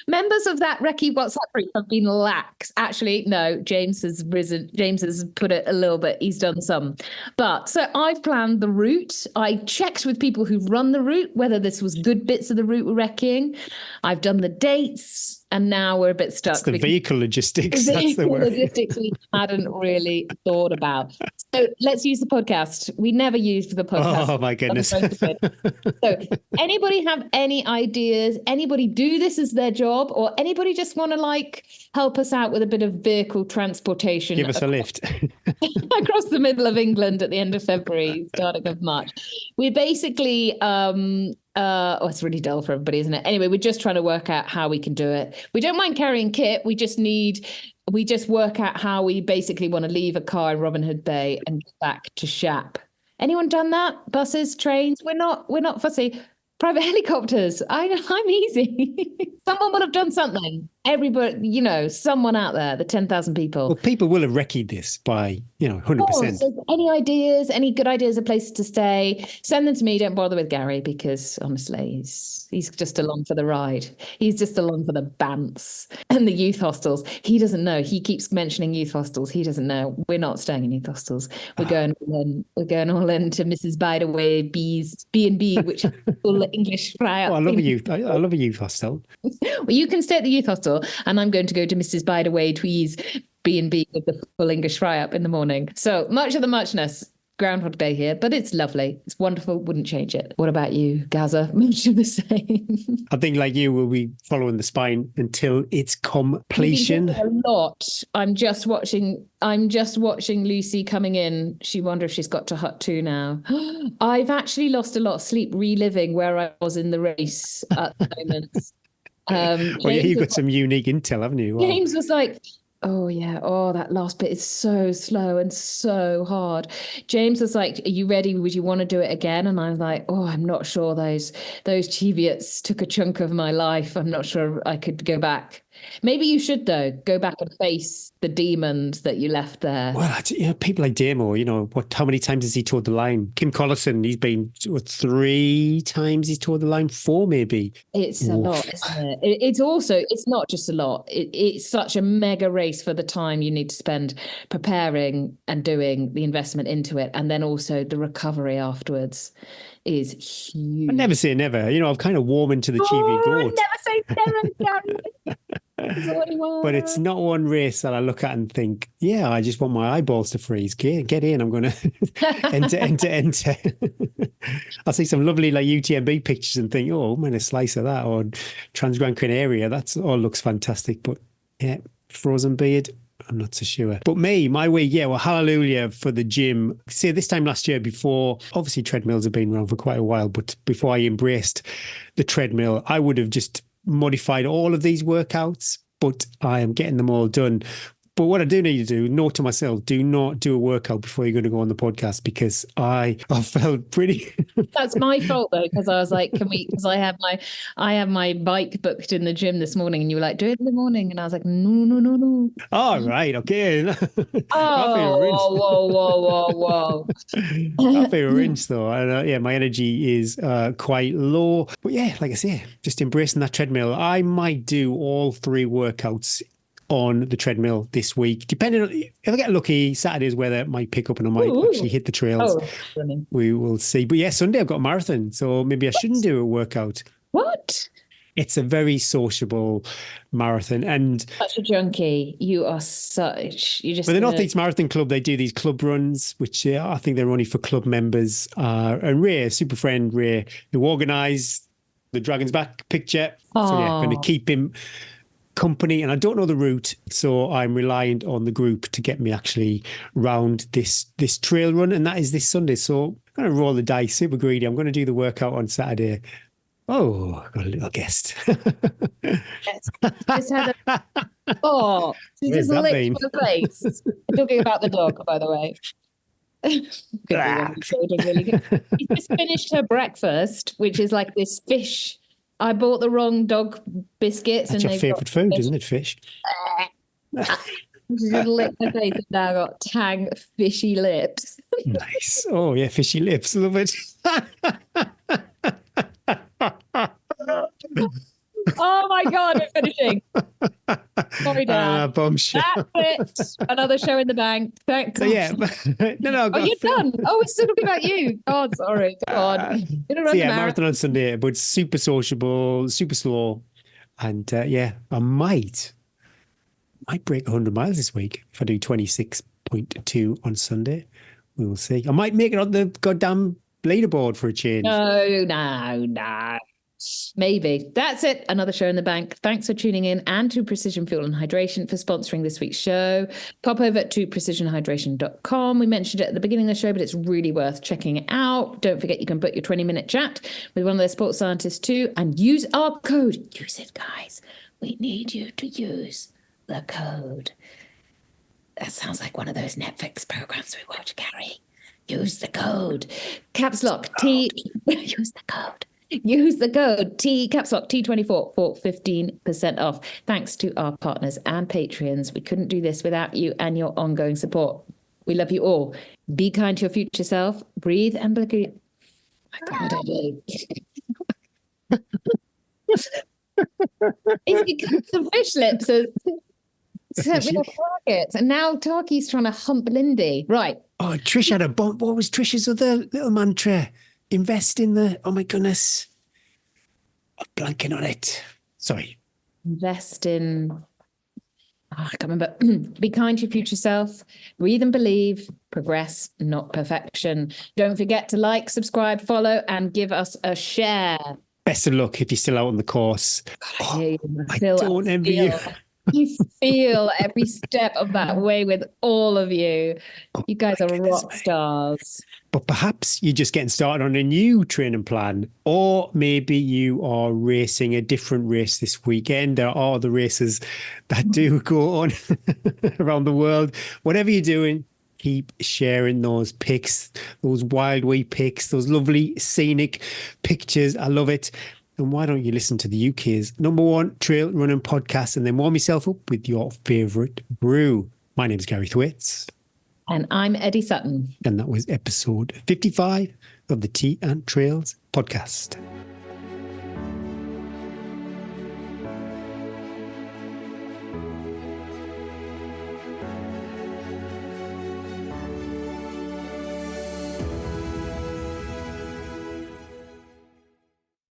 members of that recce WhatsApp group have been lax. Actually, no, James has put it a little bit. He's done some. But so I've planned the route. I checked with people who've run the route, whether this was good bits of the route we're recceing. I've done the dates. And now we're a bit stuck. It's the vehicle logistics. That's the word. Logistics we hadn't really thought about. So let's use the podcast. We never used the podcast. Oh my goodness. So anybody have any ideas? Anybody do this as their job? Or anybody just want to like help us out with a bit of vehicle transportation? Give us a lift. Across the middle of England at the end of February, starting of March. We're basically... it's really dull for everybody, isn't it? Anyway, we're just trying to work out how we can do it. We don't mind carrying kit. We just work out how we basically want to leave a car in Robin Hood Bay and get back to Shap. Anyone done that? Buses, trains? We're not fussy. Private helicopters. I'm easy. Someone would have done something. Everybody, someone out there, the 10,000 people. Well, people will have recce this by, 100%. So any ideas, any good ideas of places to stay, send them to me. Don't bother with Gary because honestly, he's just along for the ride. He's just along for the bants and the youth hostels. He doesn't know. He keeps mentioning youth hostels. He doesn't know. We're not staying in youth hostels. We're going all in. We're going all into Mrs. Bideaway B&B, which is full English fry up. Oh, I love a youth. I love a youth hostel. Well, you can stay at the youth hostel, and I'm going to go to Mrs. Bideaway Twee's B&B with the full English fry up in the morning. So much of the muchness. Groundhog Day here, but it's lovely. It's wonderful. Wouldn't change it. What about you, Gaza? Much of the same. I think like you, we'll be following the spine until its completion. A lot. I'm just watching Lucy coming in. She wonders if she's got to Hut 2 now. I've actually lost a lot of sleep reliving where I was in the race at the moment. Well, yeah, you've got some unique intel, haven't you? Wow. James was like, oh yeah, that last bit is so slow and so hard. James was like, are you ready? Would you want to do it again? And I was like, I'm not sure. Those Cheviots took a chunk of my life. I'm not sure I could go back. Maybe you should, though, go back and face the demons that you left there. Well, people like Damo, how many times has he toured the line? Kim Collison, he's been 3 times he's toured the line, 4 maybe. It's a lot, isn't it? It's not just a lot. It's such a mega race for the time you need to spend preparing and doing the investment into it. And then also the recovery afterwards is huge. I never say never. I've kind of warmed to the Cheviot goat. Never say never, Gary. But it's not one race that I look at and think, yeah, I just want my eyeballs to freeze. Get in. I'm going to enter. I see some lovely like UTMB pictures and think, I'm going to slice of that. Or Transgran Canaria, that's all looks fantastic. But yeah, frozen beard, I'm not so sure. But my week, hallelujah for the gym. See, this time last year, before, obviously treadmills have been around for quite a while, but before I embraced the treadmill, I would have just modified all of these workouts, but I am getting them all done. But what I do need to do, note to myself, do not do a workout before you're going to go on the podcast, because I felt pretty. That's my fault though, because I was like, because I have my bike booked in the gym this morning, and you were like, do it in the morning, and I was like, no. Oh, right, okay. Whoa. I feel rinsed though, and my energy is quite low. But yeah, like I say, just embracing that treadmill. I might do all 3 workouts on the treadmill this week, depending on if I get lucky. Saturday's weather might pick up and I might actually hit the trails. We will see. But yeah, Sunday I've got a marathon, so maybe I shouldn't do a workout. What? It's a very sociable marathon, and such a junkie. You are such. You just. But the North East Marathon Club, they do these club runs, which I think they're only for club members. And Ray, super friend Ray, who organised the Dragon's Back picture. Aww. So yeah, going to keep him company, and I don't know the route, so I'm reliant on the group to get me actually round this trail run, and that is this Sunday. So I'm going to roll the dice, super greedy. I'm going to do the workout on Saturday. Oh, I've got a little guest. Just had she just licked my face. Talking about the dog, by the way. Really good. She just finished her breakfast, which is like this fish. I bought the wrong dog biscuits. That's your favourite food, isn't it? Fish. She just licked my face and now got tang fishy lips. Nice. Oh yeah, fishy lips. Love it. Oh my God, we're finishing. Sorry, Dad. Bombshell. That's it. Another show in the bank. Thank God. So, yeah. No. Oh, you're done. Oh, we're still talking about you. God, sorry. God. Marathon on Sunday, but super sociable, super slow. And I might break 100 miles this week if I do 26.2 on Sunday. We will see. I might make it on the goddamn leaderboard for a change. No. Maybe. That's it. Another show in the bank. Thanks for tuning in, and to Precision Fuel and Hydration for sponsoring this week's show. Pop over to precisionhydration.com. We mentioned it at the beginning of the show, but it's really worth checking it out. Don't forget you can book your 20-minute chat with one of their sports scientists too, and use our code. Use it, guys. We need you to use the code. That sounds like one of those Netflix programs we watch, Gary. Use the code. Caps lock. Use the code. Use the code T24 for 15% off. Thanks to our partners and Patreons. We couldn't do this without you and your ongoing support. We love you all. Be kind to your future self. Breathe and believe. My God, Eddie. It's because the fish lips are set real targets. And now Tarky's trying to hump Lindy. Right. Oh, Trish had a bomb. What was Trish's other little mantra? Invest in the, oh my goodness. I'm blanking on it. Sorry. Invest in, I can't remember. Be kind to your future self. Breathe and believe. Progress, not perfection. Don't forget to like, subscribe, follow, and give us a share. Best of luck if you're still out on the course. I don't envy you. You feel every step of that way with all of you. You guys are rock stars. But perhaps you're just getting started on a new training plan, or maybe you are racing a different race this weekend. There are other races that do go on around the world. Whatever you're doing, keep sharing those pics, those wild wee pics, those lovely scenic pictures. I love it. And why don't you listen to the UK's #1 trail running podcast and then warm yourself up with your favourite brew? My name's Gary Thwaites. And I'm Eddie Sutton. And that was episode 55 of the Tea and Trails podcast.